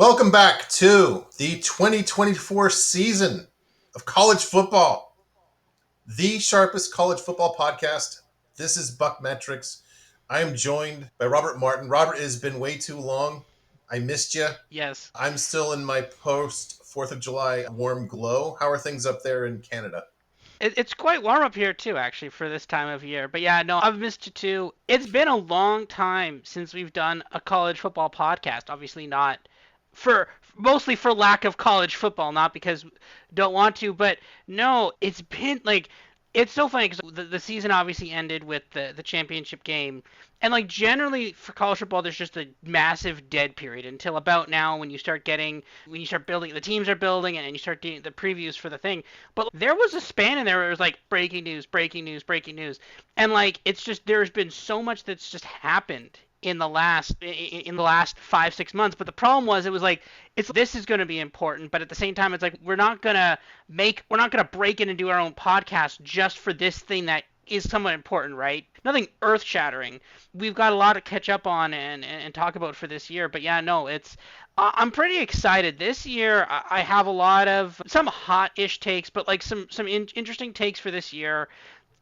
Welcome back to the 2024 season of college football, the sharpest college football podcast. This is BuckMetrics. I am joined by Robert Martin. Robert, it has been way too long. I missed you. Yes. I'm still in my post 4th of July warm glow. How are things up there in Canada? It's quite warm up here too, actually, for this time of year. But yeah, no, I've missed you too. It's been a long time since we've done a college football podcast. Obviously not for mostly for lack of college football, not because don't want to, but no, it's been like it's so funny because the season obviously ended with the championship game, and like generally for college football, there's just a massive dead period until about now when you start building, the teams are building, and you start doing the previews for the thing. But there was a span in there where it was like breaking news, breaking news, breaking news, and like it's just there's been so much that's just happened in the last 5-6 months. But the problem was it was like this is going to be important, but at the same time it's like we're not gonna break in and do our own podcast just for this thing that is somewhat important, right? Nothing earth shattering. We've got a lot to catch up on and talk about for this year. But yeah, no, I'm pretty excited this year. I have a lot of some hot-ish takes, but like some interesting takes for this year.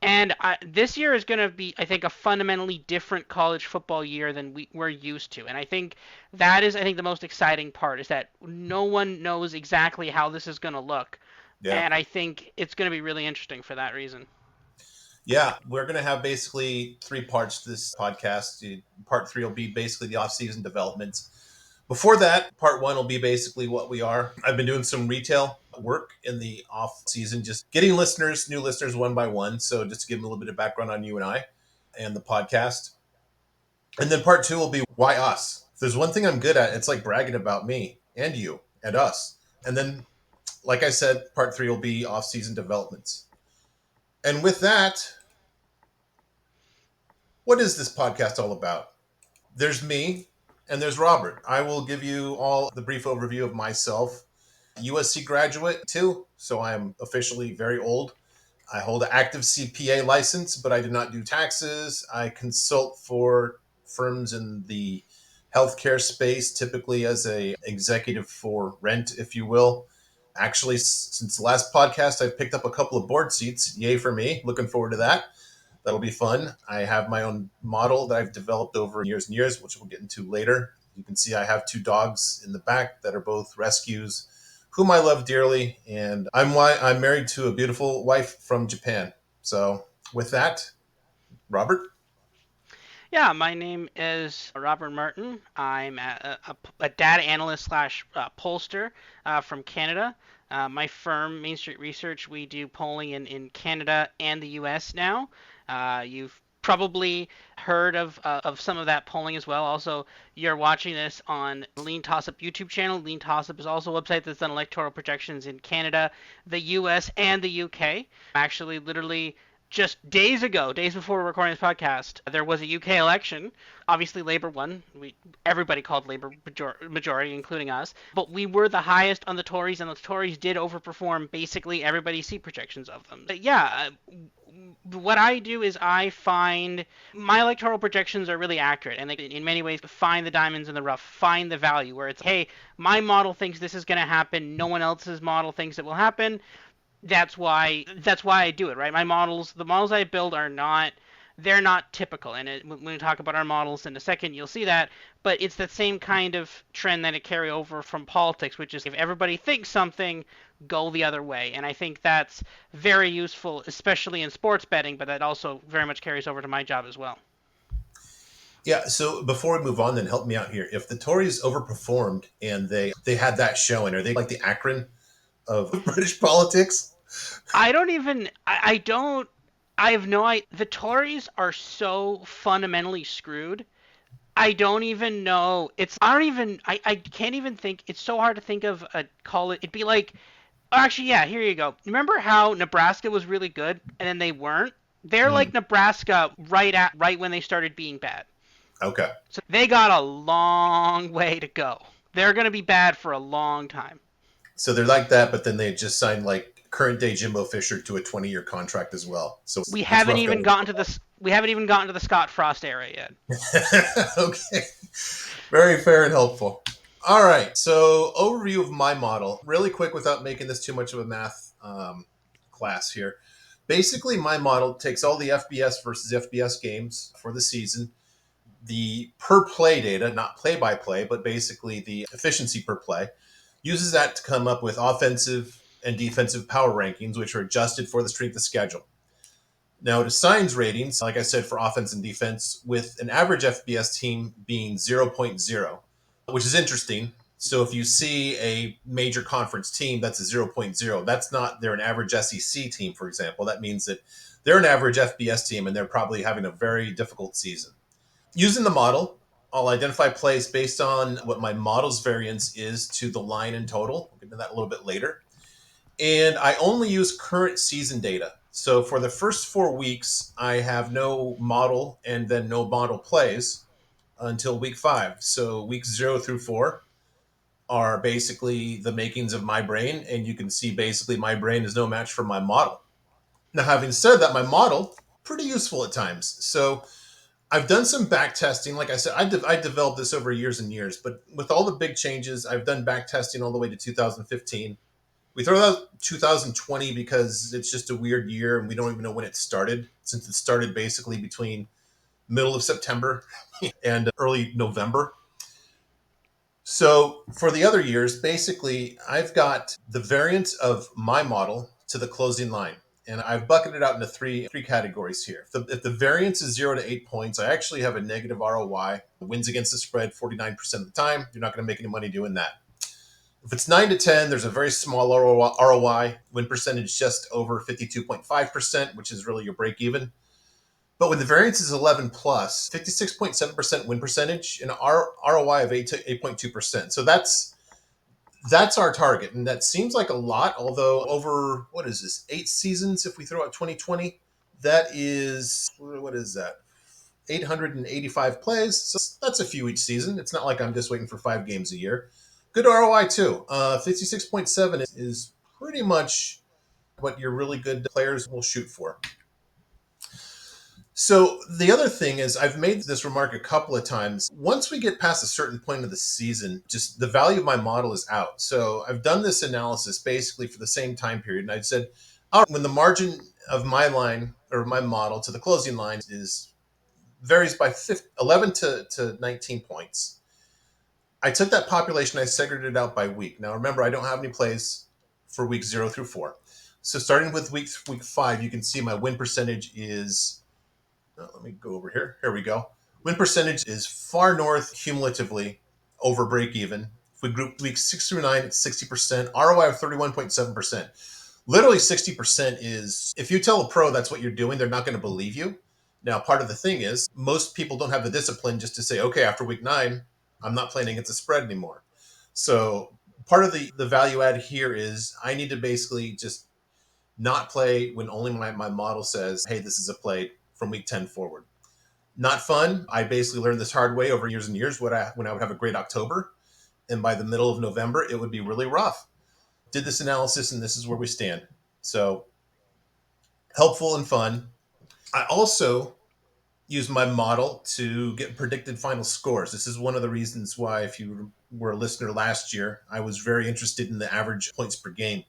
And this year is going to be, I think, a fundamentally different college football year than we're used to. And I think that is, the most exciting part is that no one knows exactly how this is going to look. Yeah. And I think it's going to be really interesting for that reason. Yeah, we're going to have basically three parts to this podcast. Part three will be basically the off-season developments. Before that, part one will be basically what we are. I've been doing some retail work in the off season, just getting new listeners one by one. So just to give them a little bit of background on you and I and the podcast. And then part two will be why us? If there's one thing I'm good at, it's like bragging about me and you and us. And then, like I said, part three will be off season developments. And with that, what is this podcast all about? There's me and there's Robert. I will give you all the brief overview of myself. USC graduate too, so I am officially very old. I hold an active CPA license, but I do not do taxes. I consult for firms in the healthcare space, typically as a executive for rent, if you will. Actually, since the last podcast, I've picked up a couple of board seats. Yay for me. Looking forward to that. That'll be fun. I have my own model that I've developed over years and years, which we'll get into later. You can see I have two dogs in the back that are both rescues, whom I love dearly. And I'm married to a beautiful wife from Japan. So with that, Robert? Yeah, my name is Robert Martin. I'm a data analyst slash pollster from Canada. My firm, Main Street Research, we do polling in Canada and the U.S. now. You've probably heard of some of that polling as well. Also, you're watching this on LeanTossup YouTube channel. LeanTossup is also a website that's done electoral projections in Canada, the U.S., and the U.K. Actually, literally just days before we're recording this podcast, there was a UK election. Obviously, Labour won. Everybody called Labour majority, including us. But we were the highest on the Tories, and the Tories did overperform basically everybody's seat projections of them. But yeah, what I do is I find my electoral projections are really accurate, and they, in many ways, find the diamonds in the rough, find the value where it's, hey, my model thinks this is going to happen, no one else's model thinks it will happen. That's why I do it, right? The models I build they're not typical. And when we talk about our models in a second, you'll see that. But it's the same kind of trend that it carry over from politics, which is if everybody thinks something, go the other way. And I think that's very useful, especially in sports betting, but that also very much carries over to my job as well. Yeah, so before we move on, then help me out here. If the Tories overperformed and they had that showing, are they like the Akron of British politics? I have no idea. The Tories are so fundamentally screwed. I don't even know. I can't even think. It's so hard to think of a call it. It'd be like, actually, yeah, here you go. Remember how Nebraska was really good and then they weren't? They're like Nebraska right when they started being bad. Okay. So they got a long way to go. They're going to be bad for a long time. So they're like that, but then they just signed like current day Jimbo Fisher to a 20-year contract as well. So we haven't even gotten to the Scott Frost era yet. Okay. Very fair and helpful. All right. So, overview of my model, really quick without making this too much of a math class here. Basically, my model takes all the FBS versus FBS games for the season, the per play data, not play by play, but basically the efficiency per play, uses that to come up with offensive and defensive power rankings, which are adjusted for the strength of schedule. Now, it assigns ratings, like I said, for offense and defense, with an average FBS team being zero point 0.0, which is interesting. So if you see a major conference team that's a zero point 0.0, that's not, they're an average SEC team, for example. That means that they're an average FBS team and they're probably having a very difficult season. Using the model, I'll identify plays based on what my model's variance is to the line in total. We'll get into that a little bit later. And I only use current season data. So for the first 4 weeks, I have no model and then no model plays until week 5. So weeks 0 through 4 are basically the makings of my brain. And you can see basically my brain is no match for my model. Now, having said that, my model, pretty useful at times. So I've done some back testing. Like I said, I developed this over years and years, but with all the big changes, I've done back testing all the way to 2015. We throw out 2020 because it's just a weird year and we don't even know when it started, since it started basically between middle of September and early November. So for the other years, basically, I've got the variance of my model to the closing line. And I've bucketed it out into three categories here. If the variance is 0 to 8 points, I actually have a negative ROI. Wins against the spread 49% of the time. You're not going to make any money doing that. If it's 9 to 10, there's a very small ROI, win percentage just over 52.5%, which is really your break even. But when the variance is 11 plus, 56.7% win percentage and ROI of 8 to 8.2%. So that's our target. And that seems like a lot, although over, what is this, 8 seasons, if we throw out 2020, that is, what is that? 885 plays. So that's a few each season. It's not like I'm just waiting for 5 games a year. Good ROI too. 56.7 is pretty much what your really good players will shoot for. So the other thing is, I've made this remark a couple of times. Once we get past a certain point of the season, just the value of my model is out. So I've done this analysis basically for the same time period, and I've said, all right, when the margin of my line or my model to the closing line is varies by 11 to 19 points. I took that population, I segregated it out by week. Now remember, I don't have any plays for week 0 through 4. So starting with week 5, you can see my win percentage is, let me go over here. Here we go. Win percentage is far north cumulatively over break even. If we group weeks 6 through 9, it's 60%. ROI of 31.7%. Literally 60% is, if you tell a pro that's what you're doing, they're not going to believe you. Now, part of the thing is, most people don't have the discipline just to say, okay, after week 9, I'm not playing against the spread anymore. So part of the value add here is I need to basically just not play when only my model says, hey, this is a play from week 10 forward. Not fun. I basically learned this hard way over years and years when I would have a great October. And by the middle of November, it would be really rough. Did this analysis, and this is where we stand. So helpful and fun. I also use my model to get predicted final scores. This is one of the reasons why, if you were a listener last year, I was very interested in the average points per game.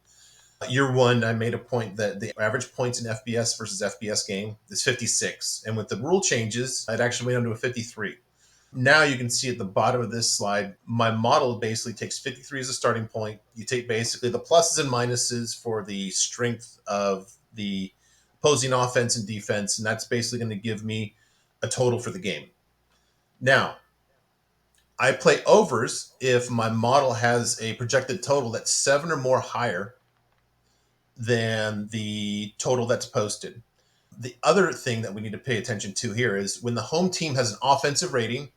Year one, I made a point that the average points in FBS versus FBS game is 56. And with the rule changes, it actually went down to a 53. Now you can see at the bottom of this slide, my model basically takes 53 as a starting point. You take basically the pluses and minuses for the strength of the opposing offense and defense, and that's basically going to give me a total for the game. Now, I play overs if my model has a projected total that's 7 or more higher than the total that's posted. The other thing that we need to pay attention to here is when the home team has an offensive rating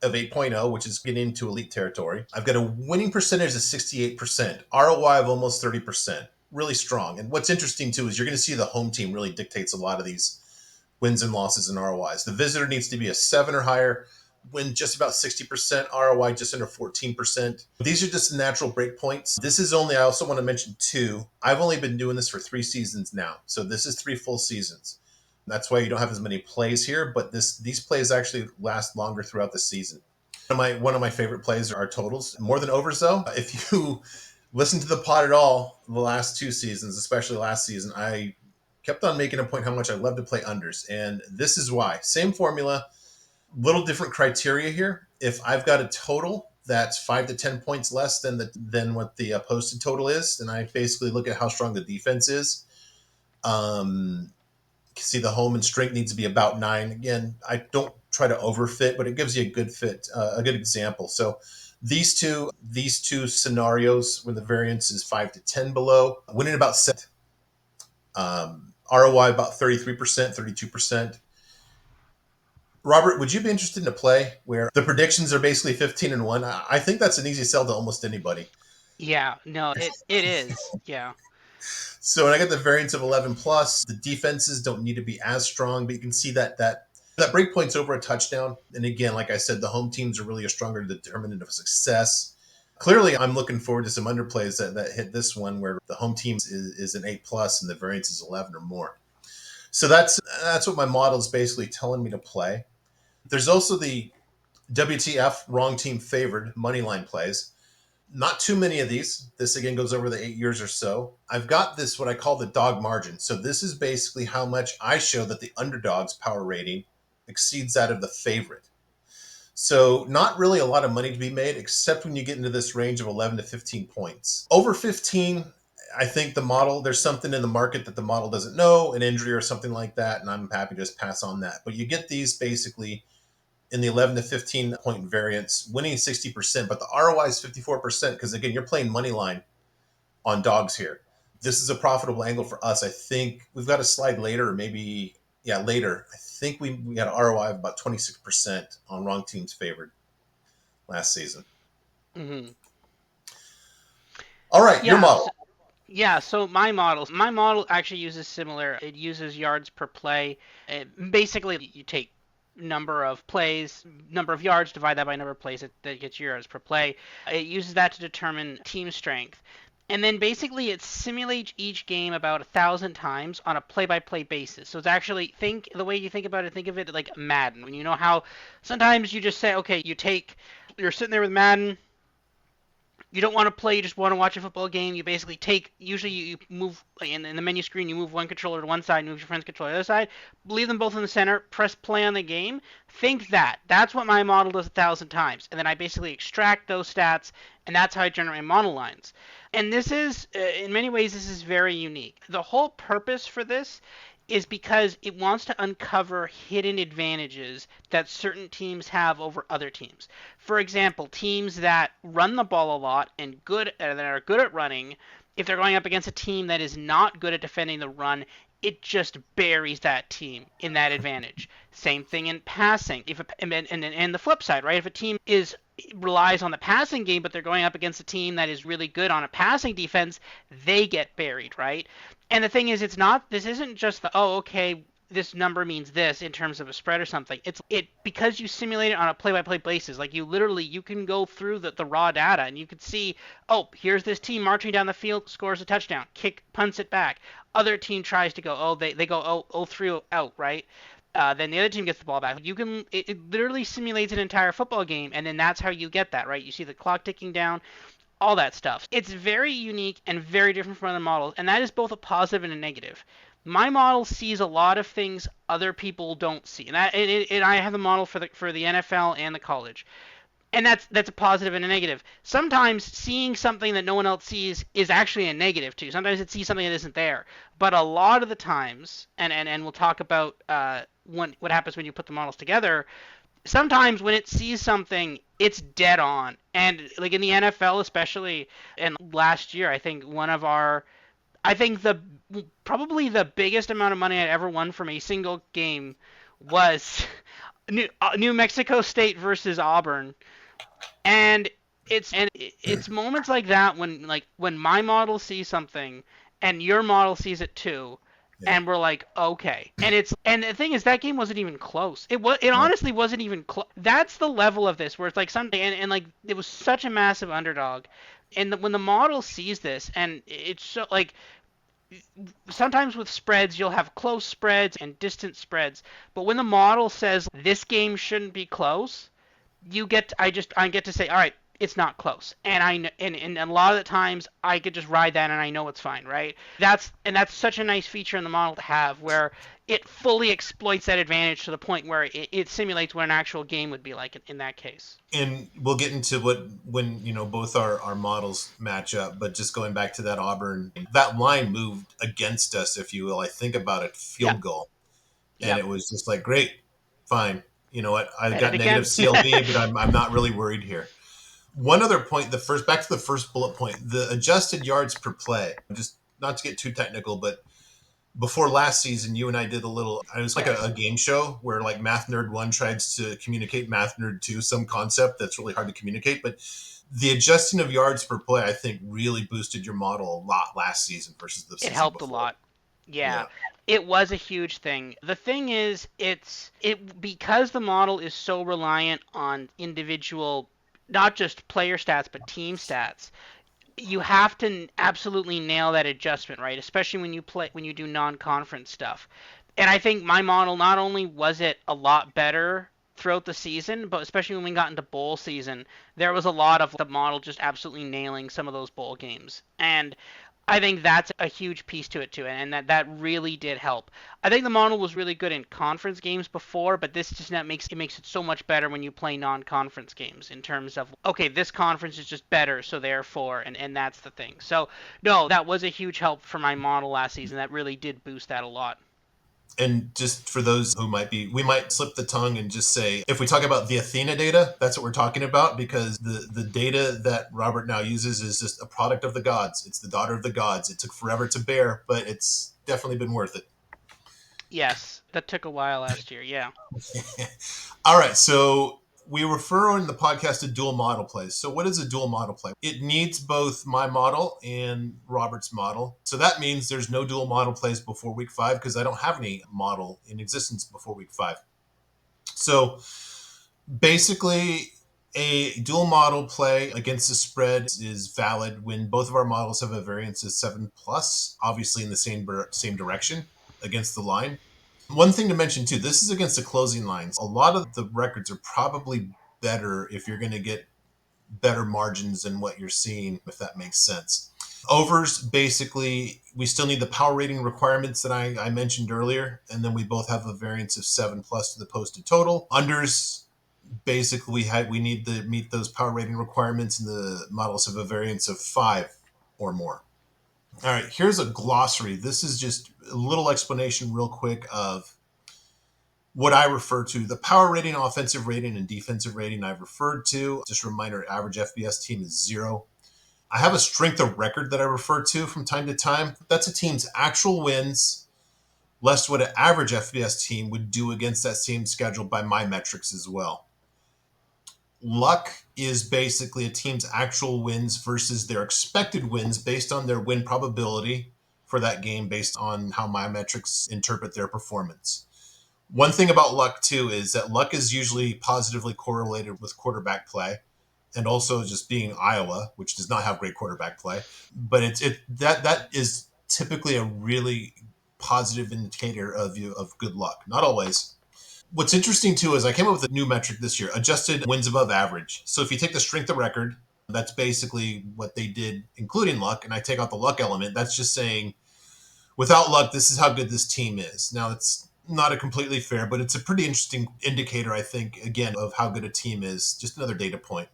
of 8.0, which is getting into elite territory, I've got a winning percentage of 68%, ROI of almost 30%, really strong. And what's interesting too is you're going to see the home team really dictates a lot of these wins and losses and ROIs. The visitor needs to be a 7 or higher, win just about 60%, ROI just under 14%. These are just natural breakpoints. This is only, I also want to mention too, I've only been doing this for 3 seasons now. So this is 3 full seasons. That's why you don't have as many plays here, but these plays actually last longer throughout the season. One of my favorite plays are totals more than overs though. If you listen to the pod at all the last 2 seasons, especially last season, I kept on making a point how much I love to play unders, and this is why. Same formula, little different criteria here. If I've got a total that's 5 to 10 points less than what the posted total is, then I basically look at how strong the defense is. Um, see the home and strength needs to be about 9. Again, I don't try to overfit, but it gives you a good fit, a good example. So these two scenarios when the variance is 5 to 10 below, winning about 7. ROI about 33%, 32%. Robert, would you be interested in a play where the predictions are basically 15-1? I think that's an easy sell to almost anybody. Yeah, no, it is. Yeah. So when I get the variance of 11 plus, the defenses don't need to be as strong, but you can see that break point's over a touchdown. And again, like I said, the home teams are really a stronger determinant of success. Clearly, I'm looking forward to some underplays that hit this one where the home team is an 8 plus and the variance is 11 or more. So that's what my model is basically telling me to play. There's also the WTF wrong team favored money line plays. Not too many of these. This again goes over the 8 years or so. I've got this, what I call the dog margin. So this is basically how much I show that the underdog's power rating exceeds that of the favorite. So not really a lot of money to be made, except when you get into this range of 11 to 15 points. Over 15, I think there's something in the market that the model doesn't know, an injury or something like that, and I'm happy to just pass on that. But you get these basically in the 11 to 15 point variance, winning 60%, but the ROI is 54% because, again, you're playing money line on dogs here. This is a profitable angle for us. I think we've got a slide later, or maybe, yeah, later. I think we had an ROI of about 26% on wrong teams favored last season. Hmm. All right, your Yeah. model. Yeah, so my model actually uses similar. It uses yards per play. Basically, you take number of plays, number of yards, divide that by number of plays, that gets your yards per play. It uses that to determine team strength. And then basically it simulates each game about 1,000 times on a play-by-play basis. So it's actually the way you think about it, think of it like Madden. When you know how sometimes you just say, okay, you're sitting there with Madden, you don't want to play, you just want to watch a football game. You basically usually you move in the menu screen, you move one controller to one side, move your friend's controller to the other side, leave them both in the center, press play on the game. Think that's what my model does 1,000 times, and then I basically extract those stats, and that's how I generate my model lines. And this is, in many ways, this is very unique. The whole purpose for this is because it wants to uncover hidden advantages that certain teams have over other teams. For example, teams that run the ball a lot and that are good at running, if they're going up against a team that is not good at defending the run, it just buries that team in that advantage. Same thing in passing. And the flip side, right? If a team is relies on the passing game, but they're going up against a team that is really good on a passing defense, they get buried, right? And the thing is, this isn't just okay, this number means this in terms of a spread or something. It because you simulate it on a play-by-play basis. Like you can go through the raw data and you can see, oh, here's this team marching down the field, scores a touchdown, punts it back. Other team tries to go, they go 0-3 out, right? Then the other team gets the ball back. It literally simulates an entire football game, and then that's how you get that, right? You see the clock ticking down, all that stuff. It's very unique and very different from other models, and that is both a positive and a negative. My model sees a lot of things other people don't see, and I have the model for the NFL and the college, and that's a positive and a negative. Sometimes seeing something that no one else sees is actually a negative too. Sometimes it sees something that isn't there, but a lot of the times, and we'll talk about what happens when you put the models together. Sometimes when it sees something, it's dead on. And like in the NFL especially, and last year, I think the probably the biggest amount of money I'd ever won from a single game was New Mexico State versus Auburn. And it's moments like that when my model sees something and your model sees it too, Yeah. and we're like, okay. And the thing is, that game wasn't even close. It No. honestly wasn't even close. That's the level of this where it's like something, and like it was such a massive underdog. And when the model sees this, and it's so like sometimes with spreads you'll have close spreads and distant spreads, but when the model says this game shouldn't be close, I get to say, all right, it's not close, and and a lot of the times I could just ride that and I know it's fine, right? That's such a nice feature in the model to have, where it fully exploits that advantage to the point where it simulates what an actual game would be like in that case. And we'll get into what when both our models match up. But just going back to that Auburn, that line moved against us, if you will. I think about it, Yep, field goal, and yep. it was just like, great, fine. You know what? I've Bet got it negative again. CLV, but I'm not really worried here. One other point, the first back to the first bullet point, the adjusted yards per play. Just not to get too technical, but before last season, you and I did a little. It was like a Yes, game show where like Math Nerd One tries to communicate Math Nerd Two some concept that's really hard to communicate. But the adjusting of yards per play, I think, really boosted your model a lot last season versus the it season helped a before. lot. Yeah, Yeah, it was a huge thing. The thing is, it because the model is so reliant on individual, not just player stats but team stats. You have to absolutely nail that adjustment right, especially when you do non-conference stuff. And I think my model, not only was it a lot better throughout the season, but especially when we got into bowl season, there was a lot of the model just absolutely nailing some of those bowl games. And I think that's a huge piece to it too, and that really did help. I think the model was really good in conference games before, but this just makes it so much better when you play non-conference games in terms of, okay, this conference is just better, so therefore, and that's the thing. So no, that was a huge help for my model last season. That really did boost that a lot. and just for those who might be, we might slip the tongue and just say, if we talk about the Athena data, that's what we're talking about, because the data that Robert now uses is just a product of the gods. It's the daughter of the gods. It took forever to bear, but it's definitely been worth it. Yes, that took a while last year. Yeah. All right, so we refer in the podcast to dual model plays. So what is a dual model play? It needs both my model and Robert's model. So that means there's no dual model plays before week 5 because I don't have any model in existence before week 5. So basically, a dual model play against the spread is valid when both of our models have a variance of 7 plus, obviously in the same direction against the line. One thing to mention too, this is against the closing lines. A lot of the records are probably better if you're going to get better margins than what you're seeing, if that makes sense. Overs, basically, we still need the power rating requirements that I mentioned earlier, and then we both have a variance of 7 plus to the posted total. Unders, basically, we need to meet those power rating requirements, and the models have a variance of 5 or more. All right, here's a glossary. This is just a little explanation, real quick, of what I refer to. The power rating, offensive rating, and defensive rating I've referred to. Just a reminder, average FBS team is 0. I have a strength of record that I refer to from time to time. That's a team's actual wins, less what an average FBS team would do against that same schedule by my metrics as well. Luck is basically a team's actual wins versus their expected wins based on their win probability for that game based on how my metrics interpret their performance. One thing about luck too is that luck is usually positively correlated with quarterback play, and also just being Iowa, which does not have great quarterback play. But that is typically a really positive indicator of you of good luck. Not always. What's interesting too is I came up with a new metric this year: adjusted wins above average. So if you take the strength of record, that's basically what they did, including luck, and I take out the luck element. That's just saying, without luck, this is how good this team is. Now, it's not a completely fair, but it's a pretty interesting indicator, I think, again, of how good a team is. Just another data point.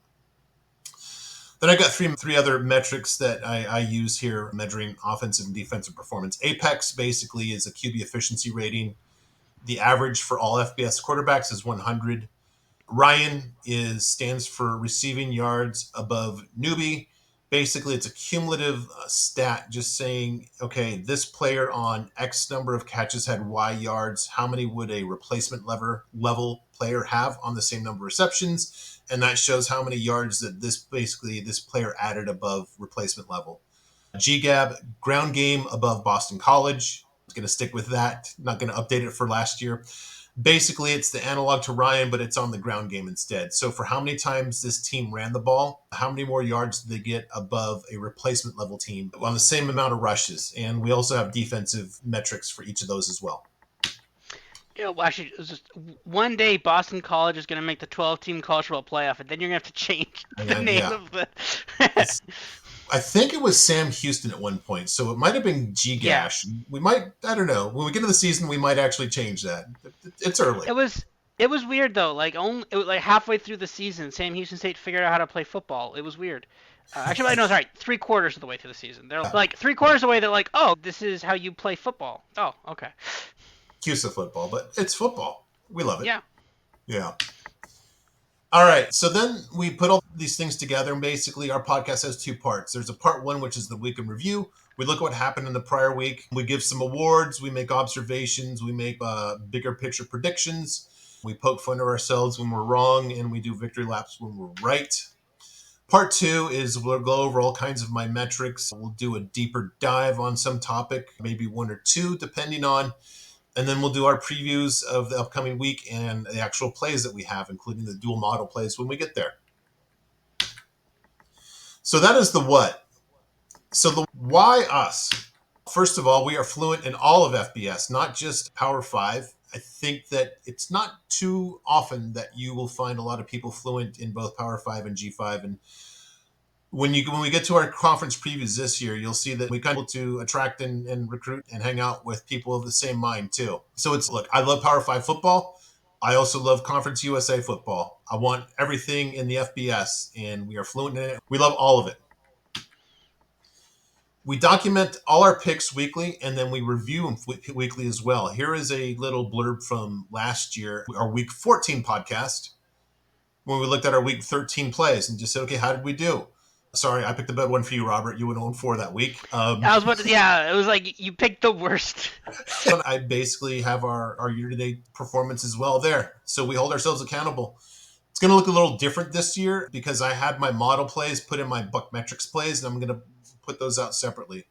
Then I got three other metrics that I use here measuring offensive and defensive performance. Apex basically is a QB efficiency rating. The average for all FBS quarterbacks is 100. Ryan is stands for receiving yards above newbie. Basically, it's a cumulative stat just saying, okay, this player on X number of catches had Y yards. How many would a replacement level player have on the same number of receptions? And that shows how many yards that this player added above replacement level. GGAB, ground game above Boston College. I'm going to stick with that. Not going to update it for last year. Basically, it's the analog to Ryan, but it's on the ground game instead. So for how many times this team ran the ball, how many more yards did they get above a replacement level team on the same amount of rushes? And we also have defensive metrics for each of those as well. Yeah, well, actually, it was just one day Boston College is going to make the 12-team college football playoff, and then you're going to have to change the And name yeah, of the. it's I think it was Sam Houston at one point, so it might have been G Yeah, Gash. We might, I don't know. When we get to the season, we might actually change that. It's early. it was. It was weird though. Like only it was like halfway through the season, Sam Houston State figured out how to play football. It was weird. Actually, no, sorry, 3/4 of the way through the season. They're like 3/4 of the way. They're like, oh, this is how you play football. Oh, okay. CUSA football, but it's football. We love it. Yeah. Yeah. All right. So then we put all these things together, and basically our podcast has two parts. There's a part one, which is the week in review. We look at what happened in the prior week. We give some awards. We make observations. We make bigger picture predictions. We poke fun at ourselves when we're wrong, and we do victory laps when we're right. Part two is we'll go over all kinds of my metrics. We'll do a deeper dive on some topic, maybe one or two, depending on. And then we'll do our previews of the upcoming week and the actual plays that we have, including the dual model plays when we get there. So that is the what. So the why us? First of all, we are fluent in all of FBS, not just Power 5. I think that it's not too often that you will find a lot of people fluent in both Power 5 and G5. And when we get to our conference previews this year, you'll see that we kind of able to attract and recruit and hang out with people of the same mind too. So it's look, I love Power 5 football. I also love Conference USA football. I want everything in the FBS, and we are fluent in it. We love all of it. We document all our picks weekly, and then we review them weekly as well. Here is a little blurb from last year, our Week 14 podcast, when we looked at our Week 13 plays and just said, okay, how did we do? Sorry, I picked the bad one for you, Robert. You went 0-4 that week. I was about to, yeah, it was like you picked the worst. I basically have our year-to-date performance as well there. So we hold ourselves accountable. It's going to look a little different this year because I had my model plays put in my BuckMetrics plays, and I'm going to put those out separately.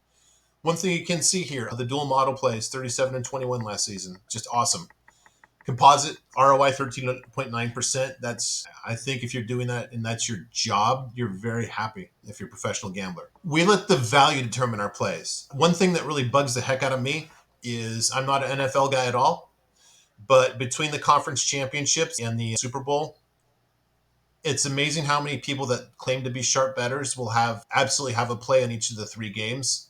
One thing you can see here, the dual model plays, 37 and 21 last season. Just awesome. Composite ROI 13.9%. That's, I think if you're doing that and that's your job, you're very happy if you're a professional gambler. We let the value determine our plays. One thing that really bugs the heck out of me is I'm not an NFL guy at all, but between the conference championships and the Super Bowl, it's amazing how many people that claim to be sharp bettors will absolutely have a play on each of the three games.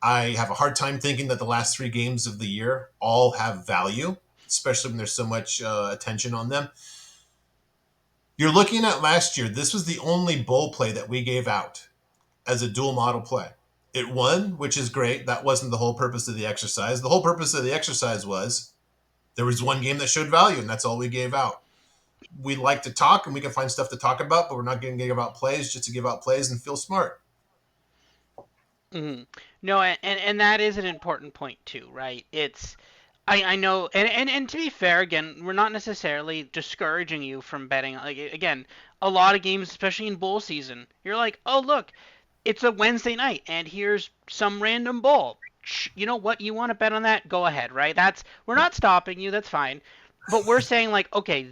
I have a hard time thinking that the last three games of the year all have value, especially when there's so much attention on them. You're looking at last year, this was the only bowl play that we gave out as a dual model play. It won, which is great. That wasn't the whole purpose of the exercise. The whole purpose of the exercise was there was one game that showed value, and that's all we gave out. We like to talk, and we can find stuff to talk about, but we're not going to give out plays just to give out plays and feel smart. Mm-hmm. No, and that is an important point too, right? I know, and to be fair, again, we're not necessarily discouraging you from betting. Like again, a lot of games, especially in bowl season, you're like, oh look, it's a Wednesday night, and here's some random bowl. You know what? You want to bet on that? Go ahead, right? We're not stopping you. That's fine. But we're saying like, okay,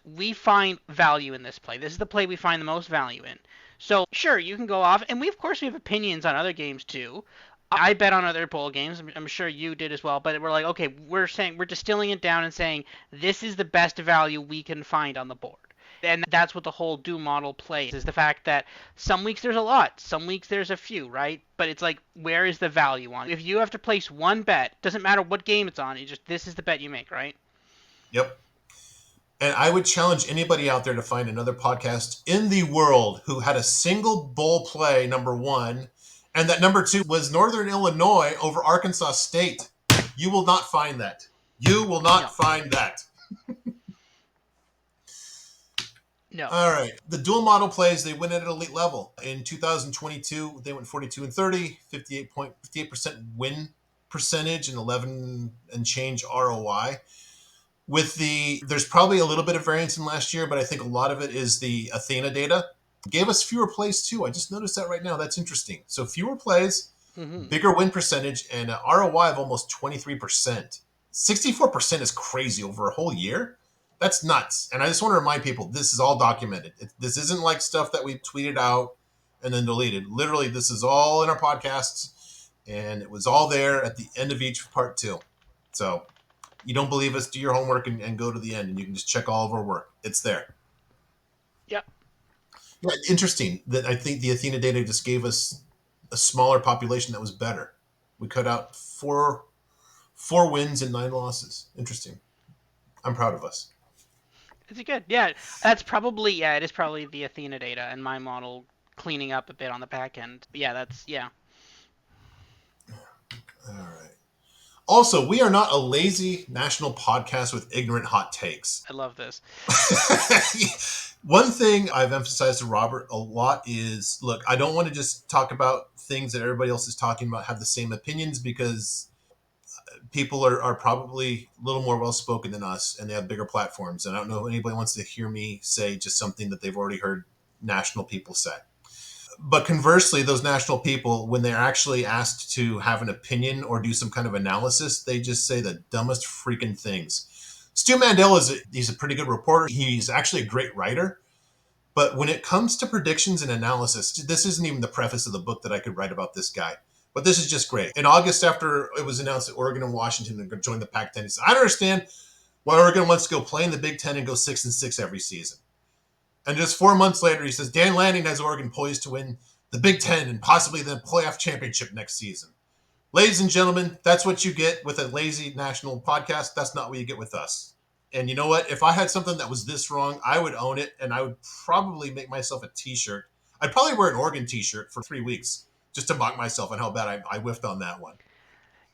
we find value in this play. This is the play we find the most value in. So sure, you can go off, and we of course we have opinions on other games too. I bet on other bowl games. I'm sure you did as well. But we're like, okay, we're distilling it down and saying this is the best value we can find on the board. And that's what the whole do model plays is the fact that some weeks there's a lot, some weeks there's a few, right? But it's like, where is the value on? If you have to place one bet, doesn't matter what game it's on, this is the bet you make, right? Yep. And I would challenge anybody out there to find another podcast in the world who had a single bowl play, number one, and that number two was Northern Illinois over Arkansas State. You will not find that. You will No, not find that. no. All right. The dual model plays, they win at an elite level. In 2022, they went 42 and 30, 58% win percentage, and 11 and change ROI. There's probably a little bit of variance in last year, but I think a lot of it is the Athena data. Gave us fewer plays too. I just noticed that right now. That's interesting. So fewer plays, Mm-hmm. bigger win percentage, and an ROI of almost 23%. 64% is crazy over a whole year. That's nuts. And I just want to remind people, this is all documented. This isn't like stuff that we tweeted out and then deleted. Literally, this is all in our podcasts, and it was all there at the end of each part two. So You don't believe us? Do your homework and go to the end, and you can just check all of our work. It's there. Yep. Yeah, interesting that I think the Athena data just gave us a smaller population that was better. We cut out four wins and 9 losses. Interesting. I'm proud of us. Is it good? Yeah, that's probably yeah. It is probably the Athena data and my model cleaning up a bit on the back end. Yeah, that's yeah. All right. Also, we are not a lazy national podcast with ignorant hot takes. I love this. One thing I've emphasized to Robert a lot is look, I don't want to just talk about things that everybody else is talking about, have the same opinions, because people are probably a little more well spoken than us and they have bigger platforms. And I don't know if anybody wants to hear me say just something that they've already heard national people say. But conversely, those national people, when they're actually asked to have an opinion or do some kind of analysis, they just say the dumbest freaking things. Stu Mandel he's a pretty good reporter. He's actually a great writer. But when it comes to predictions and analysis, this isn't even the preface of the book that I could write about this guy. But this is just great. In August, after it was announced that Oregon and Washington are going to join the Pac-10, he said, I don't understand why Oregon wants to go play in the Big Ten and go 6-6 every season. And just 4 months later, he says Dan Lanning has Oregon poised to win the Big Ten and possibly the playoff championship next season. Ladies and gentlemen, that's what you get with a lazy national podcast. That's not what you get with us. And you know what? If I had something that was this wrong, I would own it, and I would probably make myself a T-shirt. I'd probably wear an Oregon T-shirt for 3 weeks just to mock myself and how bad I whiffed on that one.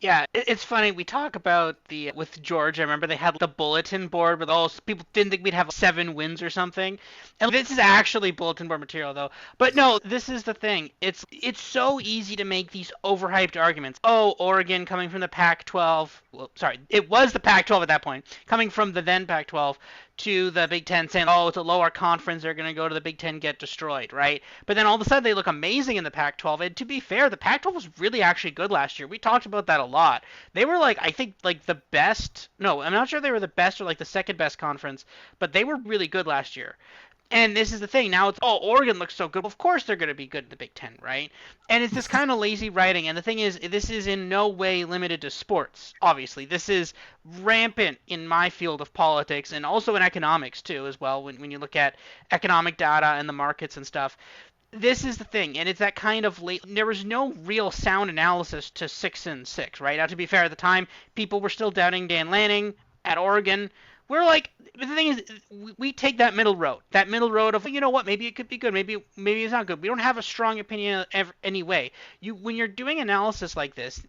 Yeah, it's funny. We talk about the with George. I remember they had the bulletin board with all people didn't think we'd have 7 wins or something. And this is actually bulletin board material though. But no, this is the thing. It's so easy to make these overhyped arguments. Oh, Oregon coming from the Pac-12. Well, sorry, it was the Pac-12 at that point, coming from the then Pac-12 to the Big Ten, saying, "Oh, it's a lower conference. They're going to go to the Big Ten, get destroyed," right? But then all of a sudden they look amazing in the Pac-12. And to be fair, the Pac-12 was really actually good last year. We talked about that a lot. They were like, I think, like the best. No, I'm not sure they were the best or like the second best conference, but they were really good last year. And this is the thing. Now it's, oh, Oregon looks so good. Well, of course they're going to be good in the Big Ten, right? And it's this kind of lazy writing. And the thing is, this is in no way limited to sports, obviously. This is rampant in my field of politics and also in economics, too, as well, when you look at economic data and the markets and stuff. This is the thing, and it's that kind of late. There was no real sound analysis to 6-6, right? Now, to be fair, at the time, people were still doubting Dan Lanning at Oregon. We're like, the thing is, we take that middle road, of, you know what, maybe it could be good, maybe it's not good. We don't have a strong opinion anyway. When you're doing analysis like this,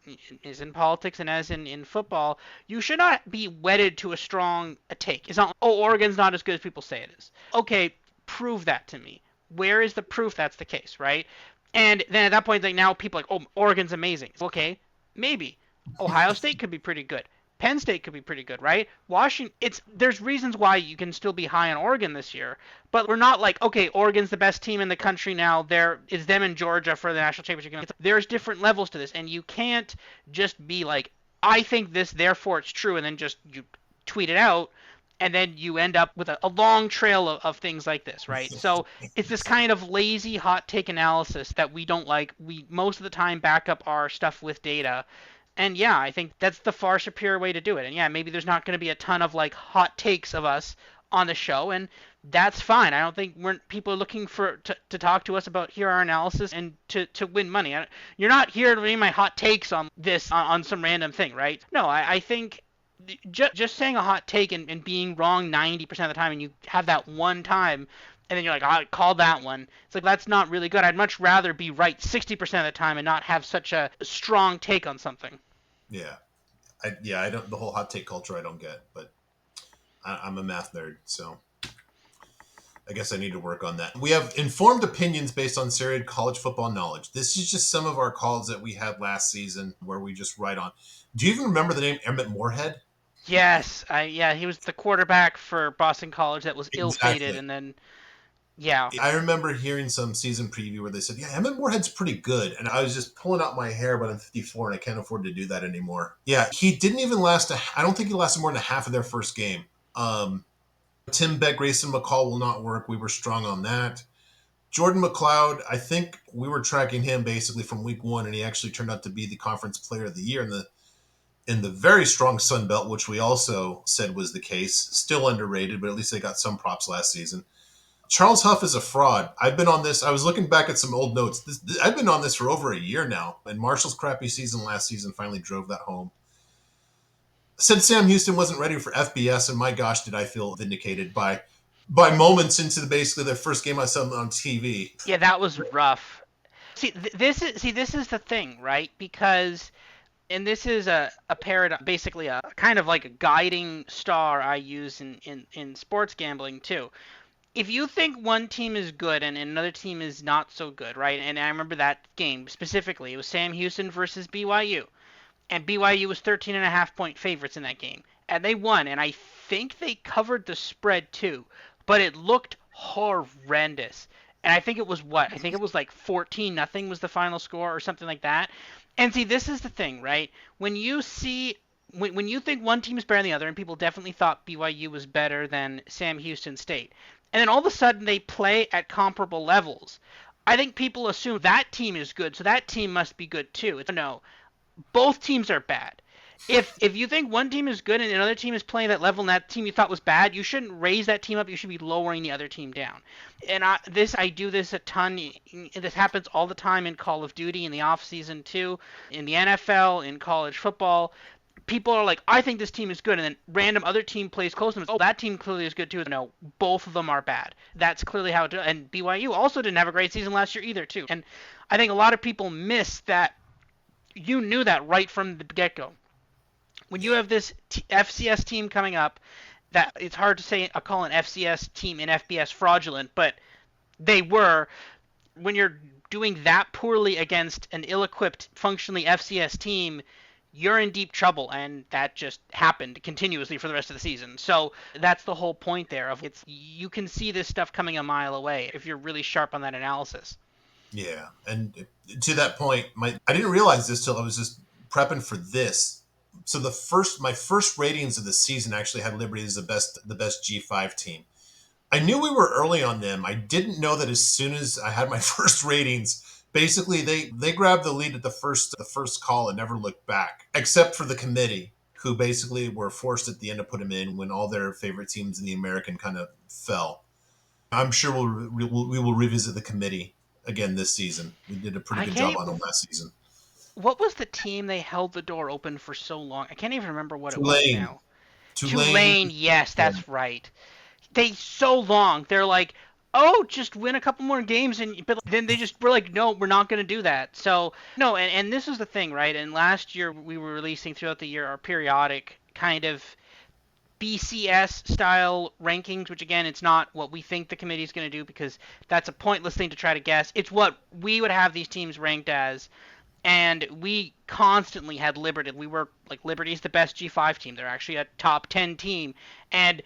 as in politics and as in football, you should not be wedded to a strong take. It's not, like, oh, Oregon's not as good as people say it is. Okay, prove that to me. Where is the proof that's the case, right? And then at that point, like now people are like, oh, Oregon's amazing. Okay, maybe. Ohio State could be pretty good. Penn State could be pretty good, right? Washington, there's reasons why you can still be high on Oregon this year, but we're not like, okay, Oregon's the best team in the country now. It's them and Georgia for the national championship. There's different levels to this, and you can't just be like, I think this, therefore it's true, and then just you tweet it out, and then you end up with a long trail of things like this, right? So it's this kind of lazy hot take analysis that we don't like. We most of the time back up our stuff with data, and yeah, I think that's the far superior way to do it. And yeah, maybe there's not going to be a ton of like hot takes of us on the show, and that's fine. I don't think people are looking to talk to us about hear our analysis and to win money. You're not here to read my hot takes on this on some random thing, right? No, I think just saying a hot take and being wrong 90% of the time, and you have that one time, and then you're like, I called that one. It's like, that's not really good. I'd much rather be right 60% of the time and not have such a strong take on something. Yeah. I don't, the whole hot take culture I don't get, but I'm a math nerd, so I guess I need to work on that. We have informed opinions based on serious college football knowledge. This is just some of our calls that we had last season where we just write on. Do you even remember the name Emmett Moorhead? Yes, yeah, he was the quarterback for Boston College that was ill-fated, Exactly. and then yeah, I remember hearing some season preview where they said, yeah, Emmett Moorhead's pretty good. And I was just pulling out my hair, but I'm 54 and I can't afford to do that anymore. Yeah, he didn't even last, I don't think he lasted more than a half of their first game. Tim Beck, Grayson McCall will not work. We were strong on that. Jordan McLeod, I think we were tracking him basically from week one, and he actually turned out to be the conference player of the year in the in the very strong Sun Belt, which we also said was the case. Still underrated, but at least they got some props last season. Charles Huff is a fraud. I've been on this. I was looking back at some old notes. I've been on this for over a year now, and Marshall's crappy season last season finally drove that home. Said Sam Houston wasn't ready for FBS, and my gosh, did I feel vindicated by moments into basically their first game I saw on TV. Yeah, that was rough. This is the thing, right? Because and this is a paradigm, basically a kind of like a guiding star I use in sports gambling too. If you think one team is good and another team is not so good, right? And I remember that game specifically. It was Sam Houston versus BYU. And BYU was 13 and a half point favorites in that game. And they won, and I think they covered the spread too, but it looked horrendous. And I think it was what? I think it was like 14 nothing was the final score or something like that. And see, this is the thing, right? When you see when you think one team is better than the other, and people definitely thought BYU was better than Sam Houston State, and then all of a sudden they play at comparable levels, I think people assume that team is good, so that team must be good too. It's no, both teams are bad. If you think one team is good and another team is playing that level and that team you thought was bad, you shouldn't raise that team up. You should be lowering the other team down. And I do this a ton. This happens all the time in Call of Duty in the off season too, in the NFL, in college football. People are like, I think this team is good, and then random other team plays close and oh, that team clearly is good too. No, both of them are bad. That's clearly how it. And BYU also didn't have a great season last year either too. And I think a lot of people miss that. You knew that right from the get-go. When you have this FCS team coming up, that it's hard to say call an FCS team in FBS fraudulent, but they were. When you're doing that poorly against an ill-equipped, functionally FCS team, you're in deep trouble, and that just happened continuously for the rest of the season. So that's the whole point there. Of it's you can see this stuff coming a mile away if you're really sharp on that analysis. Yeah, and to that point, I didn't realize this till I was just prepping for this. So my first ratings of the season actually had Liberty as the best G5 team. I knew we were early on them. I didn't know that as soon as I had my first ratings, basically they grabbed the lead at the first call and never looked back, except for the committee, who basically were forced at the end to put them in when all their favorite teams in the American kind of fell. I'm sure we will revisit the committee again this season. We did a pretty I good can't job on even. them last season. What was the team they held the door open for so long? I can't even remember what it was Tulane, now. Tulane. Tulane, yes, Yeah, that's right. They so long. They're like, oh, just win a couple more games, and but then they just were like, no, we're not going to do that. So no, and this is the thing, right? And last year we were releasing throughout the year our periodic kind of BCS style rankings, which again, it's not what we think the committee is going to do because that's a pointless thing to try to guess. It's what we would have these teams ranked as, and we constantly had Liberty. We were like Liberty's the best G5 team. They're actually a top 10 team, and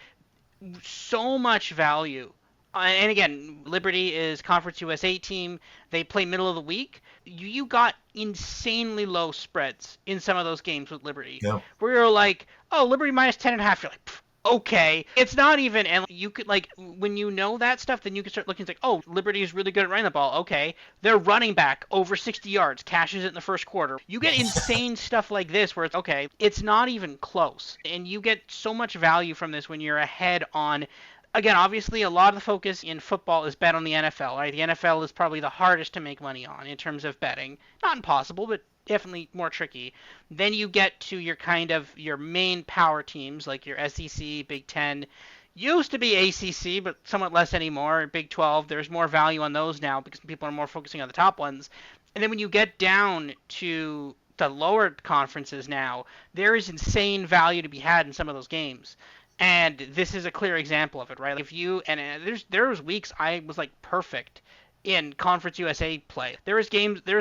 so much value. And again, Liberty is Conference USA team. They play middle of the week. You got insanely low spreads in some of those games with Liberty, yeah, where you're like, oh, Liberty minus 10.5. You're like, okay. It's not even, and you could like when you know that stuff, then you can start looking it's like, oh, Liberty is really good at running the ball. Okay, their running back over 60 yards cashes it in the first quarter. You get insane stuff like this where it's okay, it's not even close, and you get so much value from this when you're ahead on. Again, obviously, a lot of the focus in football is bet on the NFL, right? The NFL is probably the hardest to make money on in terms of betting. Not impossible, but definitely more tricky. Then you get to your kind of your main power teams like your SEC, Big Ten, used to be ACC, but somewhat less anymore. Big 12, there's more value on those now because people are more focusing on the top ones. And then when you get down to the lower conferences now, there is insane value to be had in some of those games. And this is a clear example of it, right? Like if you and there was weeks I was like perfect in Conference USA play. There was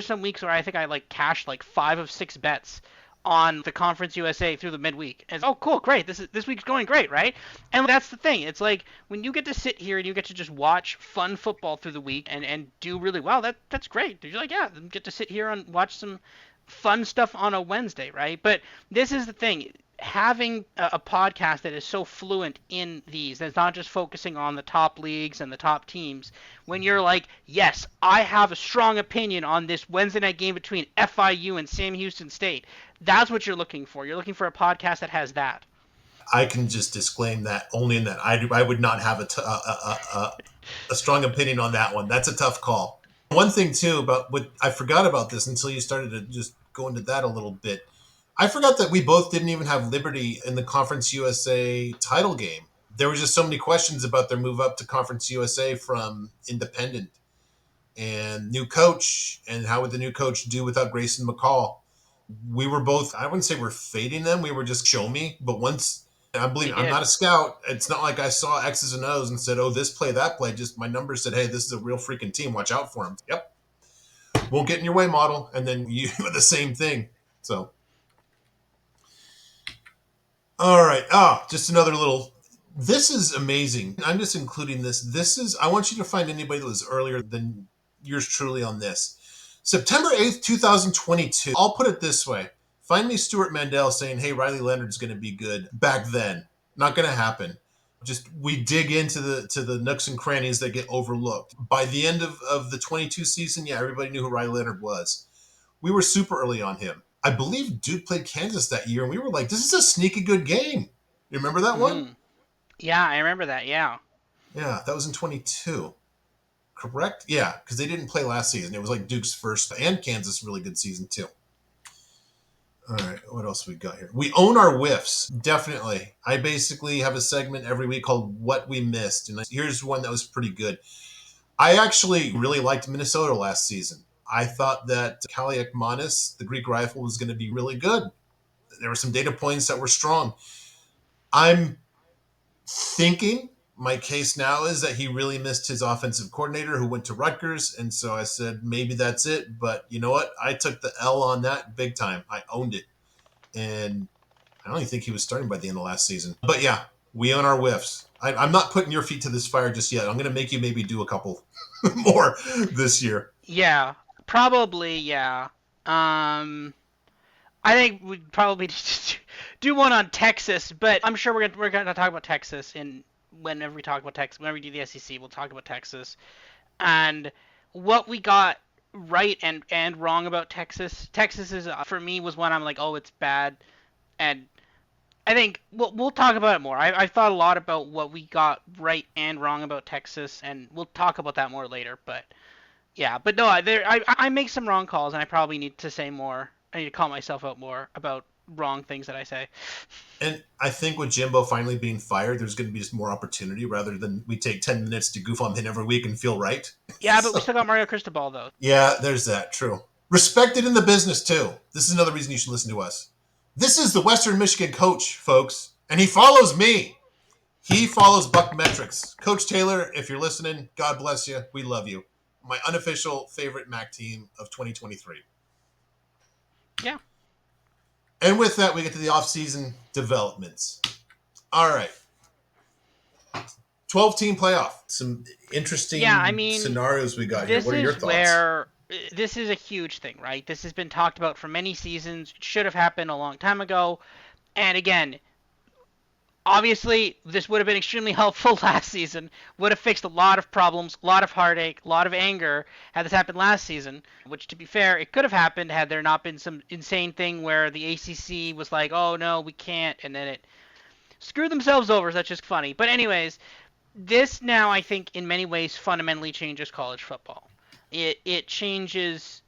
some weeks where I think I like cashed like 5 of 6 bets on the Conference USA through the midweek. And oh, cool, great. This week's going great, right? And that's the thing. It's like when you get to sit here and you get to just watch fun football through the week and do really well. That's great. You're like, yeah, get to sit here and watch some fun stuff on a Wednesday, right? But this is the thing. having a podcast that is so fluent in these, that's not just focusing on the top leagues and the top teams, when you're like, yes, I have a strong opinion on this Wednesday night game between FIU and Sam Houston State, that's what you're looking for. You're looking for a podcast that has that. I can just disclaim that only in that I would not have a strong opinion on that one. That's a tough call. One thing too about what I forgot about this until you started to just go into that a little bit. I forgot that we both didn't even have Liberty in the Conference USA title game. There were just so many questions about their move up to Conference USA from Independent and new coach and how would the new coach do without Grayson McCall. We were both, I wouldn't say we're fading them. We were just show me. But once I believe They I'm did. not a scout. It's not like I saw X's and O's and said, oh, this play, that play. Just my numbers said, hey, this is a real freaking team. Watch out for them. Yep. Won't get in your way model. And then you the same thing. So, all right. Just another little. This is amazing. I'm just including this. I want you to find anybody that was earlier than yours truly on this. September 8th, 2022. I'll put it this way. Find me Stuart Mandel saying, hey, Riley Leonard's going to be good back then. Not going to happen. Just we dig into the nooks and crannies that get overlooked. By the end of the 22 season, yeah, everybody knew who Riley Leonard was. We were super early on him. I believe Duke played Kansas that year, and we were like, this is a sneaky good game. You remember that one? Mm-hmm. Yeah, I remember that. Yeah. Yeah, that was in 22. Correct? Yeah, because they didn't play last season. It was like Duke's first and Kansas really good season too. All right, what else we got here? We own our whiffs, definitely. I basically have a segment every week called "What We Missed," and here's one that was pretty good. I actually really liked Minnesota last season. I thought that Kaliakmanis, the Greek rifle, was going to be really good. There were some data points that were strong. I'm thinking my case now is that he really missed his offensive coordinator who went to Rutgers. And so I said, maybe that's it. But you know what? I took the L on that big time. I owned it. And I don't even think he was starting by the end of last season. But yeah, we own our whiffs. I'm not putting your feet to this fire just yet. I'm going to make you maybe do a couple more this year. Yeah. Probably. Yeah. Um. I think we'd probably just do one on Texas, but I'm sure we're gonna talk about Texas in whenever we talk about Texas. Whenever we do the SEC, we'll talk about Texas and what we got right and wrong about Texas. Texas is for me was one I'm like, oh, it's bad, and I think we'll talk about it more. I've thought a lot about what we got right and wrong about Texas, and we'll talk about that more later. But yeah, but no, I make some wrong calls, and I probably need to say more. I need to call myself out more about wrong things that I say. And I think with Jimbo finally being fired, there's going to be just more opportunity rather than we take 10 minutes to goof on him every week and feel right. Yeah, but we still got Mario Cristobal though. Yeah, there's that. True. Respected in the business too. This is another reason you should listen to us. This is the Western Michigan coach, folks, and he follows me. He follows BuckMetrics. Coach Taylor, if you're listening, God bless you. We love you. My unofficial favorite MAC team of 2023. Yeah. And with that, we get to the offseason developments. All right. 12-team playoff. Some Yeah, I interesting mean, scenarios we got here. this What are your is thoughts? where this is a huge thing, right? This has been talked about for many seasons. It should have happened a long time ago. And again, obviously, this would have been extremely helpful last season. Would have fixed a lot of problems, a lot of heartache, a lot of anger had this happened last season. Which, to be fair, it could have happened had there not been some insane thing where the ACC was like, "Oh no, we can't," and then it screwed themselves over. So that's just funny. But anyways, this now I think in many ways fundamentally changes college football. It changes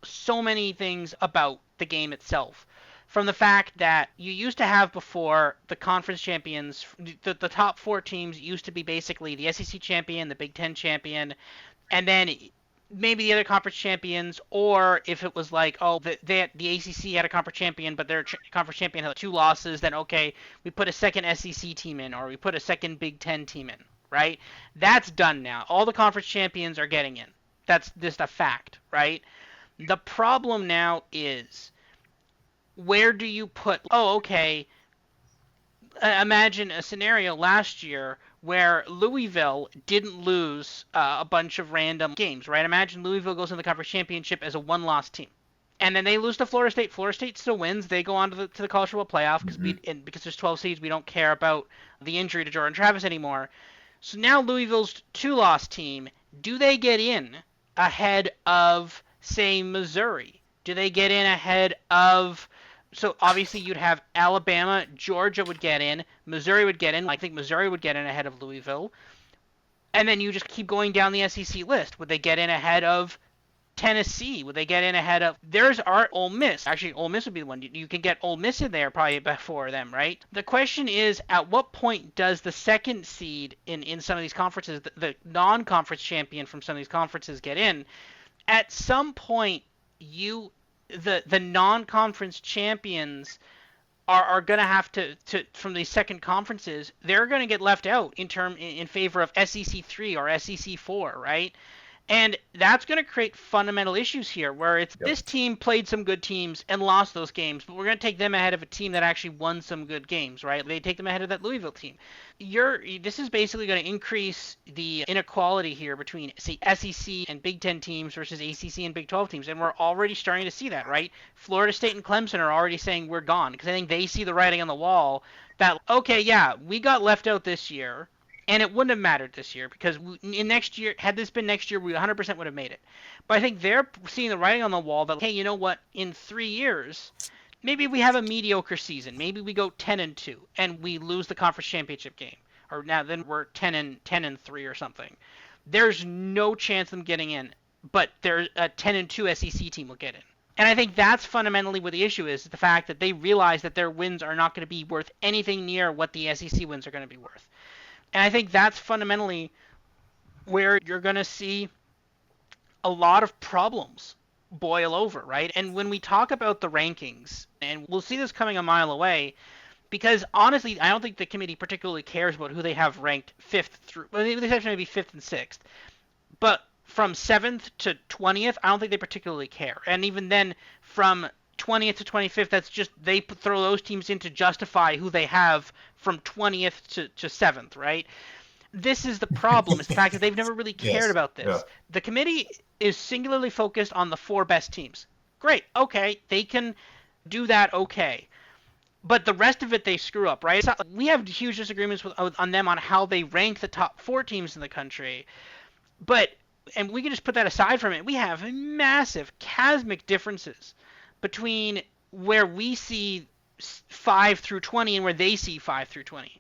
so many things about the game itself. From the fact that you used to have before the conference champions, the top four teams used to be basically the SEC champion, the Big Ten champion, and then maybe the other conference champions, or if it was like, oh, the ACC had a conference champion, but their conference champion had two losses, then okay, we put a second SEC team in, or we put a second Big Ten team in, right? That's done now. All the conference champions are getting in. That's just a fact, right? The problem now is where do you put? Oh, okay. Imagine a scenario last year where Louisville didn't lose a bunch of random games, right? Imagine Louisville goes in the conference championship as a one-loss team. and then they lose to Florida State. Florida State still wins. They go on to the college football playoff Hmm. because there's 12 seeds. We don't care about the injury to Jordan Travis anymore. So now Louisville's two-loss team, do they get in ahead of, say, Missouri? Do they get in ahead of? So obviously you'd have Alabama, Georgia would get in, Missouri would get in. I think Missouri would get in ahead of Louisville, and then you just keep going down the SEC list. Would they get in ahead of Tennessee? Would they get in ahead of? There's our Ole Miss. Actually, Ole Miss would be the one. You can get Ole Miss in there probably before them, right? The question is, at what point does the second seed in some of these conferences, the non-conference champion from some of these conferences, get in? At some point, you the non-conference champions are going to have to from these second conferences, they're going to get left out in favor of SEC 3 or SEC 4, right? And that's going to create fundamental issues here where it's Yep. this team played some good teams and lost those games, but we're going to take them ahead of a team that actually won some good games, right? They take them ahead of that Louisville team. This is basically going to increase the inequality here between, say, SEC and Big Ten teams versus ACC and Big 12 teams, and we're already starting to see that, right? Florida State and Clemson are already saying we're gone because I think they see the writing on the wall that, okay, yeah, we got left out this year, and it wouldn't have mattered this year because in next year, had this been next year, we 100% would have made it. But I think they're seeing the writing on the wall that, hey, you know what? In 3 years, maybe we have a mediocre season. Maybe we go 10-2 and we lose the conference championship game, or now then we're 10-3 or something. There's no chance of them getting in, but there's a 10-2 SEC team will get in. And I think that's fundamentally what the issue is, the fact that they realize that their wins are not going to be worth anything near what the SEC wins are going to be worth. And I think that's fundamentally where you're going to see a lot of problems boil over, right? And when we talk about the rankings, and we'll see this coming a mile away, because honestly, I don't think the committee particularly cares about who they have ranked fifth through, well, the exception maybe fifth and sixth. But from 7th to 20th, I don't think they particularly care. And even then, from 20th to 25th, that's just they throw those teams in to justify who they have from 20th to 7th, right? This is the problem, is the fact that they've never really cared Yes. about Yeah. this. The committee is singularly focused on the four best teams. Great, okay, they can do that, okay. But the rest of it they screw up, right? We have huge disagreements on them on how they rank the top four teams in the country. But, and we can just put that aside from it, we have massive, chasmic differences between where we see 5 through 20 and where they see 5 through 20.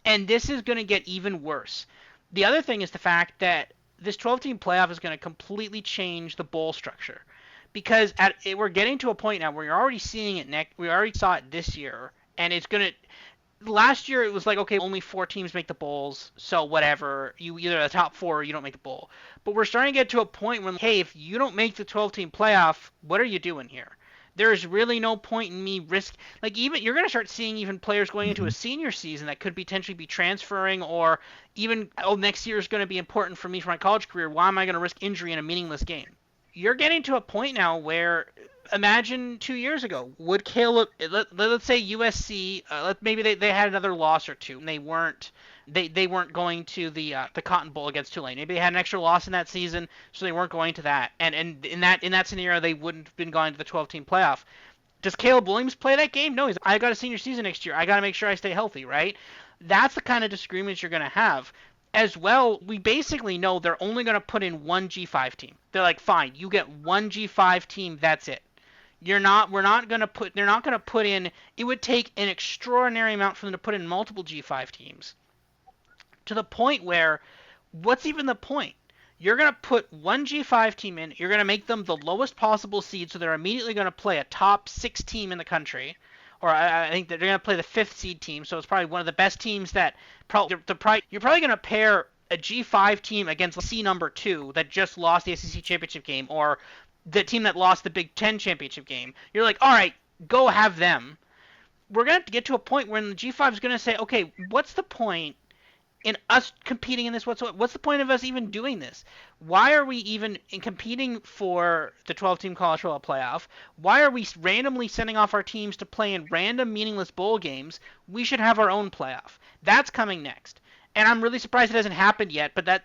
And this is going to get even worse. The other thing is the fact that this 12-team playoff is going to completely change the bowl structure. Because we're getting to a point now where you're already seeing it we already saw it this year, and it's going to last year it was like, okay, only 4 teams make the bowls, so whatever. You either the top 4 or you don't make the bowl. But we're starting to get to a point when, hey, if you don't make the 12-team playoff, what are you doing here? There's really no point in me risk. Like, even you're going to start seeing even players going into a Hmm. senior season that could potentially be transferring, or even, oh, next year is going to be important for me for my college career. Why am I going to risk injury in a meaningless game? You're getting to a point now where, imagine 2 years ago, would Caleb, let's say USC, maybe they had another loss or two, and they weren't going to the Cotton Bowl against Tulane. Maybe they had an extra loss in that season, so they weren't going to that. And in that scenario, they wouldn't have been going to the 12-team playoff. Does Caleb Williams play that game? No, I got a senior season next year. I got to make sure I stay healthy, right? That's the kind of disagreements you're going to have. As well, we basically know they're only going to put in one G5 team. They're like, fine, you get one G5 team, that's it. We're not going to put, they're not going to put in, it would take an extraordinary amount for them to put in multiple G5 teams to the point where, what's even the point? You're going to put one G5 team in, you're going to make them the lowest possible seed, so they're immediately going to play a top 6 team in the country. Or I think that they're going to play the 5th seed team, so it's probably one of the best teams that you're probably going to pair a G5 team against C number 2 that just lost the SEC championship game, or the team that lost the Big Ten championship game. You're like, all right, go have them. We're going to get to a point where the G5 is going to say, okay, what's the point in us competing in this whatsoever? What's the point of us even doing this? Why are we even competing for the 12-team college football playoff? Why are we randomly sending off our teams to play in random meaningless bowl games? We should have our own playoff. That's coming next. And I'm really surprised it hasn't happened yet, but that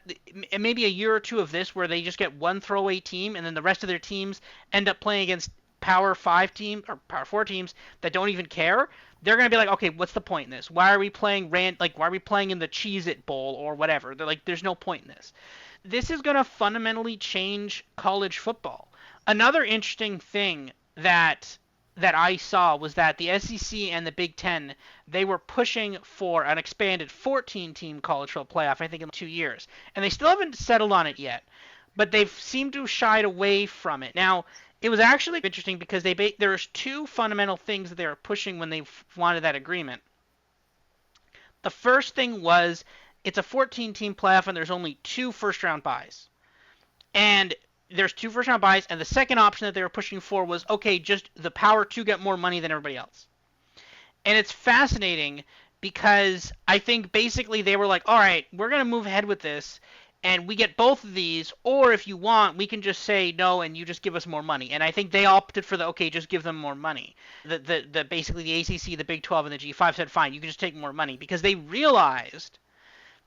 maybe a year or two of this where they just get one throwaway team and then the rest of their teams end up playing against Power 5 team or Power 4 teams that don't even care, they're going to be like, okay, what's the point in this? Why are we playing why are we playing in the Cheez-It Bowl or whatever? They're like, there's no point in this. This is going to fundamentally change college football. Another interesting thing that I saw was that the SEC and the Big Ten, they were pushing for an expanded 14 team college football playoff, I think in 2 years. And they still haven't settled on it yet, but they've seemed to have shied away from it. Now, it was actually interesting because there was two fundamental things that they were pushing when they wanted that agreement. The first thing was it's a 14 team playoff and there's only two first round byes. And there's two first round byes, and the second option that they were pushing for was okay, just the power to get more money than everybody else. And it's fascinating because I think basically they were like, all right, we're going to move ahead with this, and we get both of these, or if you want, we can just say no and you just give us more money. And I think they opted for the okay, just give them more money. The basically the ACC, the Big 12, and the G5 said fine, you can just take more money because they realized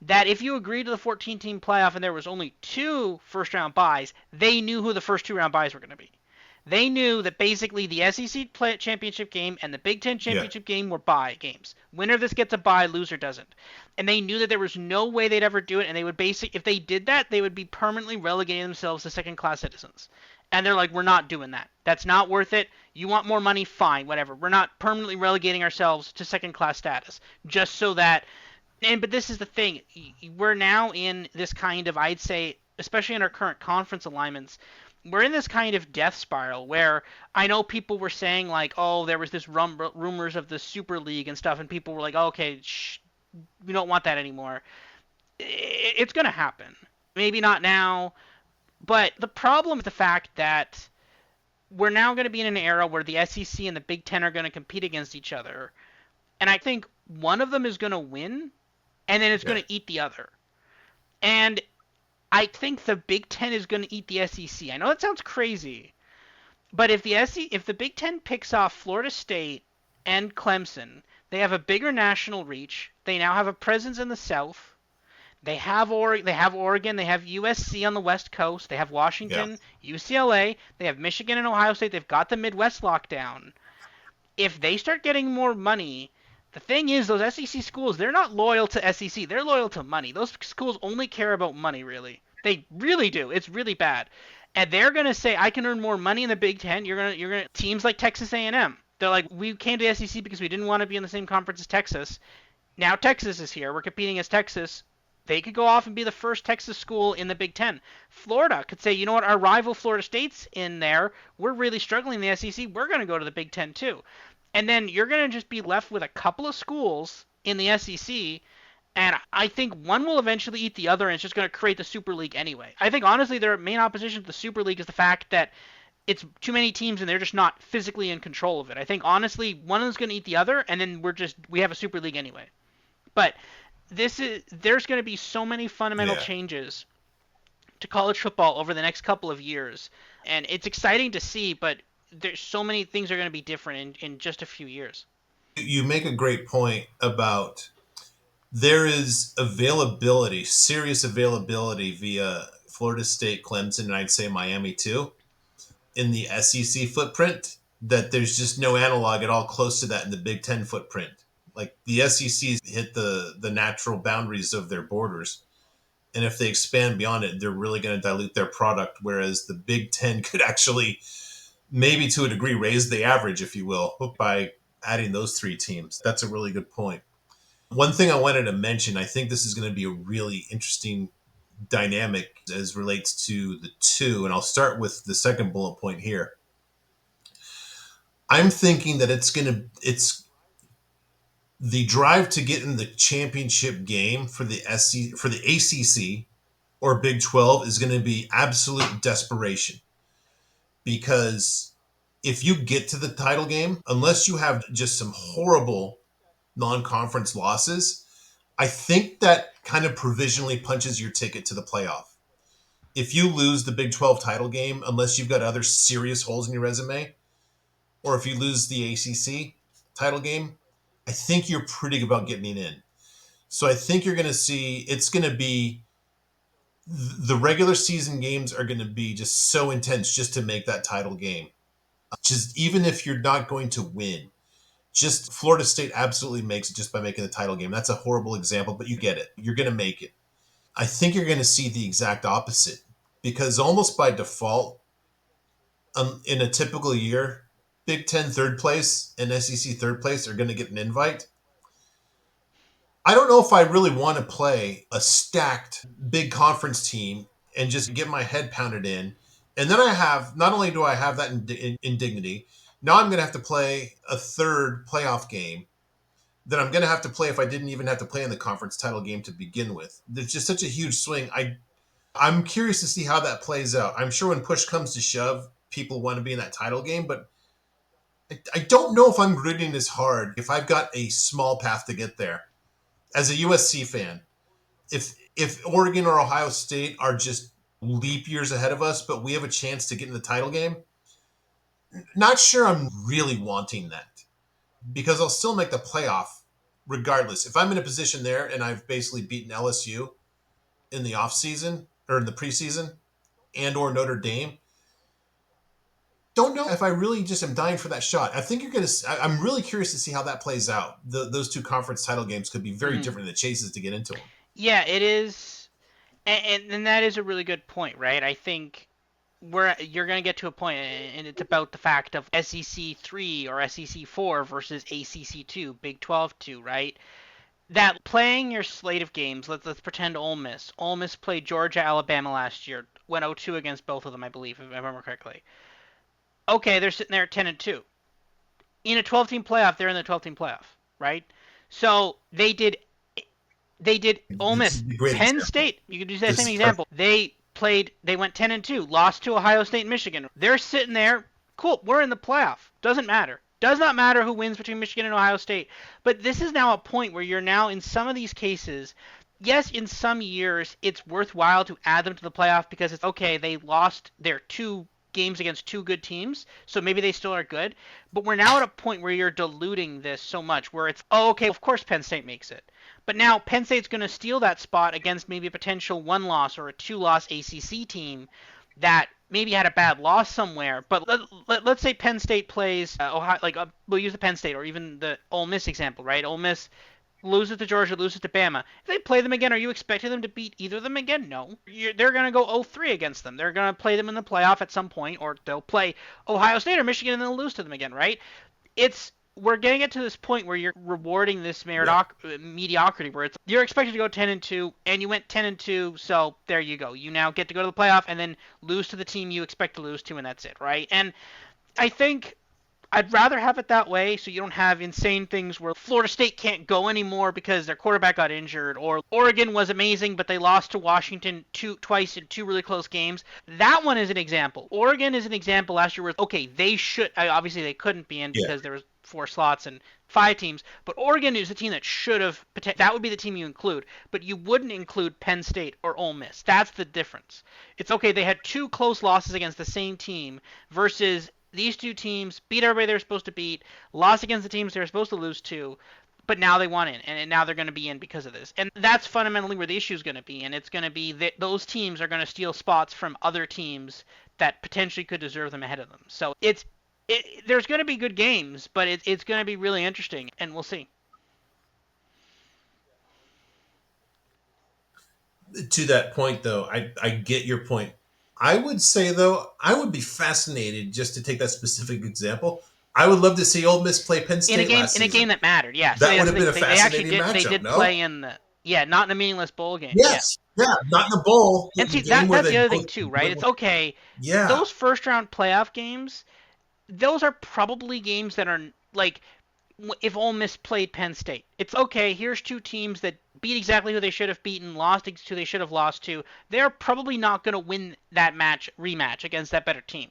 that if you agreed to the 14 team playoff and there was only two first round byes, they knew who the first 2 round byes were going to be. They knew that basically the SEC championship game and the Big Ten Yeah. championship game were bye games. Winner of this gets a bye, loser doesn't. And they knew that there was no way they'd ever do it, and they would if they did that, they would be permanently relegating themselves to second class citizens. And they're like, we're not doing that. That's not worth it. You want more money? Fine, whatever. We're not permanently relegating ourselves to second class status just so that but this is the thing. We're now in this kind of, I'd say, especially in our current conference alignments, we're in this kind of death spiral where I know people were saying like, oh, there was this rumors of the Super League and stuff, and people were like, oh, okay, we don't want that anymore. It's going to happen. Maybe not now, but the problem is the fact that we're now going to be in an era where the SEC and the Big Ten are going to compete against each other, and I think one of them is going to win, and then it's Yeah. going to eat the other. And I think the Big Ten is going to eat the SEC. I know that sounds crazy, but if the Big Ten picks off Florida State and Clemson, they have a bigger national reach. They now have a presence in the South. They have Oregon. They have USC on the West Coast. They have Yeah. Washington, UCLA. They have Michigan and Ohio State. They've got the Midwest lockdown. If they start getting more money, the thing is, those SEC schools, they're not loyal to SEC. They're loyal to money. Those schools only care about money, really. They really do. It's really bad. And they're going to say, I can earn more money in the Big Ten. Teams like Texas A&M. They're like, we came to the SEC because we didn't want to be in the same conference as Texas. Now Texas is here. We're competing as Texas. They could go off and be the first Texas school in the Big Ten. Florida could say, you know what, our rival Florida State's in there. We're really struggling in the SEC. We're going to go to the Big Ten too. And then you're going to just be left with a couple of schools in the SEC, and I think one will eventually eat the other, and it's just going to create the Super League anyway. I think, honestly, their main opposition to the Super League is the fact that it's too many teams and they're just not physically in control of it. I think, honestly, one of them's going to eat the other, and then we have a Super League anyway. But there's going to be so many fundamental Yeah. changes to college football over the next couple of years, and it's exciting to see, but there's so many things are going to be different in just a few years. You make a great point about there is availability, serious availability via Florida State, Clemson, and I'd say Miami too, in the SEC footprint, that there's just no analog at all close to that in the Big Ten footprint. Like the SEC hit the natural boundaries of their borders. And if they expand beyond it, they're really going to dilute their product. Whereas the Big Ten could actually, maybe to a degree, raise the average, if you will, by adding those three teams. That's a really good point. One thing I wanted to mention, I think this is going to be a really interesting dynamic as relates to the two, and I'll start with the second bullet point here. I'm thinking that it's the drive to get in the championship game for the for the ACC or Big 12 is going to be absolute desperation, because if you get to the title game, unless you have just some horrible non-conference losses, I think that kind of provisionally punches your ticket to the playoff. If you lose the Big 12 title game, unless you've got other serious holes in your resume, or if you lose the ACC title game, I think you're pretty good about getting in. So I think you're going to see it's going to be the regular season games are going to be just so intense just to make that title game. Just even if you're not going to win, just Florida State absolutely makes it just by making the title game. That's a horrible example, but you get it. You're going to make it. I think you're going to see the exact opposite because almost by default, in a typical year, Big Ten third place and SEC third place are going to get an invite. I don't know if I really want to play a stacked big conference team and just get my head pounded in. And then I have, not only do I have that indignity, now I'm going to have to play a third playoff game that I'm going to have to play if I didn't even have to play in the conference title game to begin with. There's just such a huge swing. I'm curious to see how that plays out. I'm sure when push comes to shove, people want to be in that title game, but I don't know if I'm gritting as hard if I've got a small path to get there. As a USC fan, if Oregon or Ohio State are just leap years ahead of us, but we have a chance to get in the title game, not sure I'm really wanting that because I'll still make the playoff regardless. If I'm in a position there and I've basically beaten LSU in the offseason or in the preseason and or Notre Dame, don't know if I really just am dying for that shot. I think you're going to. I'm really curious to see how that plays out. Those two conference title games could be very Mm-hmm. different in the chases to get into them. Yeah, it is, and that is a really good point, right? I think where you're going to get to a point, and it's about the fact of SEC 3 or SEC 4 versus ACC 2, Big 12 2, right? That playing your slate of games, let's pretend Ole Miss. Ole Miss played Georgia, Alabama last year, went 0-2 against both of them, I believe, if I remember correctly. Okay, they're sitting there at 10-2. In a 12-team playoff, they're in the 12-team playoff, right? So they did Ole This Miss, is a great Penn example. State. You could use that This same is perfect. example. They went 10-2, lost to Ohio State and Michigan. They're sitting there, cool. We're in the playoff. Doesn't matter. Does not matter who wins between Michigan and Ohio State. But this is now a point where you're now in some of these cases. Yes, in some years it's worthwhile to add them to the playoff because it's okay. They lost their two games against two good teams, so maybe they still are good. But we're now at a point where you're diluting this so much where it's, oh, okay, of course Penn State makes it. But now Penn State's going to steal that spot against maybe a potential one loss or a two loss ACC team that maybe had a bad loss somewhere. But let's say Penn State plays Ohio, like we'll use the Penn State or even the Ole Miss example, right? Ole Miss loses to Georgia, loses to Bama. If they play them again, are you expecting them to beat either of them again? No. They're going to go 0-3 against them. They're going to play them in the playoff at some point, or they'll play Ohio State or Michigan and they'll lose to them again, right? It's We're getting it to this point where you're rewarding this Yeah. mediocrity, where it's you're expected to go 10-2, and you went 10-2, so there you go. You now get to go to the playoff and then lose to the team you expect to lose to, and that's it, right? And I think I'd rather have it that way so you don't have insane things where Florida State can't go anymore because their quarterback got injured, or Oregon was amazing but they lost to Washington twice in two really close games. That one is an example. Oregon is an example last year where, okay, they should, obviously they couldn't be in Yeah. because there was four slots and five teams, but Oregon is a team that should have, that would be the team you include, but you wouldn't include Penn State or Ole Miss. That's the difference. It's okay, they had two close losses against the same team versus these two teams beat everybody they were supposed to beat, lost against the teams they were supposed to lose to, but now they want in, and now they're going to be in because of this. And that's fundamentally where the issue is going to be, and it's going to be that those teams are going to steal spots from other teams that potentially could deserve them ahead of them. So there's going to be good games, but it's going to be really interesting, and we'll see. To that point, though, I get your point. I would say, though, I would be fascinated just to take that specific example. I would love to see Ole Miss play Penn In a State game last in a game season. that mattered, yeah. So That would that's have the been a thing. They actually fascinating did matchup, play no? in the, yeah, not in a meaningless bowl game, yeah. Yes. Yeah. Not in the bowl, And but in see, the game where that's they the other thing both. too, right? It's okay. Yeah. Those first round playoff games, those are probably games that are like, if Ole Miss played Penn State, it's okay. Here's two teams that beat exactly who they should have beaten, lost who they should have lost to. They're probably not going to win that rematch against that better team.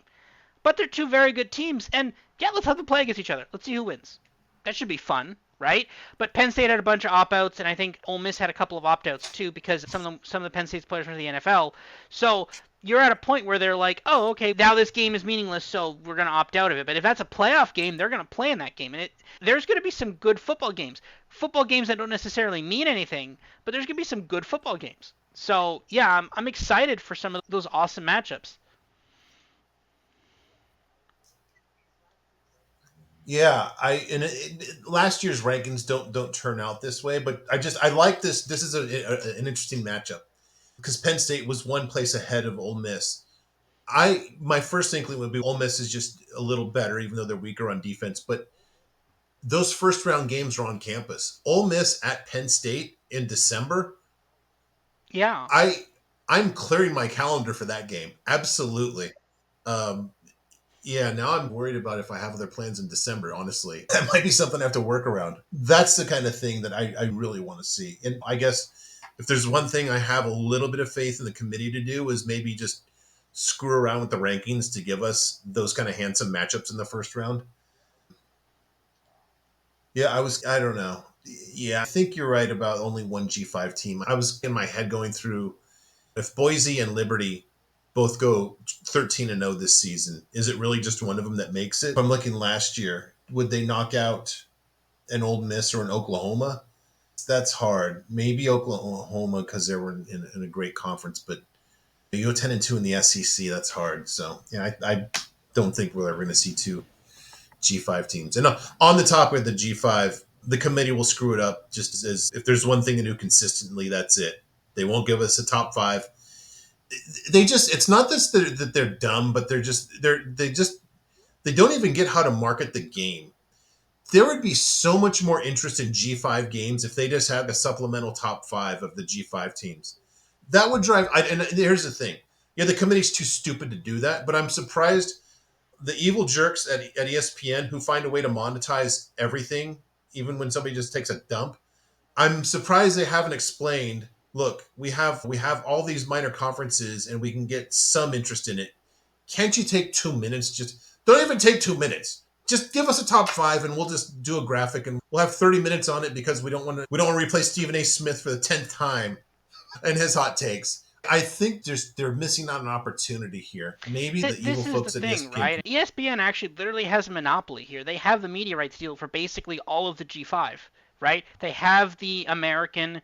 But they're two very good teams, and yeah, let's have them play against each other. Let's see who wins. That should be fun, right? But Penn State had a bunch of opt-outs, and I think Ole Miss had a couple of opt-outs too because some of the Penn State's players were in the NFL. So you're at a point where they're like, oh, okay, now this game is meaningless, so we're going to opt out of it. But if that's a playoff game, they're going to play in that game, and there's going to be some good football games that don't necessarily mean anything, but there's going to be some good football games. So yeah, I'm excited for some of those awesome matchups. Yeah, last year's rankings don't turn out this way, but I like this. This is an interesting matchup because Penn State was one place ahead of Ole Miss. I my first inkling would be Ole Miss is just a little better, even though they're weaker on defense. But those first round games are on campus. Ole Miss at Penn State in December. Yeah. I I'm clearing my calendar for that game. Absolutely. Um, Yeah, now I'm worried about if I have other plans in December, honestly. That might be something I have to work around. That's the kind of thing that I really want to see. And I guess if there's one thing I have a little bit of faith in the committee to do is maybe just screw around with the rankings to give us those kind of handsome matchups in the first round. Yeah, I don't know. Yeah, I think you're right about only one G5 team. I was in my head going through if Boise and Liberty both go 13 and 0 this season, is it really just one of them that makes it? If I'm looking last year, would they knock out an Old Miss or an Oklahoma? That's hard. Maybe Oklahoma because they were in a great conference, but you go 10 and 2 in the SEC, that's hard. So, yeah, I don't think we're ever going to see two G5 teams. And on the topic of the G5, the committee will screw it up just as if there's one thing to do consistently, that's it. They won't give us a top five. They just it's not this that they're dumb, but they don't even get how to market the game. There would be so much more interest in G5 games if they just had a supplemental top five of the G5 teams. That would drive. And here's the thing: yeah, the committee's too stupid to do that. But I'm surprised the evil jerks at ESPN who find a way to monetize everything, even when somebody just takes a dump. I'm surprised they haven't explained. Look, we have all these minor conferences, and we can get some interest in it. Can't you take 2 minutes? Just don't even take 2 minutes. Just give us a top five, and we'll just do a graphic, and we'll have 30 minutes on it because we don't want to replace Stephen A. Smith for the 10th time and his hot takes. I think they're missing out an opportunity here. Maybe the evil This is the folks at thing, ESPN right? can. ESPN actually literally has a monopoly here. They have the media rights deal for basically all of the G5, right? They have the American.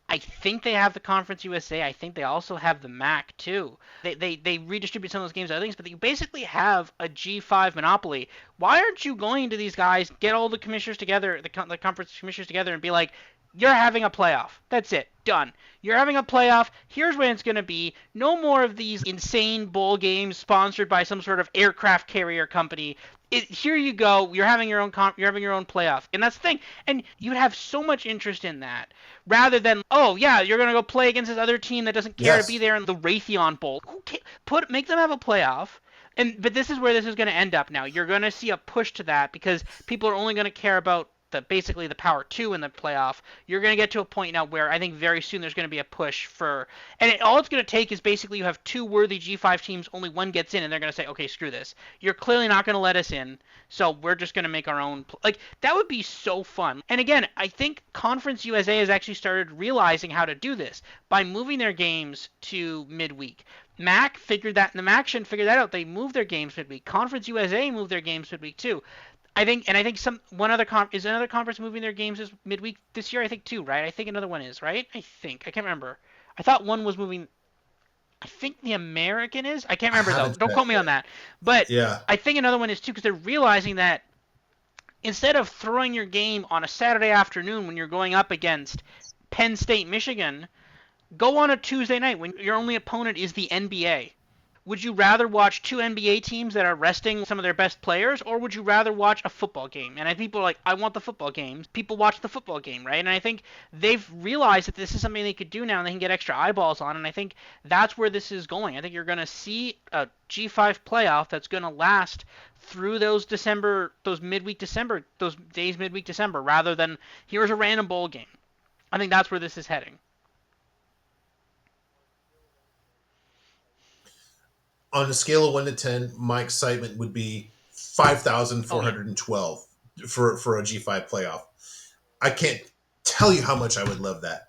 I think they have the Conference USA. I think they also have the MAC too. They redistribute some of those games to other things, but you basically have a G5 monopoly. Why aren't you going to these guys, get all the commissioners together, the conference commissioners together, and be like, you're having a playoff. That's it. Done. You're having a playoff. Here's when it's going to be. No more of these insane bowl games sponsored by some sort of aircraft carrier company. Here you go. You're having your own playoff, and that's the thing. And you would have so much interest in that, rather than, oh yeah, you're gonna go play against this other team that doesn't care to be Yes, there in the Raytheon Bowl. Make them have a playoff. But this is where this is going to end up now. You're going to see a push to that because people are only going to care about basically the power two in the playoff. You're going to get to a point now where I think very soon there's going to be a push for, and all it's going to take is basically you have two worthy G5 teams, only one gets in, and they're going to say, okay, screw this. You're clearly not going to let us in, so we're just going to make our own. Like that would be so fun. And again, I think Conference USA has actually started realizing how to do this by moving their games to midweek. MAC figured that, and the MAC shouldn't figure that out. They moved their games midweek. Conference USA moved their games midweek too. I think some one other is another conference moving their games is midweek this year. I think too, right? I think another one is, right? I can't remember. I thought one was moving. I think the American is. I can't I remember though. haven't Don't quote checked me on yet. that. But Yeah, I think another one is too because they're realizing that instead of throwing your game on a Saturday afternoon when you're going up against Penn State, Michigan, go on a Tuesday night when your only opponent is the NBA. Would you rather watch two NBA teams that are resting some of their best players, or would you rather watch a football game? And I think people are like, I want the football games. People watch the football game, right? And I think they've realized that this is something they could do now and they can get extra eyeballs on. And I think that's where this is going. I think you're going to see a G5 playoff that's going to last through those midweek December, those days midweek December, rather than here's a random bowl game. I think that's where this is heading. on a scale of 1 to 10, my excitement would be five thousand Oh four yeah. hundred and twelve for a G5 playoff. I can't tell you how much I would love that.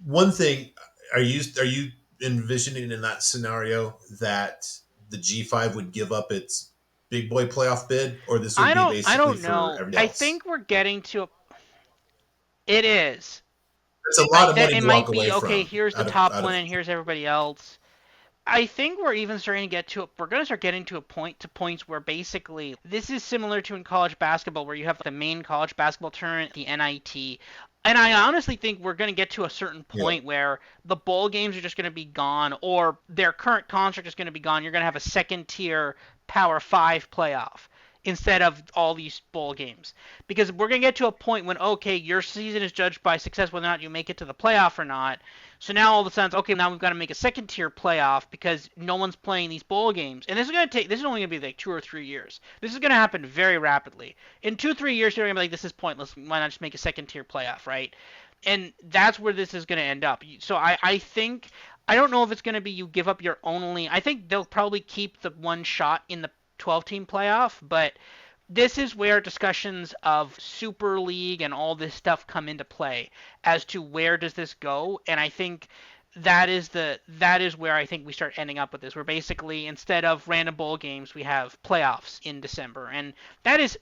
One thing, are you envisioning in that scenario that the G5 would give up its big boy playoff bid, or this would be I basically don't for know. everybody I else? think we're getting to a it is. It's a lot of That money it to walk might away be okay, from here's the out of top out one of and here's everybody else. I think we're even starting to get to we're going to start getting to points where basically this is similar to in college basketball where you have the main college basketball tournament, the NIT. And I honestly think we're going to get to a certain Yeah. point where the bowl games are just going to be gone or their current construct is going to be gone. You're going to have a second tier Power 5 playoff instead of all these bowl games. Because we're going to get to a point when, okay, your season is judged by success whether or not you make it to the playoff or not. So now all of a sudden, okay, now we've got to make a second tier playoff because no one's playing these bowl games. And this is only going to be like 2 or 3 years. This is going to happen very rapidly. In 2 3 years, you're going to be like, this is pointless. Why not just make a second tier playoff, right? And that's where this is going to end up. So I think, I don't know if it's going to be you give up your only, I think they'll probably keep the one shot in the 12 team playoff, but this is where discussions of Super League and all this stuff come into play as to where does this go, and I think that is where I think we start ending up with this. Where basically instead of random bowl games, we have playoffs in December, and that is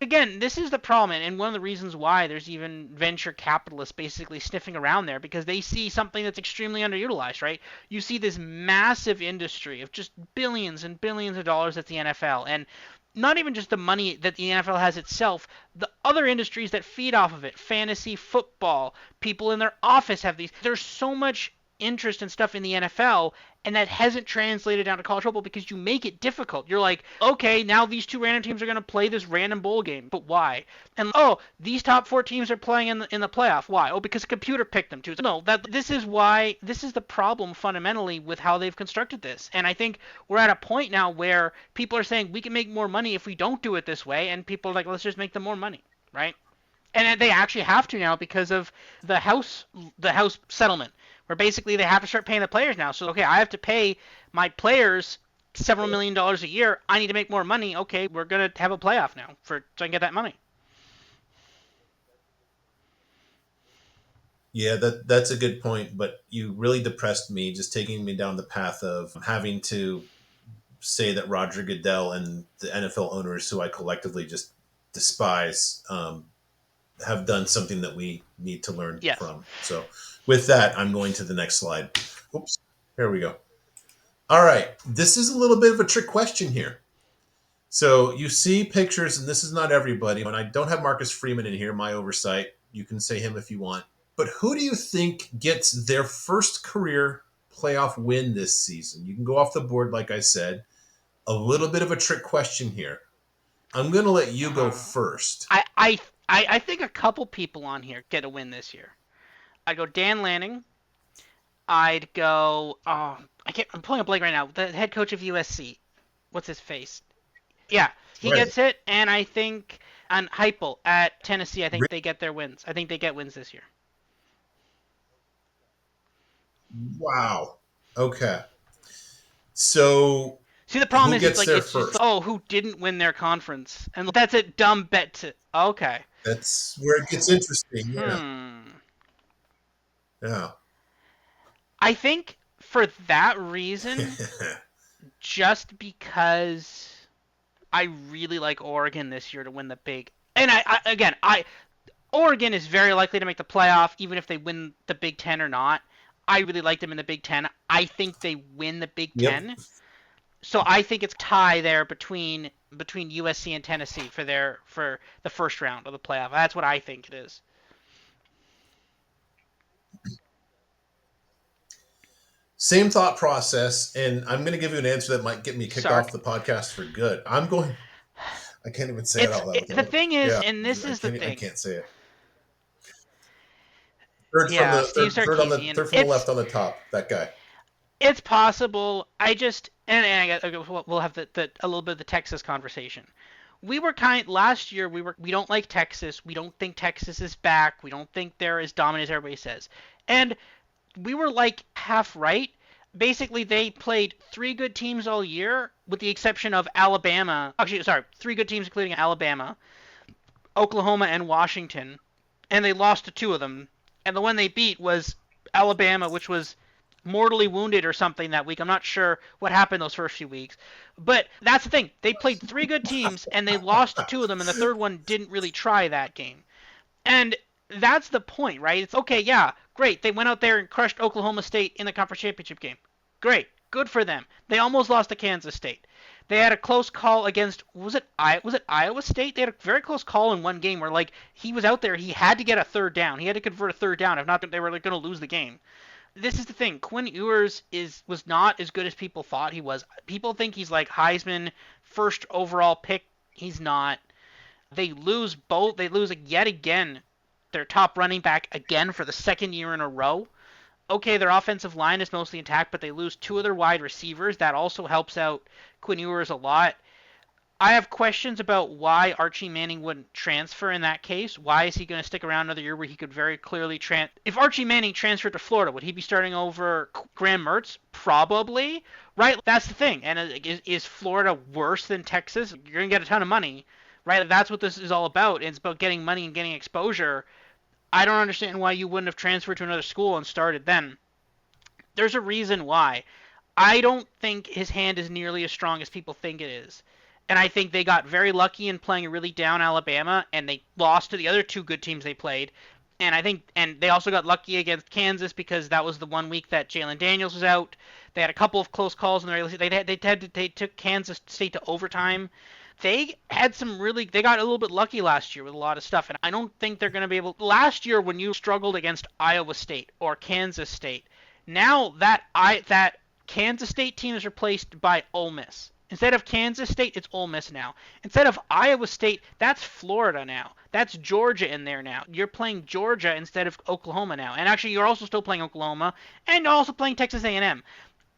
again, this is the problem, and one of the reasons why there's even venture capitalists basically sniffing around there because they see something that's extremely underutilized, right? You see this massive industry of just billions and billions of dollars at the NFL, and not even just the money that the NFL has itself, the other industries that feed off of it, fantasy football, people in their office have these. There's so much interest and stuff in the NFL, and that hasn't translated down to college football because you make it difficult. You're like, okay, now these two random teams are going to play this random bowl game, but why? And oh, these top four teams are playing in the playoff. Why? Oh, because a computer picked them to. No, that this is why this is the problem fundamentally with how they've constructed this. And I think we're at a point now where people are saying we can make more money if we don't do it this way, and people are like, let's just make them more money, right? And they actually have to now because of the house settlement, where basically they have to start paying the players now. So okay, I have to pay my players several $1 million a year. I need to make more money. Okay, we're gonna have a playoff now for so I can get that money. Yeah, that's a good point, but you really depressed me just taking me down the path of having to say that Roger Goodell and the NFL owners, who I collectively just despise, have done something that we need to learn Yes. from. So, with that, I'm going to the next slide. Oops, here we go. All right, this is a little bit of a trick question here. So you see pictures, and this is not everybody. And I don't have Marcus Freeman in here, my oversight. You can say him if you want. But who do you think gets their first career playoff win this season? You can go off the board, like I said. A little bit of a trick question here. I'm going to let you go Huh. first. I I I think a couple people on here get a win this year. I'd go Dan Lanning. I'd go. Oh, I'm pulling a blank right now. The head coach of USC. What's his face? Yeah, he Right. gets it, and I think on Heupel at Tennessee, I think they get their wins. I think they get wins this year. Wow. Okay. So See, the problem who is, it's gets like there it's just first? oh, who didn't win their conference, and that's a dumb bet to. Okay, That's where it gets interesting. Yeah. hmm. Yeah. I think for that reason, just because I really like Oregon this year to win the big, and I Oregon is very likely to make the playoff, even if they win the Big Ten or not. I really like them in the Big Ten. I think they win the Big Yep. Ten. So I think it's a tie there between USC and Tennessee for the first round of the playoff. That's what I think it is. Same thought process, and I'm going to give you an answer that might get me kicked off Sark. the podcast for good. I'm going. I can't even say it out loud. The thing is, Yeah, and this I is the can't. I thing. can't say it. Third from Yeah, the Steve Sarkeesian. third from the left on the top. That guy. It's possible. I just we'll have a little bit of the Texas conversation. We were kind last year. We don't like Texas. We don't think Texas is back. We don't think they're as dominant as everybody says. And we were like half right. Basically, they played three good teams all year, with the exception of Alabama. Actually, sorry, three good teams including Alabama, Oklahoma, and Washington, and they lost to two of them. And the one they beat was Alabama, which was mortally wounded or something that week. I'm not sure what happened those first few weeks. But that's the thing. They played three good teams and they lost to two of them, and the third one didn't really try that game. And that's the point, right? It's okay, yeah, great. They went out there and crushed Oklahoma State in the conference championship game. Great. Good for them. They almost lost to Kansas State. They had a close call against was it Iowa State? They had a very close call in one game where like he was out there, he had to get a third down. He had to convert a third down. If not, they were like, going to lose the game. This is the thing. Quinn Ewers was not as good as people thought he was. People think he's like Heisman first overall pick. He's not. They lose both. They lose yet again their top running back again for the second year in a row. Okay, their offensive line is mostly intact, but they lose two of their wide receivers. That also helps out Quinn Ewers a lot. I have questions about why Archie Manning wouldn't transfer in that case. Why is he going to stick around another year where he could very clearly If Archie Manning transferred to Florida, would he be starting over Graham Mertz? Probably, right? That's the thing. And is Florida worse than Texas? You're going to get a ton of money, right? That's what this is all about. It's about getting money and getting exposure. I don't understand why you wouldn't have transferred to another school and started then. There's a reason why. I don't think his hand is nearly as strong as people think it is. And I think they got very lucky in playing a really down Alabama, and they lost to the other two good teams they played. And they also got lucky against Kansas because that was the one week that Jalen Daniels was out. They had a couple of close calls in the regular season. They took Kansas State to overtime. They got a little bit lucky last year with a lot of stuff, and I don't think they're going to be able. Last year when you struggled against Iowa State or Kansas State, now that Kansas State team is replaced by Ole Miss. Instead of Kansas State, it's Ole Miss now. Instead of Iowa State, that's Florida now. That's Georgia in there now. You're playing Georgia instead of Oklahoma now. And actually, you're also still playing Oklahoma and also playing Texas A&M.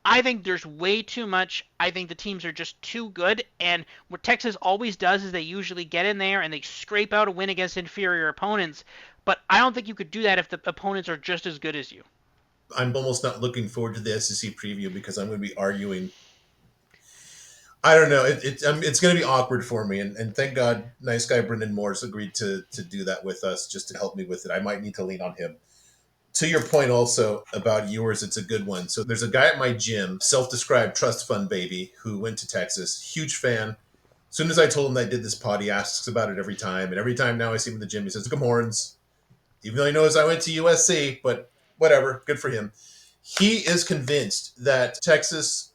I think there's way too much. I think the teams are just too good. And what Texas always does is they usually get in there and they scrape out a win against inferior opponents. But I don't think you could do that if the opponents are just as good as you. I'm almost not looking forward to the SEC preview because I'm going to be arguing. I don't know. It's going to be awkward for me, and thank God, nice guy Brendan Morris agreed to do that with us just to help me with it. I might need to lean on him. To your point also about yours, it's a good one. So there's a guy at my gym, self-described trust fund baby, who went to Texas. Huge fan. As soon as I told him that I did this pod, he asks about it every time, and every time now I see him in the gym, he says, "Good horns," even though he knows I went to USC, but whatever, good for him. He is convinced that Texas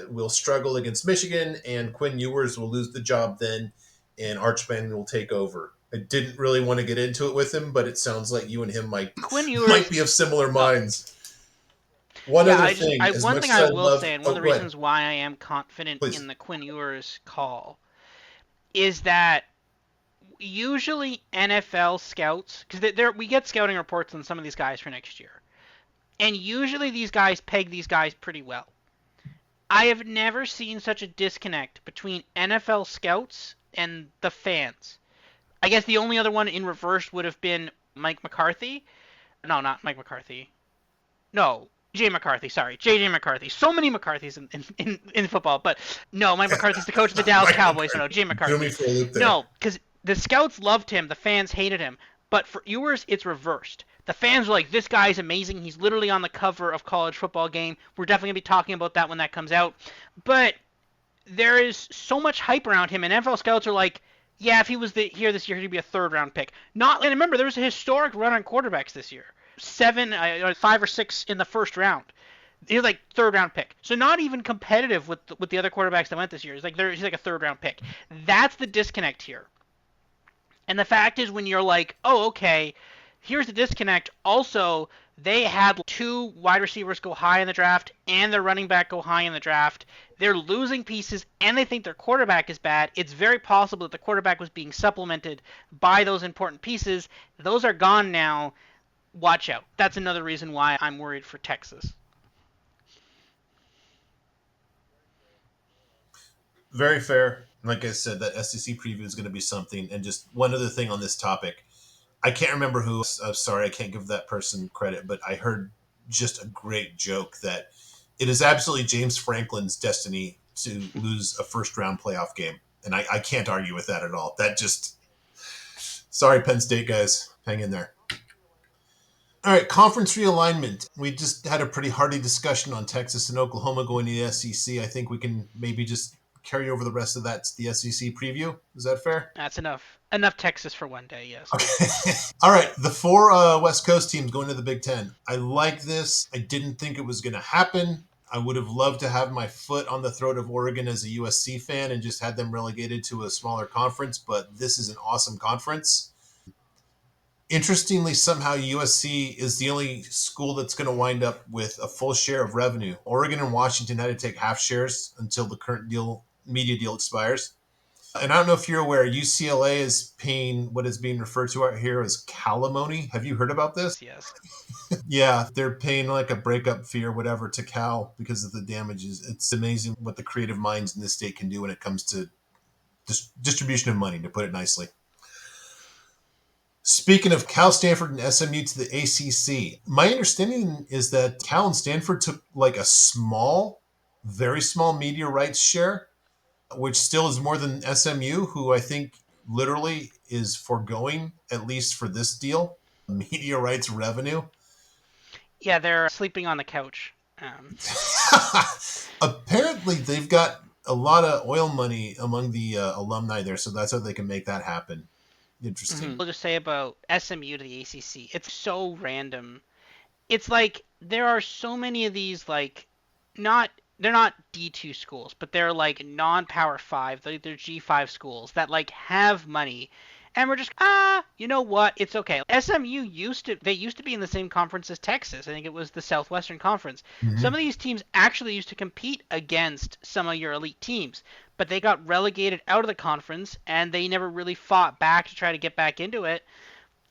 will struggle against Michigan and Quinn Ewers will lose the job then and Arch Manning will take over. I didn't really want to get into it with him, but it sounds like you and him might Quinn might Ewers. be of similar Oh, minds. One yeah. other thing, as One much thing as I I will love, say, and one of oh, the go ahead, reasons why I am confident in please. the Quinn Ewers call is that usually NFL scouts, because we get scouting reports on some of these guys for next year, and usually these guys peg these guys pretty well. I have never seen such a disconnect between NFL scouts and the fans. I guess the only other one in reverse would have been Mike McCarthy. No, not Mike McCarthy. No, Jay McCarthy. Sorry, JJ McCarthy. So many McCarthys in football, but no, Mike McCarthy's the coach of the Dallas Mike Cowboys. No, McCarthy, no, Jay threw me McCarthy. for a loop there. No, because the scouts loved him, the fans hated him. But for Ewers, it's reversed. The fans were like, "This guy's amazing. He's literally on the cover of College Football Game." We're definitely gonna be talking about that when that comes out. But there is so much hype around him, and NFL scouts are like, "Yeah, if he was here this year, he'd be a third round pick." Not, and remember, there was a historic run on quarterbacks this year. 5 or 6 in the first round. He was like third round pick, so not even competitive with the other quarterbacks that went this year. He's like a third round pick. That's the disconnect here. And the fact is, when you're like, oh, okay, here's the disconnect. Also, they had two wide receivers go high in the draft and their running back go high in the draft. They're losing pieces and they think their quarterback is bad. It's very possible that the quarterback was being supplemented by those important pieces. Those are gone now. Watch out. That's another reason why I'm worried for Texas. Very fair. Like I said, that SEC preview is going to be something. And just one other thing on this topic. I can't remember who. I'm sorry, I can't give that person credit, but I heard just a great joke that it is absolutely James Franklin's destiny to lose a first round playoff game. And I can't argue with that at all. That just, sorry, Penn State guys, hang in there. All right, conference realignment. We just had a pretty hearty discussion on Texas and Oklahoma going to the SEC. I think we can maybe just carry over the rest of that to the SEC preview. Is that fair? That's enough. Enough Texas for one day, yes. Okay. All right, the four West Coast teams going to the Big Ten. I like this. I didn't think it was going to happen. I would have loved to have my foot on the throat of Oregon as a USC fan and just had them relegated to a smaller conference, but this is an awesome conference. Interestingly, somehow USC is the only school that's going to wind up with a full share of revenue. Oregon and Washington had to take half shares until the current media deal expires. And I don't know if you're aware, UCLA is paying what is being referred to out here as calimony. Have you heard about this? Yes. Yeah, they're paying like a breakup fee or whatever to Cal because of the damages. It's amazing what the creative minds in this state can do when it comes to distribution of money, to put it nicely. Speaking of Cal, Stanford, and SMU to the ACC, my understanding is that Cal and Stanford took like a small, very small media rights share, which still is more than SMU, who I think literally is foregoing, at least for this deal, media rights revenue. Yeah, they're sleeping on the couch. Apparently, they've got a lot of oil money among the alumni there, so that's how they can make that happen. Interesting. We'll just say about SMU to the ACC. It's so random. It's like there are so many of these like not they're not D2 schools, but they're like non-power 5, they're G5 schools that like have money. And we're just you know what? It's okay. SMU used to be in the same conference as Texas. I think it was the Southwestern Conference. Some Mm-hmm. of these teams actually used to compete against some of your elite teams, but they got relegated out of the conference and they never really fought back to try to get back into it.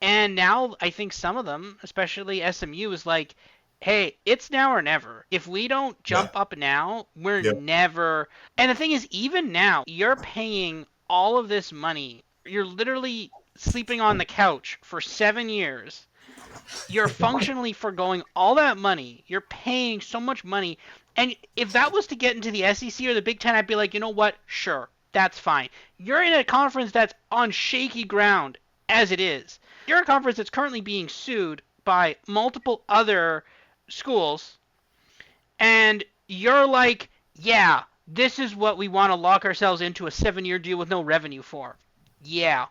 And now I think some of them, especially SMU, is like, hey, it's now or never. If we don't Yeah. jump up now, we're Yep. never. And the thing is, even now, you're paying all of this money. You're literally sleeping on the couch for 7 years. You're functionally foregoing all that money. You're paying so much money. And if that was to get into the SEC or the Big Ten, I'd be like, you know what? Sure, that's fine. You're in a conference that's on shaky ground as it is. You're a conference that's currently being sued by multiple other schools, and you're like, yeah, this is what we want to lock ourselves into a 7 year deal with no revenue for. Yeah.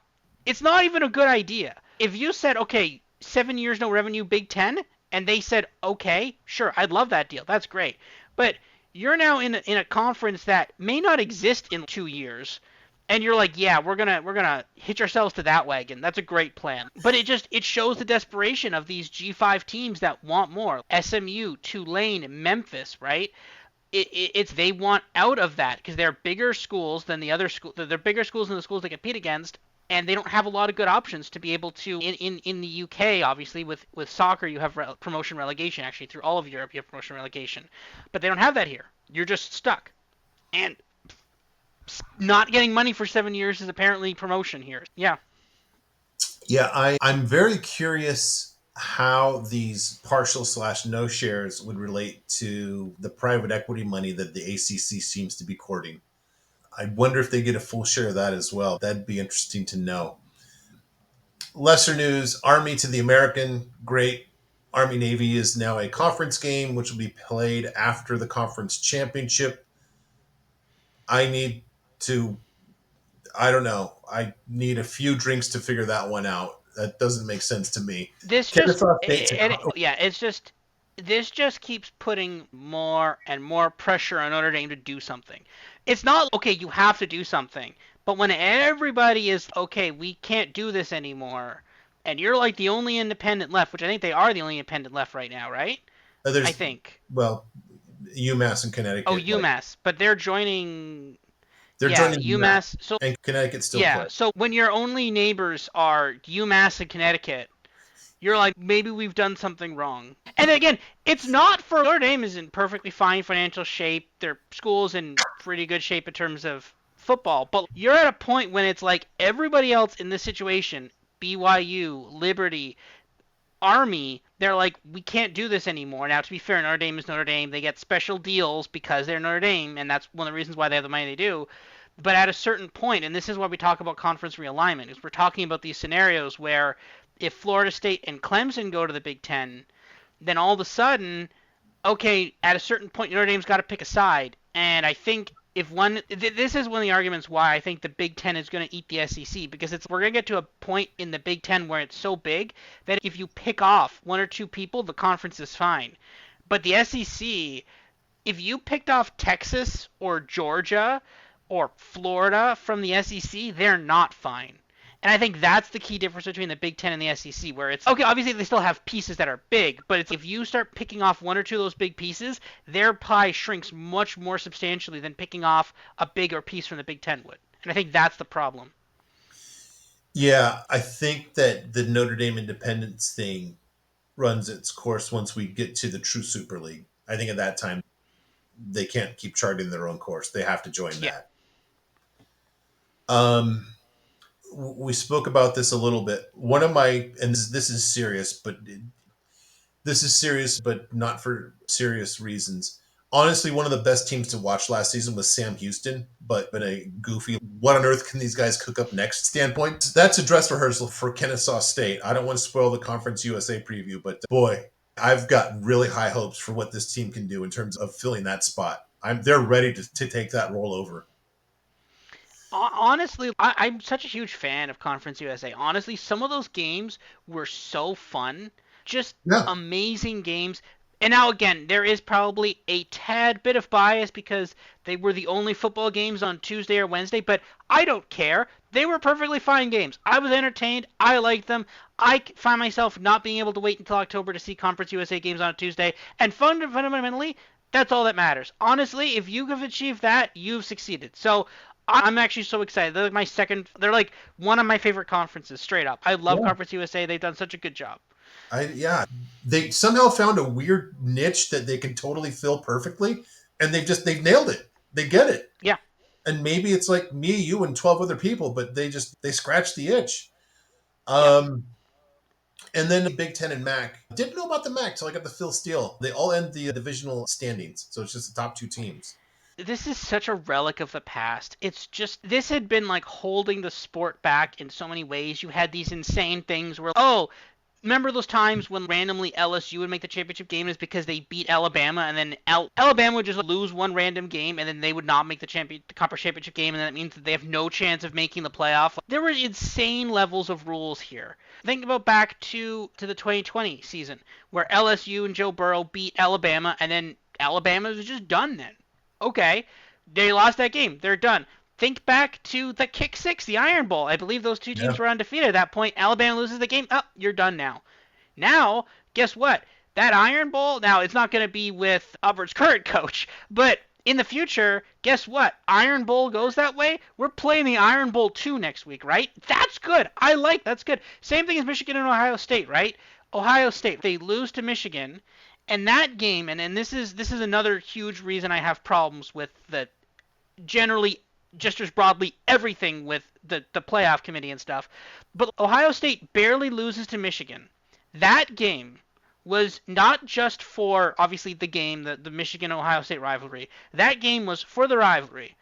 It's not even a good idea. If you said, okay, 7 years, no revenue, Big Ten, and they said, okay, sure, I'd love that deal. That's great. But you're now in a conference that may not exist in 2 years, and you're like, yeah, we're gonna hitch ourselves to that wagon. That's a great plan. But it shows the desperation of these G5 teams that want more. SMU, Tulane, Memphis, right? It's they want out of that because they're bigger schools than the other school. They're bigger schools than the schools they compete against, and they don't have a lot of good options to be able to. In the UK, obviously, with soccer, you have promotion relegation. Actually, through all of Europe, you have promotion relegation, but they don't have that here. You're just stuck, and not getting money for 7 years is apparently promotion here. Yeah. Yeah, I'm very curious how these partial slash no shares would relate to the private equity money that the ACC seems to be courting. I wonder if they get a full share of that as well. That'd be interesting to know. Lesser news, Army to the American. Great. Army Navy is now a conference game, which will be played after the conference championship. I need to, I don't know, I need a few drinks to figure that one out. That doesn't make sense to me. This just Kennesaw State to, yeah, it's just this just keeps putting more and more pressure on Notre Dame to do something. It's not okay, you have to do something, but when everybody is okay, we can't do this anymore, and you're like the only independent left, which I think they are the only independent left right now, right? I there's, think. well, UMass and Oh, Connecticut, like, UMass, but they're joining. they're Yeah, joining UMass, UMass. So and Connecticut still yeah, play. so when your only neighbors are UMass and Connecticut, you're like, maybe we've done something wrong. And again, it's not for Notre Dame is in perfectly fine financial shape. Their school's in pretty good shape in terms of football. But you're at a point when it's like everybody else in this situation, BYU, Liberty, Army, they're like, we can't do this anymore. Now, to be fair, Notre Dame is Notre Dame. They get special deals because they're Notre Dame, and that's one of the reasons why they have the money they do. But at a certain point, and this is why we talk about conference realignment, is we're talking about these scenarios where if Florida State and Clemson go to the Big Ten, then all of a sudden, okay, at a certain point, Notre Dame's got to pick a side. And I think if one, this is one of the arguments why I think the Big Ten is going to eat the SEC because we're going to get to a point in the Big Ten where it's so big that if you pick off one or two people, the conference is fine. But the SEC, If you picked off Texas or Georgia or Florida from the SEC, they're not fine. And I think that's the key difference between the Big Ten and the SEC, where it's okay. Obviously, they still have pieces that are big, but it's like if you start picking off one or two of those big pieces, their pie shrinks much more substantially than picking off a bigger piece from the Big Ten would. And I think that's the problem. Yeah, I think that the Notre Dame independence thing runs its course once we get to the true Super League. I think at that time they can't keep charting their own course. They have to join Yeah. that. Um, we spoke about this a little bit. One of my, and this is serious, but not for serious reasons. Honestly, one of the best teams to watch last season was Sam Houston, but in a goofy, what on earth can these guys cook up next standpoint? That's a dress rehearsal for Kennesaw State. I don't want to spoil the Conference USA preview, but boy, I've got really high hopes for what this team can do in terms of filling that spot. They're ready to take that role over. Honestly, I'm such a huge fan of Conference USA. Honestly, some of those games were so fun. Just Yeah, amazing games. And now, again, there is probably a tad bit of bias because they were the only football games on Tuesday or Wednesday, but I don't care. They were perfectly fine games. I was entertained. I liked them. I find myself not being able to wait until October to see Conference USA games on a Tuesday. And fundamentally, that's all that matters. Honestly, if you have achieved that, you've succeeded. So I'm actually so excited. They're like my second. They're like one of my favorite conferences, straight up. I love yeah. Conference USA. They've done such a good job. Yeah, they somehow found a weird niche that they can totally fill perfectly, and they've nailed it. They get it. Yeah. And maybe it's like me, you, and 12 other people, but they scratch the itch. Yep. And then Big Ten and MAC. Didn't know about the MAC till I got the Phil Steele. They all end the divisional standings, so it's just the top two teams. This is such a relic of the past. It's just this had been like holding the sport back in so many ways. You had these insane things where remember those times when randomly LSU would make the championship game is because they beat Alabama and then Alabama would just lose one random game and then they would not make the conference championship game and then that means that they have no chance of making the playoff. There were insane levels of rules here. Think about back to the 2020 season where LSU and Joe Burrow beat Alabama and then Alabama was just done then. Okay, they lost that game. They're done. Think back to the Kick Six, the Iron Bowl. I believe those two Yeah, teams were undefeated at that point. Alabama loses the game. Oh, you're done now. Now, guess what? That Iron Bowl, now it's not going to be with Auburn's current coach, but in the future, guess what? Iron Bowl goes that way. We're playing the Iron Bowl 2 next week, right? That's good. That's good. Same thing as Michigan and Ohio State, right? Ohio State, they lose to Michigan, and that game, and this is another huge reason I have problems with the generally just as broadly everything with the playoff committee and stuff. But Ohio State barely loses to Michigan. That game was not just for obviously the game, the Michigan Ohio State rivalry. That game was for the rivalry,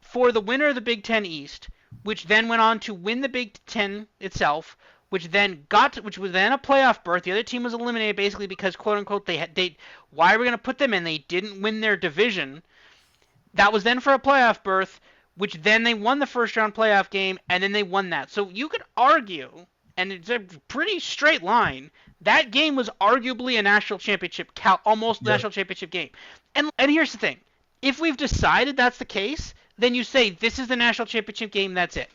for the winner of the Big Ten East, which then went on to win the Big Ten itself, which was then a playoff berth. The other team was eliminated basically because quote unquote they why are we going to put them in? They didn't win their division. That was then for a playoff berth, which then they won the first round playoff game, and then they won that. So you could argue, and it's a pretty straight line, that game was arguably a national championship, almost yeah, national championship game. And here's the thing: if we've decided that's the case, then you say this is the national championship game. That's it.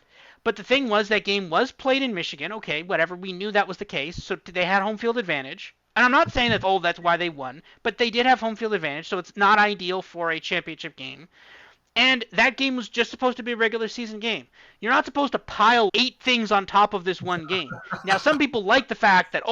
But the thing was that game was played in Michigan. Okay, whatever. We knew that was the case, so they had home field advantage. And I'm not saying that that's why they won, but they did have home field advantage, so it's not ideal for a championship game. And that game was just supposed to be a regular season game. You're not supposed to pile 8 things on top of this one game. Now, some people like the fact that,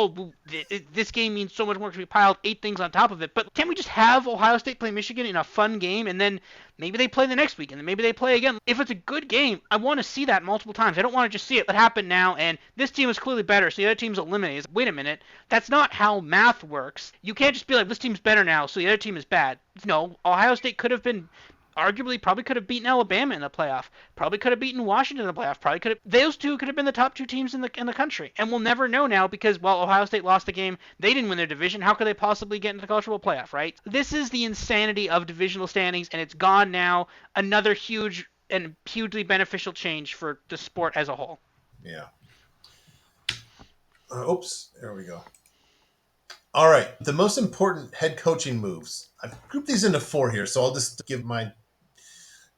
this game means so much more because we piled 8 things on top of it. But can't we just have Ohio State play Michigan in a fun game and then maybe they play the next week and then maybe they play again? If it's a good game, I want to see that multiple times. I don't want to just see it happen now and this team is clearly better, so the other team's eliminated. Wait a minute. That's not how math works. You can't just be like, this team's better now, so the other team is bad. No, Ohio State could have been arguably probably could have beaten Alabama in the playoff. Probably could have beaten Washington in the playoff. Probably could have those two could have been the top two teams in the country. And we'll never know now because Ohio State lost the game. They didn't win their division. How could they possibly get into the college football playoff, right? This is the insanity of divisional standings and it's gone now. Another huge and hugely beneficial change for the sport as a whole. yeah. Oops, there we go. All right. The most important head coaching moves. I've grouped these into four here, so I'll just give my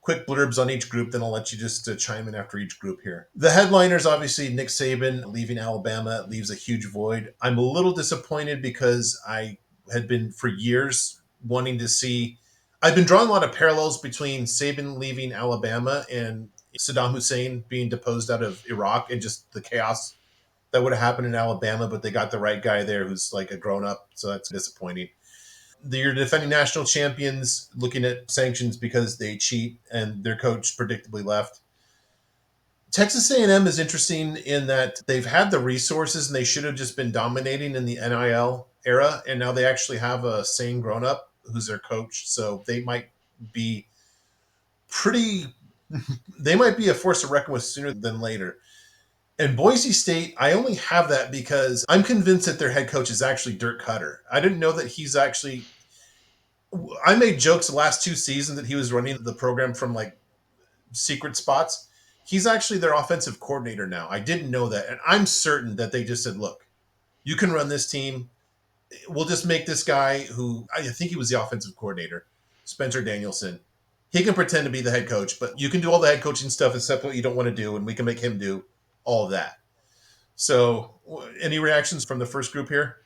quick blurbs on each group, then I'll let you just chime in after each group here. The headliners, obviously, Nick Saban leaving Alabama leaves a huge void. I'm a little disappointed because I had been for years wanting to see. I've been drawing a lot of parallels between Saban leaving Alabama and Saddam Hussein being deposed out of Iraq and just the chaos that would have happened in Alabama, but they got the right guy there who's like a grown up, so that's disappointing. You're defending national champions looking at sanctions because they cheat and their coach predictably left. Texas A&M is interesting in that they've had the resources and they should have just been dominating in the NIL era, and now they actually have a sane grown up who's their coach, so they might be pretty. They might be a force to reckon with sooner than later. And Boise State, I only have that because I'm convinced that their head coach is actually Dirk Cutter. I didn't know that he's actually. I made jokes the last two seasons that he was running the program from like secret spots. He's actually their offensive coordinator now. I didn't know that. And I'm certain that they just said, look, you can run this team. We'll just make this guy who I think he was the offensive coordinator, Spencer Danielson. He can pretend to be the head coach, but you can do all the head coaching stuff except what you don't want to do, and we can make him do all of that. So, any reactions from the first group here?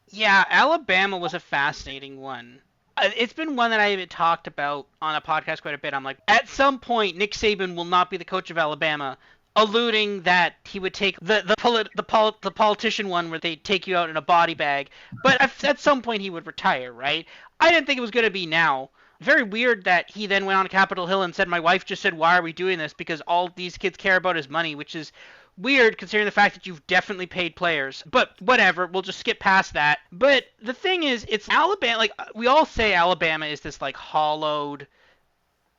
Yeah, Alabama was a fascinating one. It's been one that I haven't talked about on a podcast quite a bit. I'm like, at some point, Nick Saban will not be the coach of Alabama, alluding that he would take the politician one where they take you out in a body bag. But at some point, he would retire, right? I didn't think it was going to be now. Very weird that he then went on Capitol Hill and said, "My wife just said, why are we doing this? Because all these kids care about is money," which is weird considering the fact that you've definitely paid players. But whatever, we'll just skip past that. But the thing is, it's Alabama. Like we all say, Alabama is this like hollowed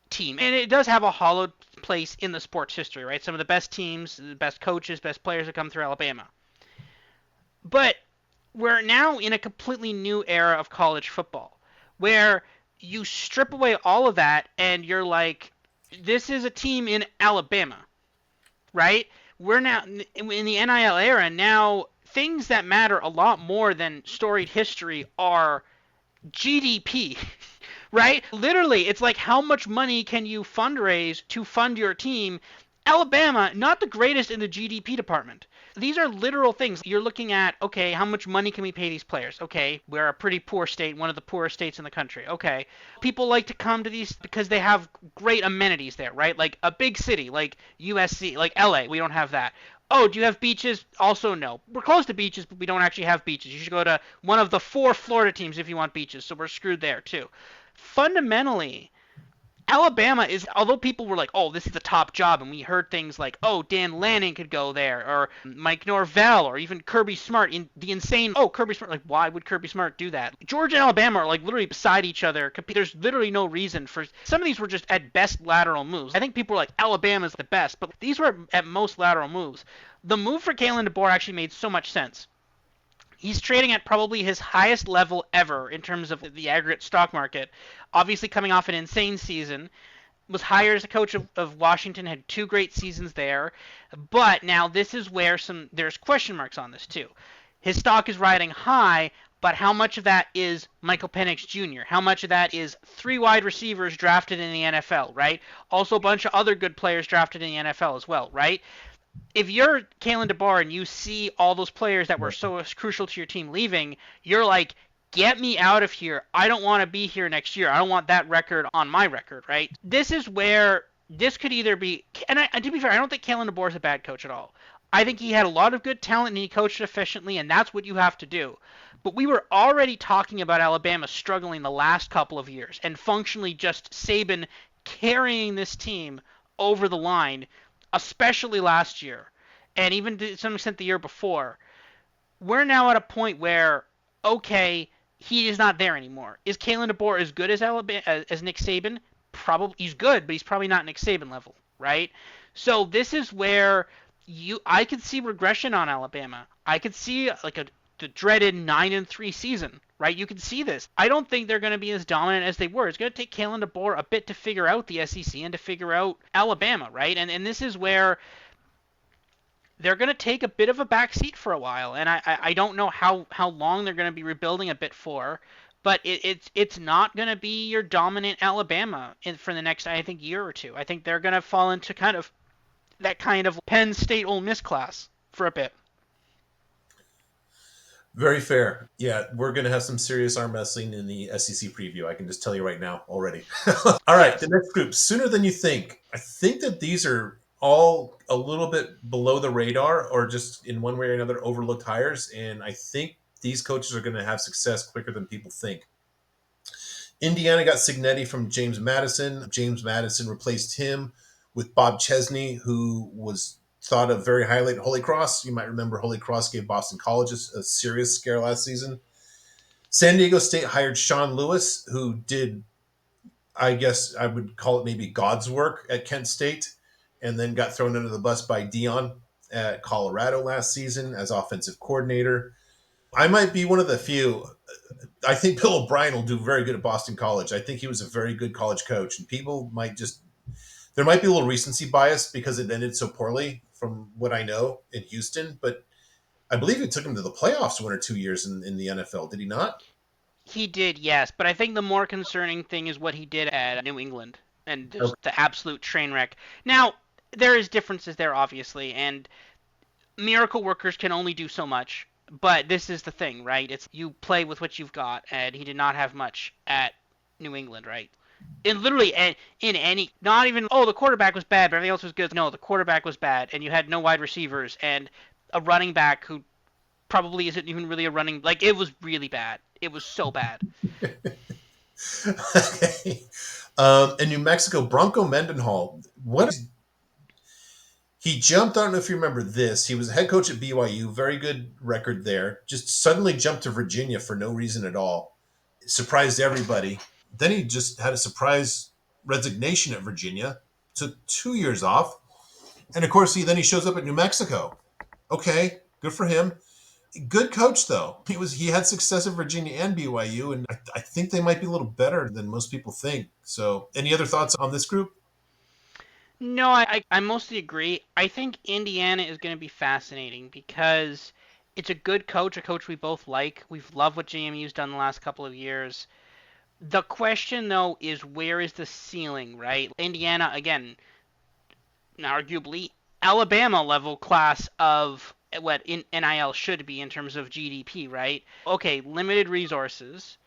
team, and it does have a hollowed place in the sports history, right? Some of the best teams, the best coaches, best players have come through Alabama. But we're now in a completely new era of college football, where you strip away all of that, and you're like, this is a team in Alabama, right? We're now in the NIL era. Now, things that matter a lot more than storied history are GDP, right? Literally, it's like how much money can you fundraise to fund your team? Alabama, not the greatest in the GDP department. These are literal things. You're looking at, okay, how much money can we pay these players? Okay, we're a pretty poor state, one of the poorest states in the country. Okay, people like to come to these because they have great amenities there, right? Like a big city, like USC, like LA. We don't have that. Oh, do you have beaches? Also, no. We're close to beaches, but we don't actually have beaches. You should go to one of the 4 Florida teams if you want beaches, so we're screwed there too. Fundamentally, Alabama is, although people were like, oh, this is the top job, and we heard things like, oh, Dan Lanning could go there, or Mike Norvell, or even Kirby Smart, in the insane, oh, Kirby Smart, like, why would Kirby Smart do that? Georgia and Alabama are, like, literally beside each other. There's literally no reason for, some of these were just, at best, lateral moves. I think people were like, Alabama's the best, but these were, at most, lateral moves. The move for Kalen DeBoer actually made so much sense. He's trading at probably his highest level ever in terms of the aggregate stock market. Obviously, coming off an insane season, was hired as a coach of Washington, had 2 great seasons there. But now this is where there's question marks on this too. His stock is riding high, but how much of that is Michael Penix Jr.? How much of that is 3 wide receivers drafted in the NFL, right? Also a bunch of other good players drafted in the NFL as well, right? If you're Kalen DeBoer and you see all those players that were so crucial to your team leaving, you're like, get me out of here. I don't want to be here next year. I don't want that record on my record, right? This is where this could either be, and to be fair, I don't think Kalen DeBoer is a bad coach at all. I think he had a lot of good talent and he coached efficiently, and that's what you have to do. But we were already talking about Alabama struggling the last couple of years and functionally just Saban carrying this team over the line, especially last year, and even to some extent the year before. We're now at a point where, okay, he is not there anymore. Is Kalen DeBoer as good as as Nick Saban? Probably he's good, but he's probably not Nick Saban level, right? So this is where I could see regression on Alabama. I could see like the dreaded 9-3 season, right? You can see this. I don't think they're going to be as dominant as they were. It's going to take Kalen DeBoer a bit to figure out the SEC and to figure out Alabama, right? And this is where they're going to take a bit of a back seat for a while, and I don't know how long they're going to be rebuilding a bit for, but it's not going to be your dominant Alabama for the next, I think, year or two. I think they're going to fall into kind of that kind of Penn State Ole Miss class for a bit. Very fair. Yeah, we're going to have some serious arm wrestling in the SEC preview. I can just tell you right now already. All right, the Yes. next group, sooner than you think. I think that these are all a little bit below the radar or just in one way or another overlooked hires. And I think these coaches are going to have success quicker than people think. Indiana got Signetti from James Madison. James Madison replaced him with Bob Chesney, who was thought of very highly at Holy Cross. You might remember Holy Cross gave Boston College a serious scare last season. San Diego State hired Sean Lewis, who did, I guess I would call it maybe God's work at Kent State, and then got thrown under the bus by Dion at Colorado last season as offensive coordinator. I might be one of the few. I think Bill O'Brien will do very good at Boston College. I think he was a very good college coach, and people might just there might be a little recency bias because it ended so poorly from what I know in Houston, but I believe it took him to the playoffs 1 or 2 years in the NFL. Did he not? He did, yes, but I think the more concerning thing is what he did at New England and Okay. just the absolute train wreck. Now, there is differences there, obviously, and miracle workers can only do so much. But this is the thing, right? It's you play with what you've got, and he did not have much at New England, right? In literally in any, not even the quarterback was bad, but everything else was good. No, the quarterback was bad, and you had no wide receivers and a running back who probably isn't even really a running. Like it was really bad. It was so bad. Okay. In New Mexico, Bronco Mendenhall. What he jumped? I don't know if you remember this. He was a head coach at BYU, very good record there. Just suddenly jumped to Virginia for no reason at all. Surprised everybody. Then he just had a surprise resignation at Virginia. Took 2 years off, and of course he shows up at New Mexico. Okay, good for him. Good coach though. He had success at Virginia and BYU, and I think they might be a little better than most people think. So, any other thoughts on this group? No, I mostly agree. I think Indiana is going to be fascinating because it's a good coach, a coach we both like. We've loved what JMU's done the last couple of years. The question, though, is where is the ceiling, right? Indiana, again, arguably Alabama level class of what NIL should be in terms of GDP, right? Okay, limited resources,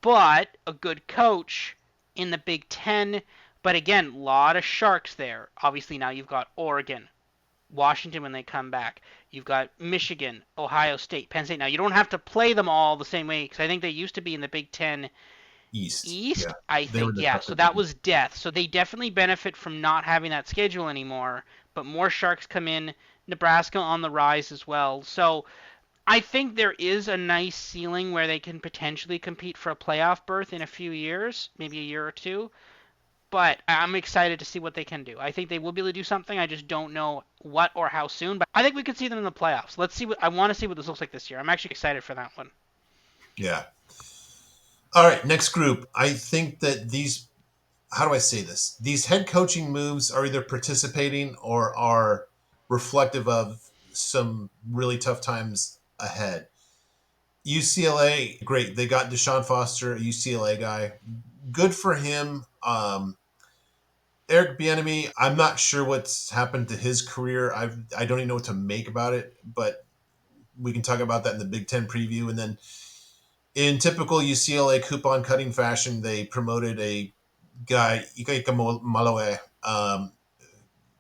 but a good coach in the Big Ten. But again, a lot of sharks there. Obviously, now you've got Oregon, Washington when they come back. You've got Michigan, Ohio State, Penn State. Now, you don't have to play them all the same way because I think they used to be in the Big Ten East. Yeah, East, I they were think. the Yeah, so tougher that team. was death. So they definitely benefit from not having that schedule anymore. But more Sharks come in. Nebraska on the rise as well. So I think there is a nice ceiling where they can potentially compete for a playoff berth in a few years, maybe a year or two. But I'm excited to see what they can do. I think they will be able to do something. I just don't know what or how soon. But I think we could see them in the playoffs. Let's see what I want to see what this looks like this year. I'm actually excited for that one. Yeah. All right, next group. I think that these, how do I say this? These head coaching moves are either participating or are reflective of some really tough times ahead. UCLA, great. They got Deshaun Foster, a UCLA guy. Good for him. Eric Bieniemy, I'm not sure what's happened to his career. I don't even know what to make about it, but we can talk about that in the Big Ten preview. And then in typical UCLA coupon cutting fashion, they promoted a guy, Ika Maloe,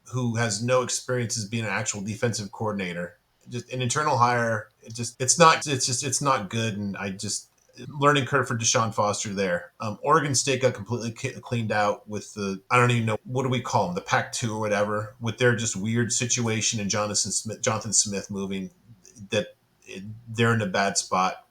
who has no experience as being an actual defensive coordinator. Just an internal hire. It's not good. And I just learning curve for Deshaun Foster there. Oregon State got completely cleaned out with the I don't even know what do we call them, the Pac-2 or whatever, with their just weird situation and Jonathan Smith moving. That they're in a bad spot.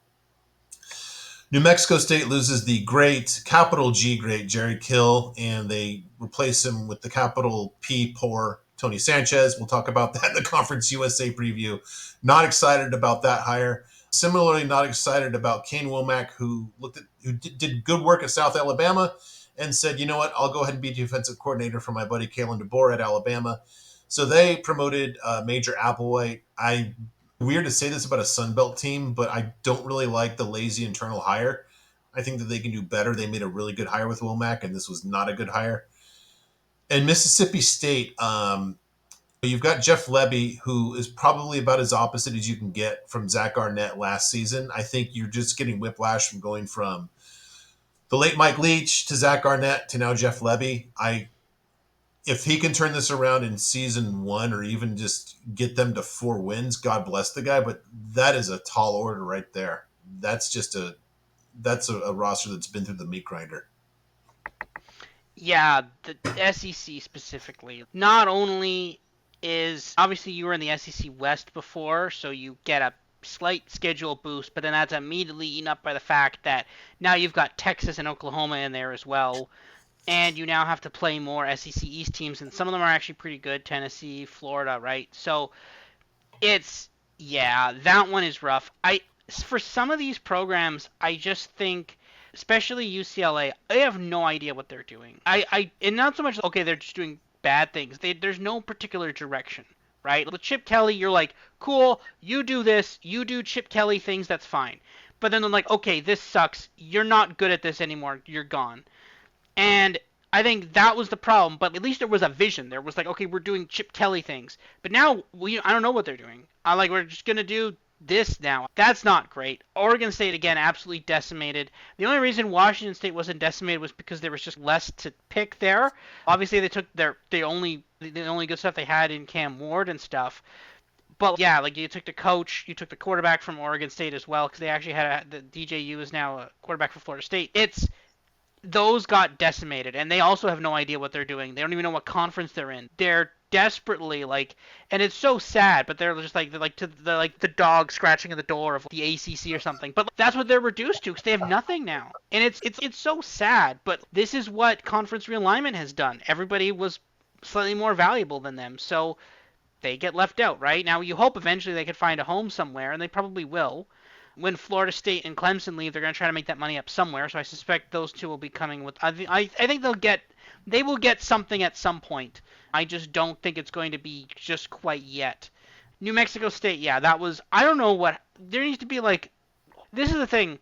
New Mexico State loses the great, capital G great Jerry Kill, and they replace him with the capital P poor Tony Sanchez. We'll talk about that in the Conference USA preview. Not excited about that hire. Similarly, not excited about Kane Womack, who did good work at South Alabama and said, you know what, I'll go ahead and be defensive coordinator for my buddy Kalen DeBoer at Alabama. So they promoted Major Applewhite. I weird to say this about a Sun Belt team, but I don't really like the lazy internal hire. I think that they can do better. They made a really good hire with Womack, and this was not a good hire. And Mississippi State, you've got Jeff Lebby, who is probably about as opposite as you can get from Zach Arnett last season. I think you're just getting whiplash from going from the late Mike Leach to Zach Arnett to now Jeff Lebby. If he can turn this around in season one or even just get them to 4 wins, God bless the guy. But that is a tall order right there. That's a roster that's been through the meat grinder. Yeah, the SEC specifically. Not only is obviously you were in the SEC West before, so you get a slight schedule boost, but then that's immediately eaten up by the fact that now you've got Texas and Oklahoma in there as well, and you now have to play more SEC East teams, and some of them are actually pretty good. Tennessee, Florida, right? So it's yeah, that one is rough. I for some of these programs, I just think, especially UCLA, they have no idea what they're doing. And not so much okay, they're just doing bad things. There's no particular direction, right? With Chip Kelly, you're like, cool, you do this, you do Chip Kelly things, that's fine. But then they're like, okay, this sucks. You're not good at this anymore. You're gone. And I think that was the problem, but at least there was a vision. There was like, okay, we're doing Chip Kelly things. But now I don't know what they're doing. We're just going to do this now. That's not great. Oregon State again absolutely decimated. The only reason Washington State wasn't decimated was because there was just less to pick there. Obviously they took the only good stuff they had in Cam Ward and stuff. But yeah, like you took the coach, you took the quarterback from Oregon State as well because they actually had the DJU is now a quarterback for Florida State. It's those got decimated, and they also have no idea what they're doing. They don't even know what conference they're in. They're desperately like, and it's so sad, but they're just like they're like the dog scratching at the door of the ACC or something. But that's what they're reduced to because they have nothing now, and it's so sad. But this is what conference realignment has done. Everybody was slightly more valuable than them, so they get left out, right? Now you hope eventually they could find a home somewhere, and they probably will. When Florida State and Clemson leave, they're going to try to make that money up somewhere. So I suspect those two will be coming with. I think they will get something at some point. I just don't think it's going to be just quite yet. New Mexico State, yeah, that was. I don't know what there needs to be like. This is the thing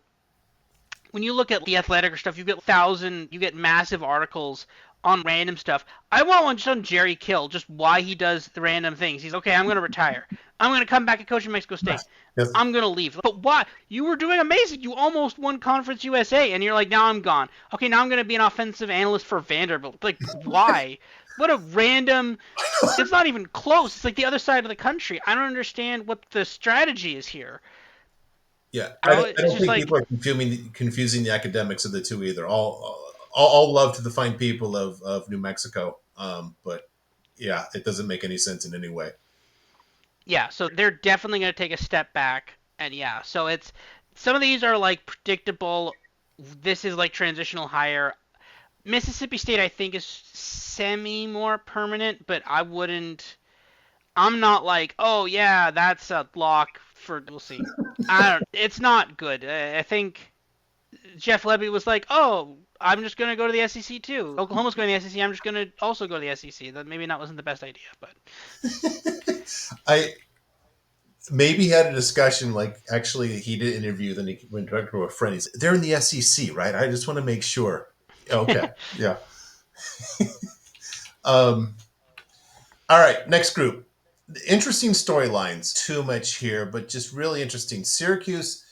when you look at the athletic or stuff, you get massive articles on random stuff. I want one just on Jerry Kill, just why he does the random things. He's okay. I'm gonna retire. I'm gonna come back and coach in Mexico State. Yes. I'm gonna leave. But why? You were doing amazing. You almost won Conference USA, and you're like, now I'm gone. Okay, now I'm gonna be an offensive analyst for Vanderbilt. Like, why? What a random. It's not even close. It's like the other side of the country. I don't understand what the strategy is here. Yeah, You know, I it's don't just think like people are confusing the academics of the two either. All love to the fine people of New Mexico, but yeah, it doesn't make any sense in any way. yeah, so they're definitely going to take a step back. And yeah, so it's some of these are like predictable. This is like transitional hire. Mississippi State, I think, is semi more permanent, but I wouldn't. I'm not like, oh yeah, that's a lock for. We'll see. I don't. It's not good. I think Jeff Lebby was like, oh, I'm just gonna go to the SEC too. Oklahoma's going to the SEC. I'm just gonna also go to the SEC. That maybe not wasn't the best idea, but I maybe had a discussion like actually he did an interview, then he went back to a friend. He's they're in the SEC, right? I just want to make sure. Okay, yeah. Um, all right, next group. Interesting storylines. Too much here, but just really interesting. Syracuse.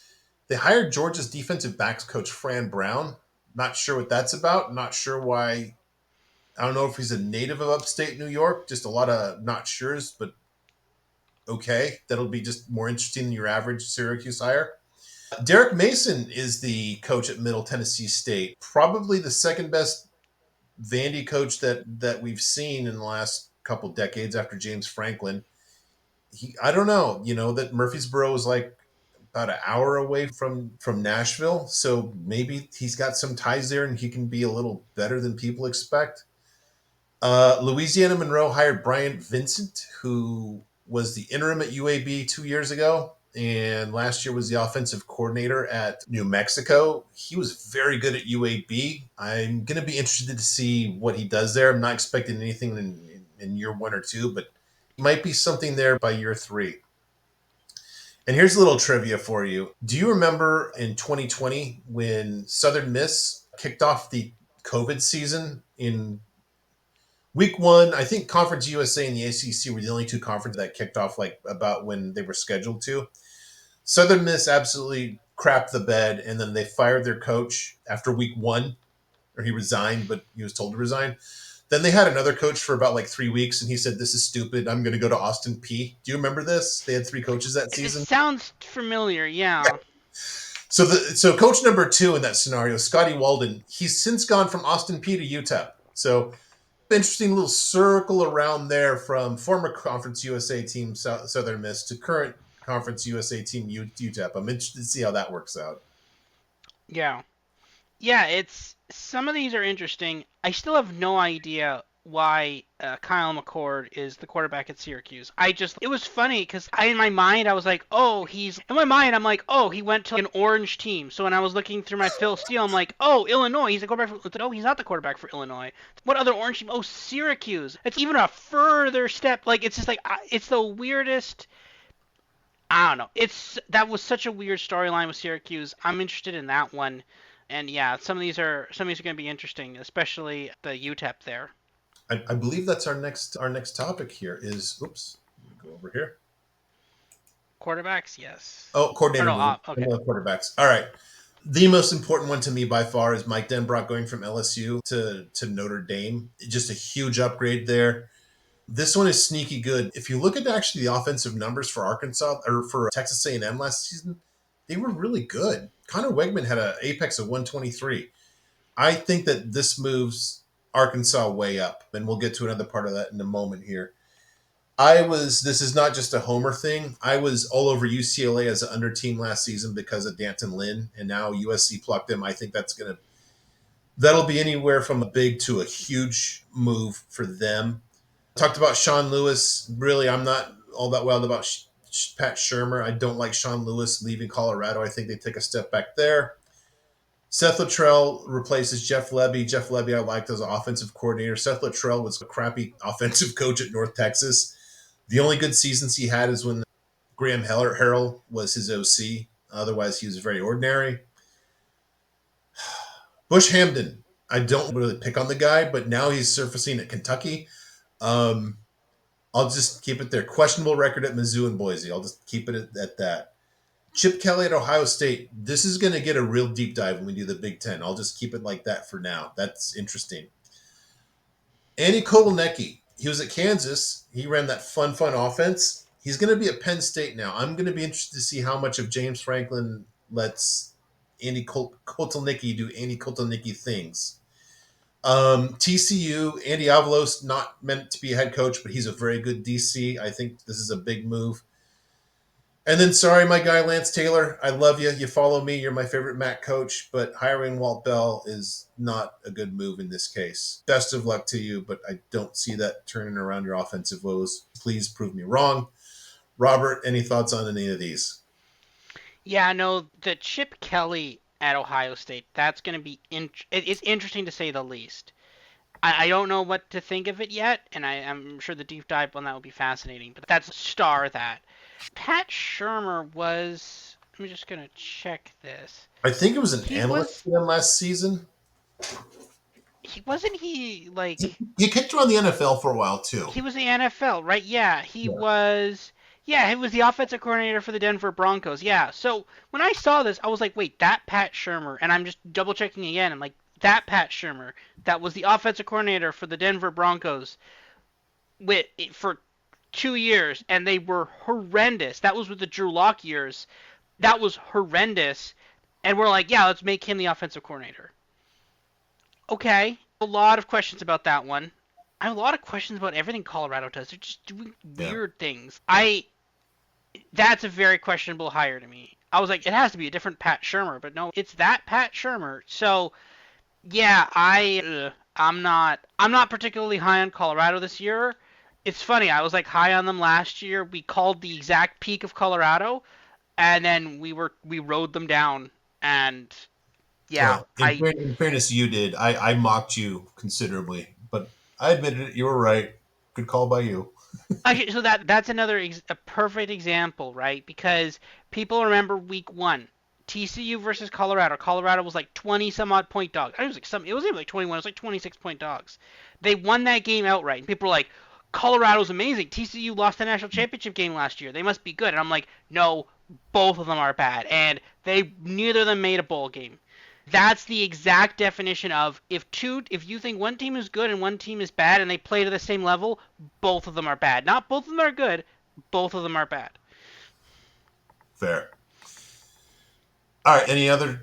They hired Georgia's defensive backs coach Fran Brown. Not sure what that's about. Not sure why. I don't know if he's a native of upstate New York. Just a lot of not sure's, but okay. That'll be just more interesting than your average Syracuse hire. Derek Mason is the coach at Middle Tennessee State. Probably the second best Vandy coach that we've seen in the last couple decades after James Franklin. I don't know, that Murfreesboro is like about an hour away from Nashville, so maybe he's got some ties there and he can be a little better than people expect. Louisiana Monroe hired Bryant Vincent, who was the interim at UAB 2 years ago, and last year was the offensive coordinator at New Mexico. He was very good at UAB. I'm going to be interested to see what he does there. I'm not expecting anything in year 1 or 2, but Might be something there by year three. And here's a little trivia for you. Do you remember in 2020 when Southern Miss kicked off the COVID season in week one? I think Conference USA and the ACC were the only two conferences that kicked off like about when they were scheduled to. Southern Miss absolutely crapped the bed, and then they fired their coach after week one, or he resigned, but he was told to resign. Then they had another coach for about like 3 weeks, and he said, "This is stupid. I'm going to go to Austin P." Do you remember this? They had three coaches that It season. sounds familiar, yeah. So coach number two in that scenario, Scotty Walden, he's since gone from Austin P to UTEP. So interesting little circle around there from former Conference USA team Southern Miss to current Conference USA team UTEP. I'm interested to see how that works out. Yeah. Yeah, it's some of these are interesting. I still have no idea why Kyle McCord is the quarterback at Syracuse. I just it was funny because in my mind I was like, oh, he's in my mind I'm like, oh, he went to like an orange team. So when I was looking through my Phil Steele, I'm like, oh, Illinois, he's the quarterback for. Oh, he's not the quarterback for Illinois. What other orange team? Oh, Syracuse. It's even a further step. Like it's just like it's the weirdest. I don't know. It's that was such a weird storyline with Syracuse. I'm interested in that one, and yeah, some of these are going to be interesting, especially the UTEP there. I believe that's our next topic here is oops, let me go over here. Quarterbacks, yes. Oh, Or coordinator no, movement. okay. Quarterbacks. All right. The most important one to me by far is Mike Denbrock going from LSU to Notre Dame. Just a huge upgrade there. This one is sneaky good. If you look at actually the offensive numbers for Arkansas or for Texas A&M last season, they were really good. Connor Wegman had an apex of 123. I think that this moves Arkansas way up, and we'll get to another part of that in a moment here. This is not just a homer thing. I was all over UCLA as an under team last season because of Danton Lynn, and now USC plucked him. I think that'll be anywhere from a big to a huge move for them. Talked about Sean Lewis. Really, I'm not all that wild about Pat Shermer. I don't like Sean Lewis leaving Colorado. I think they take a step back there. Seth Luttrell replaces Jeff Lebby. Jeff Lebby I liked as an offensive coordinator. Seth Luttrell was a crappy offensive coach at North Texas. The only good seasons he had is when Graham Harrell was his OC. Otherwise, he was very ordinary. Bush Hamden. I don't really pick on the guy, but now he's surfacing at Kentucky. Um, I'll just keep it there. Questionable record at Mizzou and Boise. I'll just keep it at that. Chip Kelly at Ohio State. This is going to get a real deep dive when we do the Big Ten. I'll just keep it like that for now. That's interesting. Andy Kotelnicki. He was at Kansas. He ran that fun offense. He's going to be at Penn State now. I'm going to be interested to see how much of James Franklin lets Andy Kotelnicki do Andy Kotelnicki things. TCU, Andy Avalos, not meant to be a head coach, but he's a very good DC. I think this is a big move. And then, sorry, my guy Lance Taylor, I love you. You follow me. You're my favorite MAC coach, but hiring Walt Bell is not a good move in this case. Best of luck to you, but I don't see that turning around your offensive woes. Please prove me wrong. Robert, any thoughts on any of these? Yeah, no, the Chip Kelly at Ohio State, that's going to be it's interesting to say the least. I don't know what to think of it yet, and I'm sure the deep dive on that will be fascinating. But that's a star that Pat Shermer was. I'm just gonna check this. I think it was an He analyst was for them last season. he wasn't he He, like he kicked around the NFL for a while, too. he was the NFL, right? Yeah, he Yeah. was. Yeah, he was the offensive coordinator for the Denver Broncos. Yeah. So when I saw this, I was like, wait, that Pat Shermer, and I'm just double checking again. I'm like, that Pat Shermer, that was the offensive coordinator for the Denver Broncos with for 2 years, and they were horrendous. That was with the Drew Lock years. That was horrendous. And we're like, yeah, let's make him the offensive coordinator. Okay. A lot of questions about that one. I have a lot of questions about everything Colorado does. They're just doing Yeah. weird things. That's a very questionable hire to me. I was like, it has to be a different Pat Shermer, but no, it's that Pat Shermer. So yeah, I'm not particularly high on Colorado this year. It's funny. I was like high on them last year. We called the exact peak of Colorado, and then we rode them down. And yeah, Well, in fairness, you did. I mocked you considerably, but I admitted it. You were right. Good call by you. Actually, so that's another a perfect example, right? Because people remember week one, TCU versus Colorado. Colorado was like 20 some odd point dogs. I think it was like some. It wasn't even like 21. It was like 26-point dogs. They won that game outright, and people were like, "Colorado's amazing. TCU lost the national championship game last year. They must be good." And I'm like, "No, both of them are bad, and they neither of them made a bowl game." That's the exact definition of if you think one team is good and one team is bad and they play to the same level, both of them are bad. Not both of them are good, both of them are bad. Fair. All right. Any other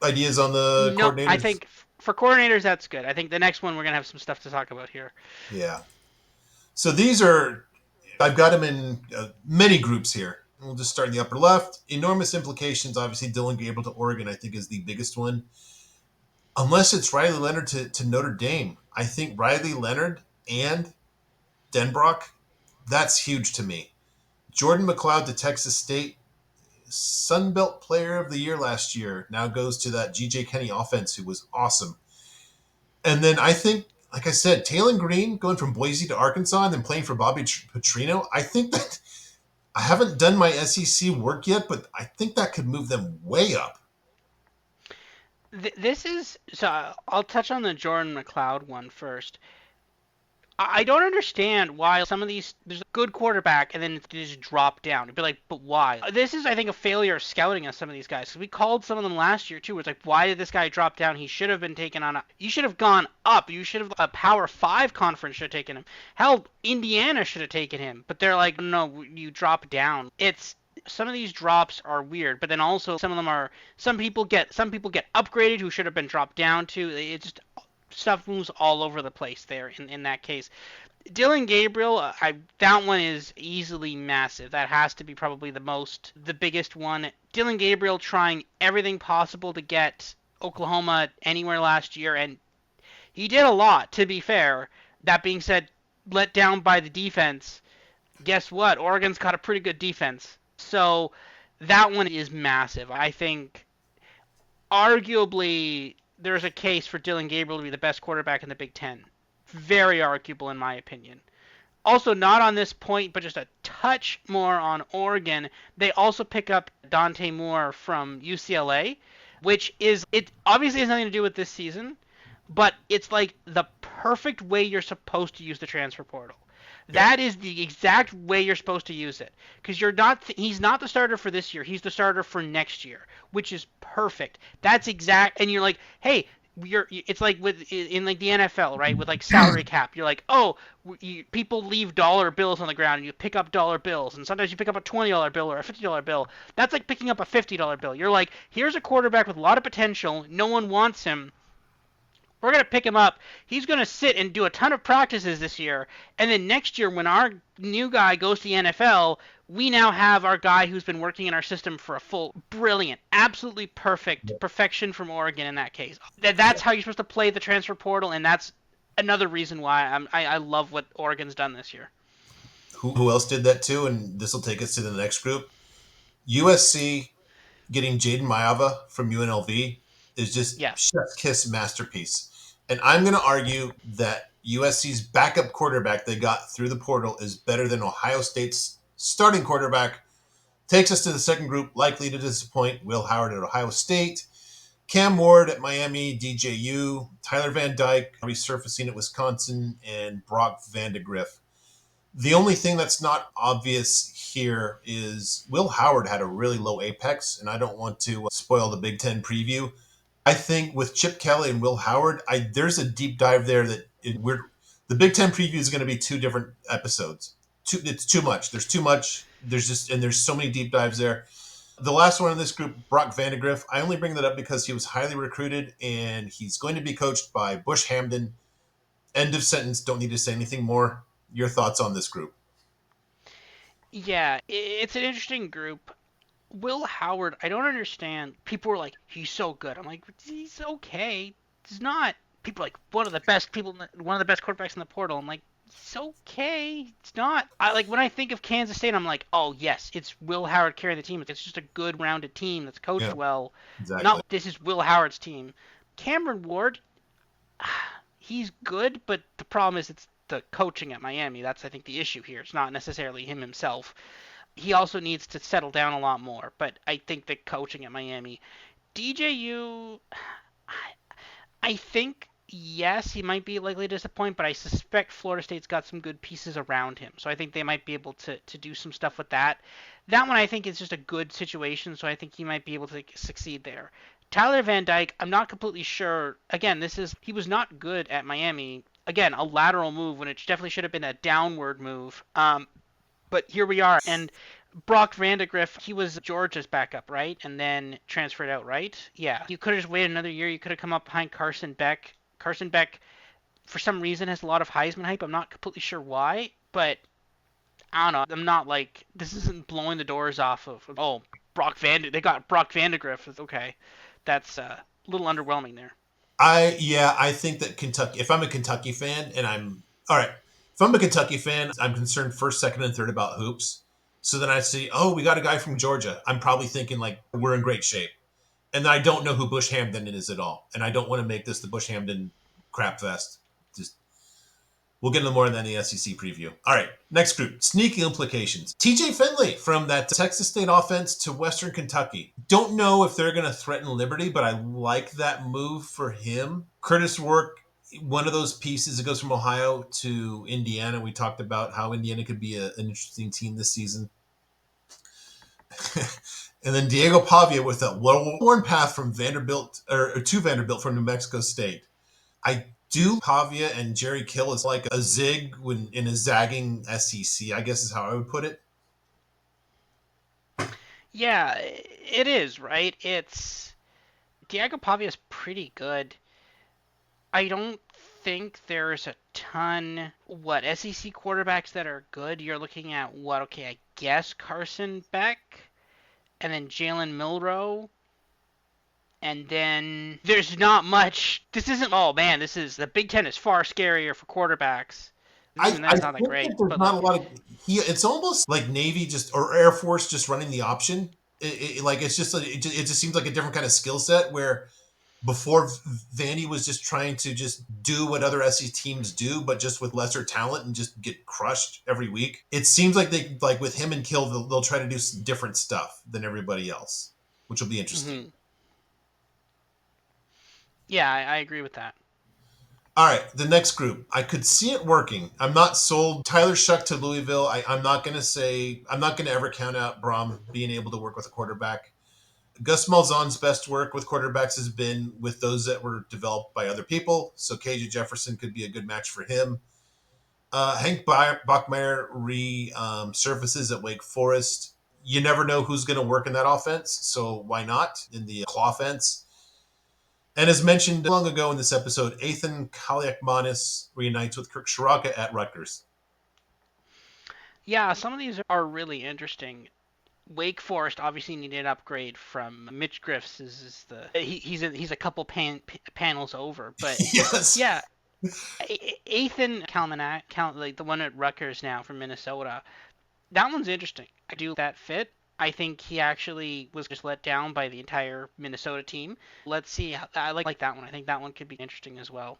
ideas on the No, I coordinators? think for coordinators that's good. I think the next one we're gonna have some stuff to talk about here. Yeah. So these are, I've got them in many groups here. We'll just start in the upper left. Enormous implications. Obviously, Dylan Gabriel to Oregon, I think, is the biggest one. Unless it's Riley Leonard to Notre Dame. I think Riley Leonard and Denbrock, that's huge to me. Jordan McLeod to Texas State, Sunbelt Player of the Year last year, now goes to that GJ Kenny offense, who was awesome. And then I think, like I said, Taylon Green going from Boise to Arkansas and then playing for Bobby Petrino. I think that I haven't done my SEC work yet, but I think that could move them way up. This is so. I'll touch on the Jordan McLeod one first. I don't understand why some of these there's a good quarterback and then they just drop down. It'd be like, but why? This is, I think, a failure of scouting on some of these guys. 'Cause we called some of them last year too. It's like, why did this guy drop down? He should have been taken on. You should have gone up. You should have a Power Five conference should have taken him. Hell, Indiana should have taken him. But they're like, no, you drop down. It's some of these drops are weird, but then also some of them are some people get upgraded who should have been dropped down to. It just stuff moves all over the place there in that case. Dylan Gabriel, that one is easily massive. That has to be probably the biggest one. Dylan Gabriel trying everything possible to get Oklahoma anywhere last year, and he did a lot, to be fair. That being said, let down by the defense. Guess what? Oregon's got a pretty good defense. So that one is massive. I think arguably there's a case for Dylan Gabriel to be the best quarterback in the Big Ten. Very arguable in my opinion. Also, not on this point, but just a touch more on Oregon. They also pick up Dante Moore from UCLA, which is it obviously has nothing to do with this season, but it's like the perfect way you're supposed to use the transfer portal. Yep. That is the exact way you're supposed to use it because he's not the starter for this year. He's the starter for next year, which is perfect. That's exact and you're like, "Hey, it's like with in like the NFL, right? With like salary cap, you're like, oh, people leave dollar bills on the ground, and you pick up dollar bills, and sometimes you pick up a $20 bill or a $50 bill. That's like picking up a $50 bill. You're like, here's a quarterback with a lot of potential. No one wants him. We're going to pick him up. He's going to sit and do a ton of practices this year. And then next year, when our new guy goes to the NFL, we now have our guy who's been working in our system for a full, brilliant, absolutely perfect, Yep. perfection from Oregon in that case. That's Yep. how you're supposed to play the transfer portal, and that's another reason why I love what Oregon's done this year. Who else did that too? And this will take us to the next group. USC getting Jaden Mayava from UNLV is just Yes. chef's kiss masterpiece. And I'm going to argue that USC's backup quarterback they got through the portal is better than Ohio State's starting quarterback. Takes us to the second group, likely to disappoint Will Howard at Ohio State, Cam Ward at Miami, DJU, Tyler Van Dyke resurfacing at Wisconsin, and Brock Vandegrift. The only thing that's not obvious here is Will Howard had a really low apex, and I don't want to spoil the Big Ten preview. I think with Chip Kelly and Will Howard, there's a deep dive there that the Big Ten preview is going to be two different episodes. It's too much. There's too much. There's so many deep dives there. The last one in this group, Brock Vandegrift. I only bring that up because he was highly recruited and he's going to be coached by Bush Hamden. End of sentence. Don't need to say anything more. Your thoughts on this group? Yeah, it's an interesting group. Will Howard, I don't understand. People were like, he's so good. I'm like, he's okay. He's not. People are like one of the best quarterbacks in the portal. I'm like, he's okay. It's not. I like when I think of Kansas State, I'm like, oh yes, it's Will Howard carrying the team. It's just a good rounded team that's coached Yeah, well. exactly. Not this is Will Howard's team. Cameron Ward, he's good, but the problem is it's the coaching at Miami. That's, I think, the issue here. It's not necessarily him himself. He also needs to settle down a lot more. But I think the coaching at Miami, DJU, I think yes, he might be likely to disappoint, but I suspect Florida State's got some good pieces around him. So I think they might be able to do some stuff with that. That one I think is just a good situation, so I think he might be able to succeed there. Tyler Van Dyke, I'm not completely sure. Again, he was not good at Miami. Again, a lateral move when it definitely should have been a downward move. But here we are. And Brock Vandegrift, he was Georgia's backup, right? And then transferred out, right? Yeah. You could have just waited another year. You could have come up behind Carson Beck. Carson Beck, for some reason, has a lot of Heisman hype. I'm not completely sure why, but I don't know. I'm not like, this isn't blowing the doors off of, oh, they got Brock Vandegrift. Okay. That's a little underwhelming there. I think that Kentucky. If I'm a Kentucky fan, and I'm all right. If I'm a Kentucky fan, I'm concerned first, second, and third about hoops. So then I see, oh, we got a guy from Georgia. I'm probably thinking like we're in great shape, and I don't know who Bush Hamden is at all, and I don't want to make this the Bush Hamden crap fest. Just we'll get into more of that in the SEC preview. All right, next group, sneaky implications. TJ Finley from that Texas State offense to Western Kentucky. Don't know if they're going to threaten Liberty, but I like that move for him. Curtis Work, one of those pieces that goes from Ohio to Indiana. We talked about how Indiana could be an interesting team this season. And then Diego Pavia with a well-worn path from Vanderbilt or to Vanderbilt from New Mexico State. I do Pavia and Jerry Kill is like a zig when in a zagging SEC, I guess is how I would put it. Yeah, it is, right? Diego Pavia is pretty good. I don't think there's a ton SEC quarterbacks that are good. You're looking at okay, I guess Carson Beck and then Jalen Milrow. And then there's not much. This isn't. Oh man, the Big Ten is far scarier for quarterbacks. Even I that's not that think great. that there's But not a like, lot of it's almost like Navy just or Air Force just running the option. Like it's just it just seems like a different kind of skill set where before Vandy was just trying to just do what other SEC teams do, but just with lesser talent and just get crushed every week. It seems like they like with him and Kill, they'll try to do some different stuff than everybody else, which will be interesting. mm-hmm. Yeah, I agree with that. All right, the next group. I could see it working. I'm not sold. Tyler Shuck to Louisville. I'm not going to say, I'm not going to ever count out Brom being able to work with a quarterback. Gus Malzahn's best work with quarterbacks has been with those that were developed by other people. So KJ Jefferson could be a good match for him. Hank Bachmeier resurfaces at Wake Forest. You never know who's going to work in that offense, so why not in the claw offense? And as mentioned long ago in this episode, Ethan Kaliakmanis reunites with Kirk Shiraka at Rutgers. Yeah, some of these are really interesting. Wake Forest obviously needed an upgrade from Mitch Griff's. He's a couple panels over, but Yes. yeah, Ethan Kalmanak, like the one at Rutgers now from Minnesota. That one's interesting. I do that fit. I think he actually was just let down by the entire Minnesota team. Let's see. I like that one. I think that one could be interesting as well.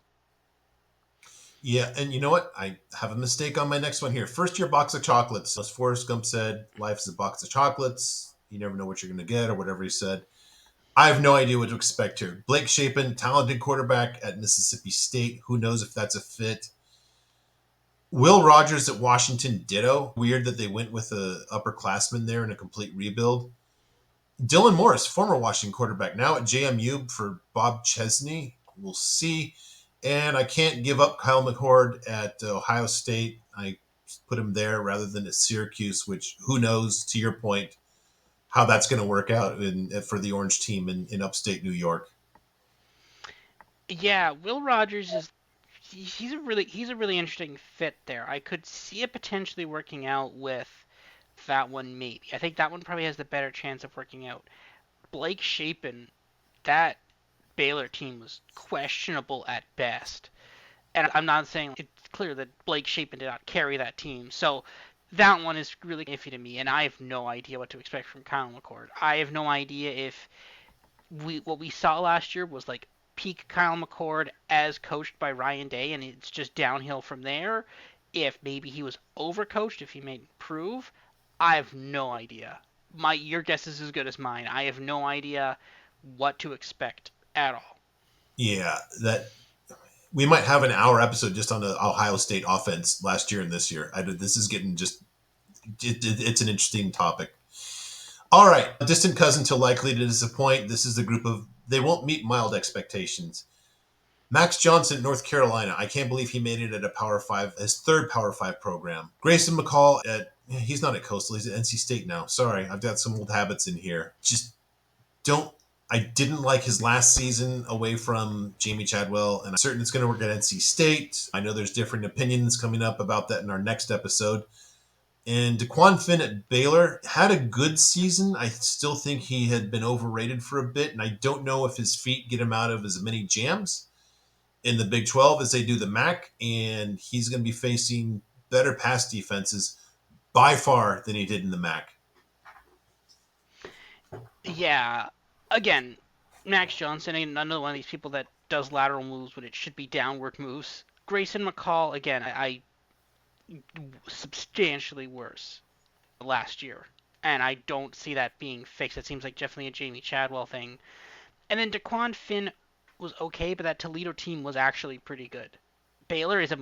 Yeah, and you know what? I have a mistake on my next one here. First year box of chocolates. As Forrest Gump said, life is a box of chocolates. You never know what you're going to get or whatever he said. I have no idea what to expect here. Blake Shapen, talented quarterback at Mississippi State. Who knows if that's a fit? Will Rogers at Washington, ditto. Weird that they went with a upperclassman there in a complete rebuild. Dylan Morris, former Washington quarterback, now at JMU for Bob Chesney. We'll see. And I can't give up Kyle McCord at Ohio State. I put him there rather than at Syracuse, which who knows, to your point, how that's going to work out for the Orange team in upstate New York. Yeah, Will Rogers is he's a really interesting fit there. I could see it potentially working out with that one maybe. I think that one probably has the better chance of working out. Blake Shapen, that Baylor team was questionable at best. And I'm not saying it's clear that Blake Shapen did not carry that team. So that one is really iffy to me, and I have no idea what to expect from Kyle McCord. I have no idea if what we saw last year was like peak Kyle McCord as coached by Ryan Day, and it's just downhill from there. If maybe he was overcoached, if he may improve, I have no idea. Your guess is as good as mine. I have no idea what to expect at all. Yeah, that we might have an hour episode just on the Ohio State offense last year and this year. This is getting just it's an interesting topic. All right, a distant cousin to likely to disappoint. This is the group of they won't meet mild expectations. Max Johnson, North Carolina. I can't believe he made it at a Power Five, his third Power Five program. Grayson McCall at he's not at Coastal, he's at NC State now. Sorry, I've got some old habits in here. Just don't. I didn't like his last season away from Jamie Chadwell, and I'm certain it's going to work at NC State. I know there's different opinions coming up about that in our next episode. And DeQuan Finn at Baylor had a good season. I still think he had been overrated for a bit, and I don't know if his feet get him out of as many jams in the Big 12 as they do the MAC, and he's going to be facing better pass defenses by far than he did in the MAC. Yeah, again, Max Johnson ain't another one of these people that does lateral moves when it should be downward moves. Grayson McCall, again, I substantially worse last year, and I don't see that being fixed. It seems like definitely a Jamie Chadwell thing. And then DeQuan Finn was okay, but that Toledo team was actually pretty good. Baylor is a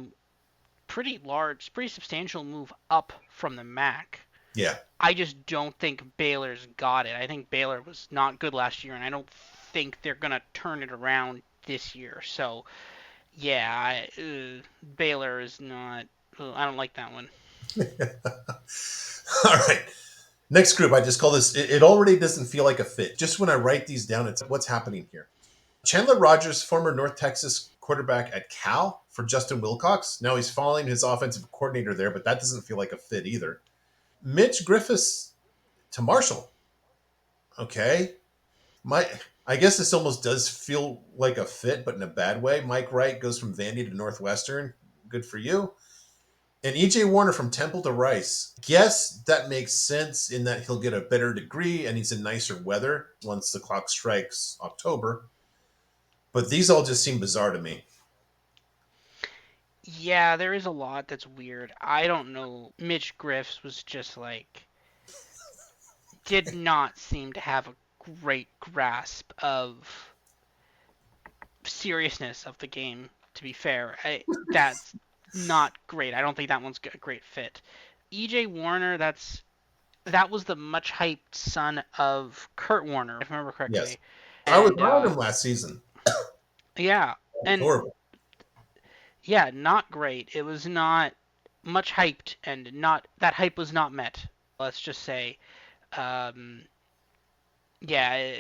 pretty large, pretty substantial move up from the MAC. Yeah. I just don't think Baylor's got it. I think Baylor was not good last year, and I don't think they're gonna turn it around this year. So yeah, Baylor is not. I don't like that one. All right. Next group, I just call this, it already doesn't feel like a fit. Just when I write these down, it's what's happening here. Chandler Rogers, former North Texas quarterback at Cal for Justin Wilcox. Now he's following his offensive coordinator there, but that doesn't feel like a fit either. Mitch Griffiths to Marshall. Okay. I guess this almost does feel like a fit, but in a bad way. Mike Wright goes from Vandy to Northwestern. Good for you. And EJ Warner from Temple to Rice. Guess that makes sense in that he'll get a better degree and he's in nicer weather once the clock strikes October. But these all just seem bizarre to me. Yeah, there is a lot that's weird. I don't know. Mitch Griffs was just like did not seem to have a great grasp of seriousness of the game. To be fair, that's not great. I don't think that one's a great fit. EJ Warner, that was the much hyped son of Kurt Warner, if I remember Yes. correctly, I was and wrong him last season. yeah, It's and horrible. yeah, not great. It was not much hyped, and not that hype was not met. Let's just say, um, yeah,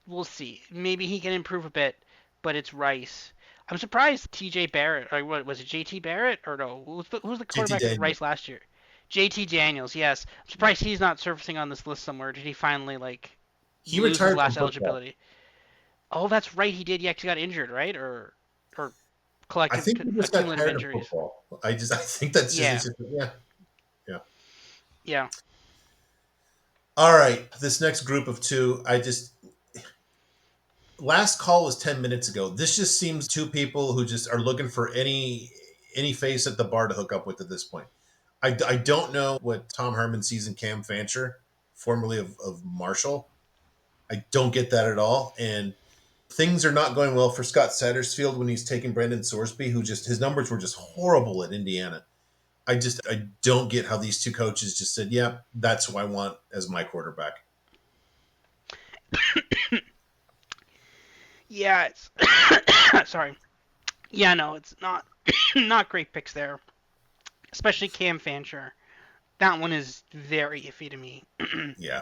we'll see. Maybe he can improve a bit, but it's Rice. I'm surprised T.J. Barrett, or what was it, J.T. Barrett, or no? Who was the JT quarterback at Daniels. Rice last year? J.T. Daniels. Yes, I'm surprised he's not surfacing on this list somewhere. Did he finally like He lose his retired from last football. eligibility? Oh, that's right, he did. He actually got injured, right? Or I collective think he just got accumulative tired of injuries. football. I think that's just, Yeah, it's just yeah. Yeah. yeah. All right. This next group of two, last call was 10 minutes ago. This just seems two people who just are looking for any face at the bar to hook up with at this point. I don't know what Tom Herman sees in Cam Fancher, formerly of Marshall. I don't get that at all. And things are not going well for Scott Satterfield when he's taking Brandon Sorsby, who just his numbers were just horrible at Indiana. I don't get how these two coaches just said, "Yeah, that's who I want as my quarterback." Yeah, it's sorry. Yeah, no, it's not not great picks there, especially Cam Fancher. That one is very iffy to me. Yeah.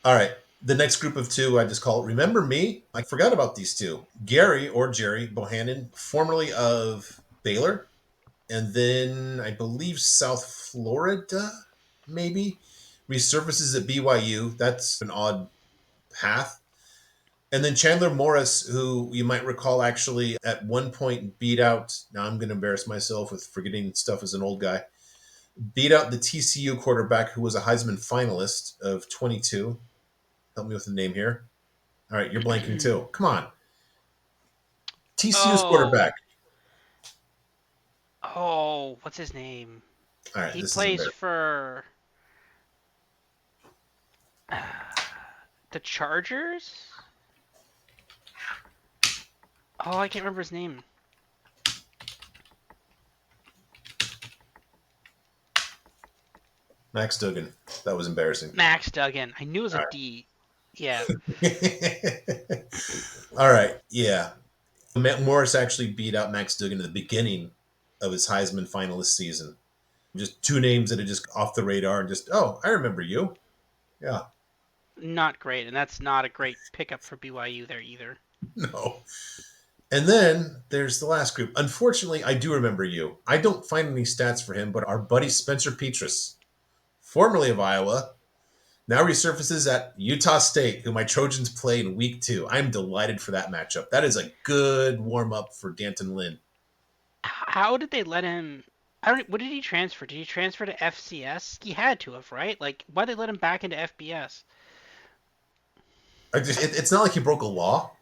All right. The next group of two, I just call it Remember Me? I forgot about these two. Gary or Jerry Bohannon, formerly of Baylor, and then I believe South Florida, maybe, resurfaces at BYU. That's an odd path. And then Chandler Morris, who you might recall actually at one point beat out, now I'm going to embarrass myself with forgetting stuff as an old guy, beat out the TCU quarterback who was a Heisman finalist of 22. Help me with the name here. All right, you're blanking too. Come on. TCU's Oh, quarterback. oh, what's his name? All right, He this is plays embarrassing. for the Chargers. Oh, I can't remember his name. Max Duggan. That was embarrassing. Max Duggan. I knew it was a All D. Yeah, right. All right. Yeah. Matt Morris actually beat out Max Duggan at the beginning of his Heisman finalist season. Just two names that are just off the radar and just, oh, I remember you. Yeah. not great, and that's not a great pickup for BYU there either. No. And then there's the last group. Unfortunately, I do remember you. I don't find any stats for him, but our buddy Spencer Petras, formerly of Iowa, now resurfaces at Utah State, who my Trojans play in week 2. I'm delighted for that matchup. That is a good warm up for Danton Lynn. How did they let him? I don't. What did he transfer? Did he transfer to FCS? He had to have, right? Like, why did they let him back into FBS? It's not like he broke a law.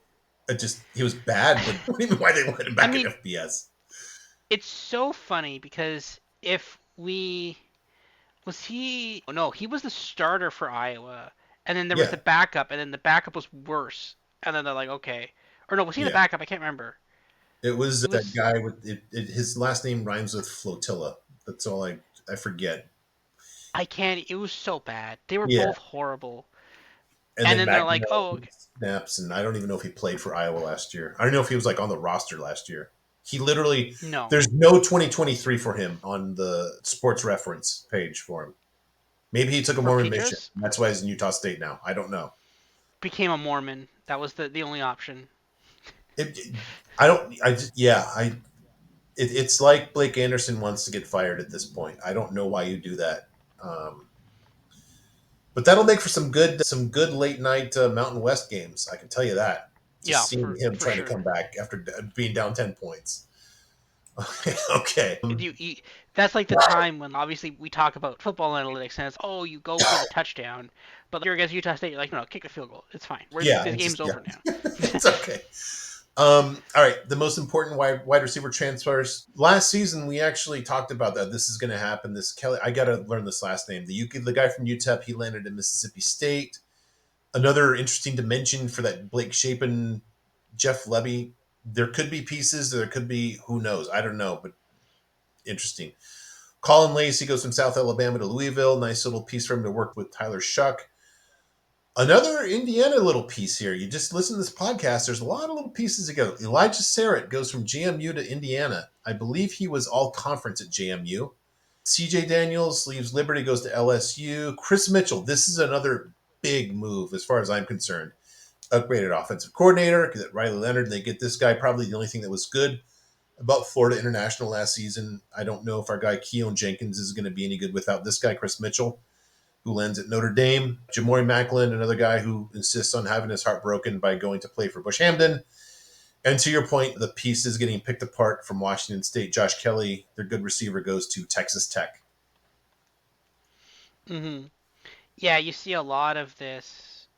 It just he was bad, but what do you mean why they let him I back in mean, FBS? it's so funny because if we was he? Oh, no, he was the starter for Iowa, and then there was the Yeah, backup, and then the backup was worse, and then they're like, okay, or no, was he the yeah. backup? I can't remember. It was He that was. guy with his last name rhymes with flotilla. That's all I forget. I can't. It was so bad. They were Yeah, both horrible, and and then then they're like, McNamara oh, okay. snaps, and I don't even know if he played for Iowa last year. I don't know if he was like on the roster last year. He literally No, there's no 2023 for him on the sports reference page for him. Maybe he took a for Mormon mission. Petras That's why he's in Utah State now. I don't know. became a Mormon. That was the only option. It, I don't. I just yeah. It's like Blake Anderson wants to get fired at this point. I don't know why you do that. Um, but that'll make for some good late night Mountain West games. I can tell you that. Just Yeah, seeing for him for trying to sure. come back after being down 10 points. Okay. You that's like the time when obviously we talk about football analytics and it's oh you go for the touchdown, but you're against Utah State you're like no kick the field goal it's fine Yeah, the it's game's just yeah, over now. it's okay. All right, the most important wide receiver transfers. Last season, we actually talked about that. This is going to happen. This Kelly, I got to learn this last name. The guy from UTEP, he landed in Mississippi State. Another interesting dimension for that Blake Shapen, Jeff Levy. There could be pieces. There could be who knows. I don't know, but interesting. Colin Lacey goes from South Alabama to Louisville. Nice little piece for him to work with Tyler Shuck. Another Indiana little piece here. You just listen to this podcast. There's a lot of little pieces together. Elijah Sarrett goes from JMU to Indiana. I believe he was all conference at JMU. CJ Daniels leaves Liberty, goes to LSU. Chris Mitchell. This is another big move as far as I'm concerned. Upgraded offensive coordinator. Riley Leonard. They get this guy. Probably the only thing that was good about Florida International last season. I don't know if our guy Keon Jenkins is going to be any good without this guy, Chris Mitchell, who lands at Notre Dame. Jamori Macklin, another guy who insists on having his heart broken by going to play for Bush Hamden. And to your point, the piece is getting picked apart from Washington State. Josh Kelly, their good receiver, goes to Texas Tech. Hmm. Yeah, you see a lot of this,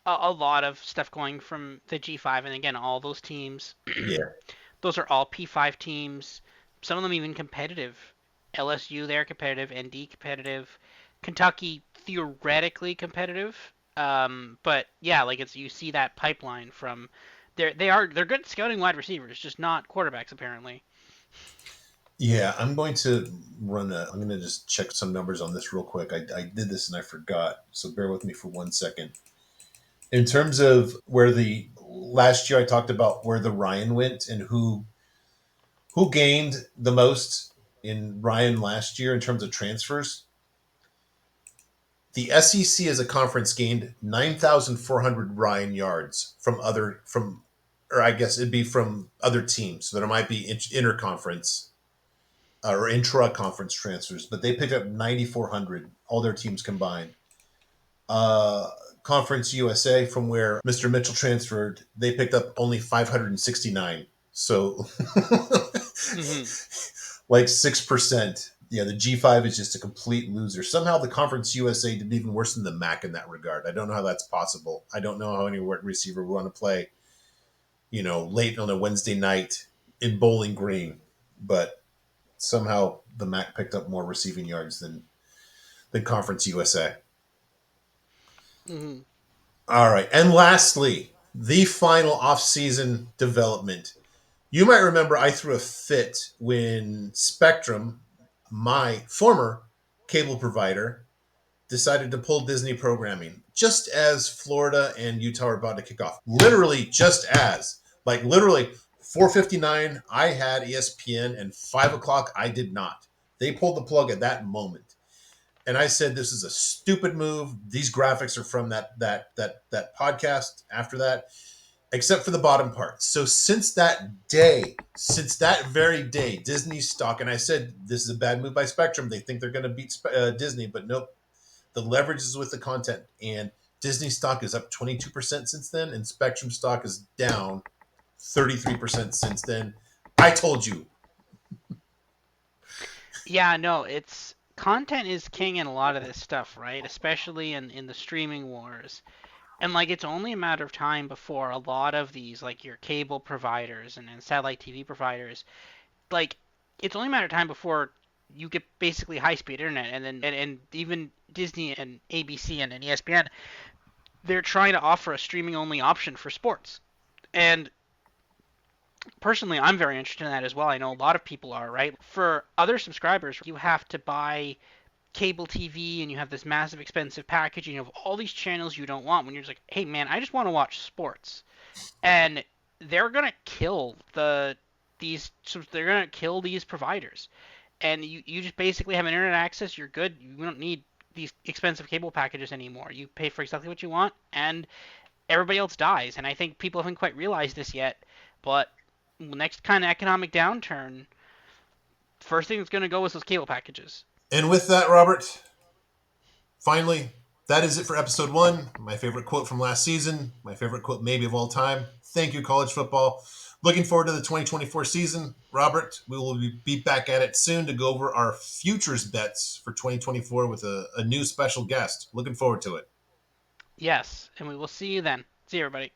a lot of stuff going from the G5, and again all those teams Yeah. those are all P5 teams, some of them even competitive. LSU they're competitive, ND competitive, Kentucky theoretically competitive. But yeah, like it's you see that pipeline from they're good at scouting wide receivers, just not quarterbacks apparently. Yeah, I'm going to just check some numbers on this real quick. I did this and I forgot. So bear with me for 1 second. In terms of where the last year I talked about where the Ryan went and who gained the most in Ryan last year in terms of transfers. The SEC as a conference gained 9,400 Ryan yards from or I guess it'd be from other teams. So there might be interconference or intra conference transfers, but they picked up 9,400 all their teams combined. Uh, Conference USA, from where Mr. Mitchell transferred, they picked up only 569. So Hmm. like 6%. Yeah, the G5 is just a complete loser. Somehow the Conference USA did even worse than the MAC in that regard. I don't know how that's possible. I don't know how any receiver would want to play late on a Wednesday night in Bowling Green. But somehow the MAC picked up more receiving yards than Conference USA. Hmm. All right. And lastly, the final offseason development. You might remember I threw a fit when Spectrum, my former cable provider, decided to pull Disney programming just as Florida and Utah are about to kick off. Literally, just as. Like, literally, 4:59, I had ESPN, and 5 o'clock, I did not. They pulled the plug at that moment. And I said, this is a stupid move. These graphics are from that podcast after that, except for the bottom part. So since that very day, Disney stock, and I said, this is a bad move by Spectrum. They think they're going to beat Disney, but nope. The leverage is with the content, and Disney stock is up 22% since then, and Spectrum stock is down 33% since then. I told you. Yeah, no, it's content is king in a lot of this stuff, right? Especially in the streaming wars. And like it's only a matter of time before a lot of these, like your cable providers and satellite TV providers, like it's only a matter of time before you get basically high speed internet and even Disney and ABC and ESPN, they're trying to offer a streaming only option for sports. And personally, I'm very interested in that as well. I know a lot of people are, right? For other subscribers, you have to buy cable TV and you have this massive expensive package and you have all these channels you don't want when you're just like, hey man, I just want to watch sports. And they're gonna kill they're gonna kill these providers. And you just basically have internet access, you're good. You don't need these expensive cable packages anymore. You pay for exactly what you want and everybody else dies. And I think people haven't quite realized this yet, but next kind of economic downturn, first thing that's going to go is those cable packages. And with that, Robert, finally, that is it for episode 1. My favorite quote from last season, my favorite quote maybe of all time. Thank you, college football. Looking forward to the 2024 season. Robert, we will be back at it soon to go over our futures bets for 2024 with a new special guest. Looking forward to it. Yes, and we will see you then. See you, everybody.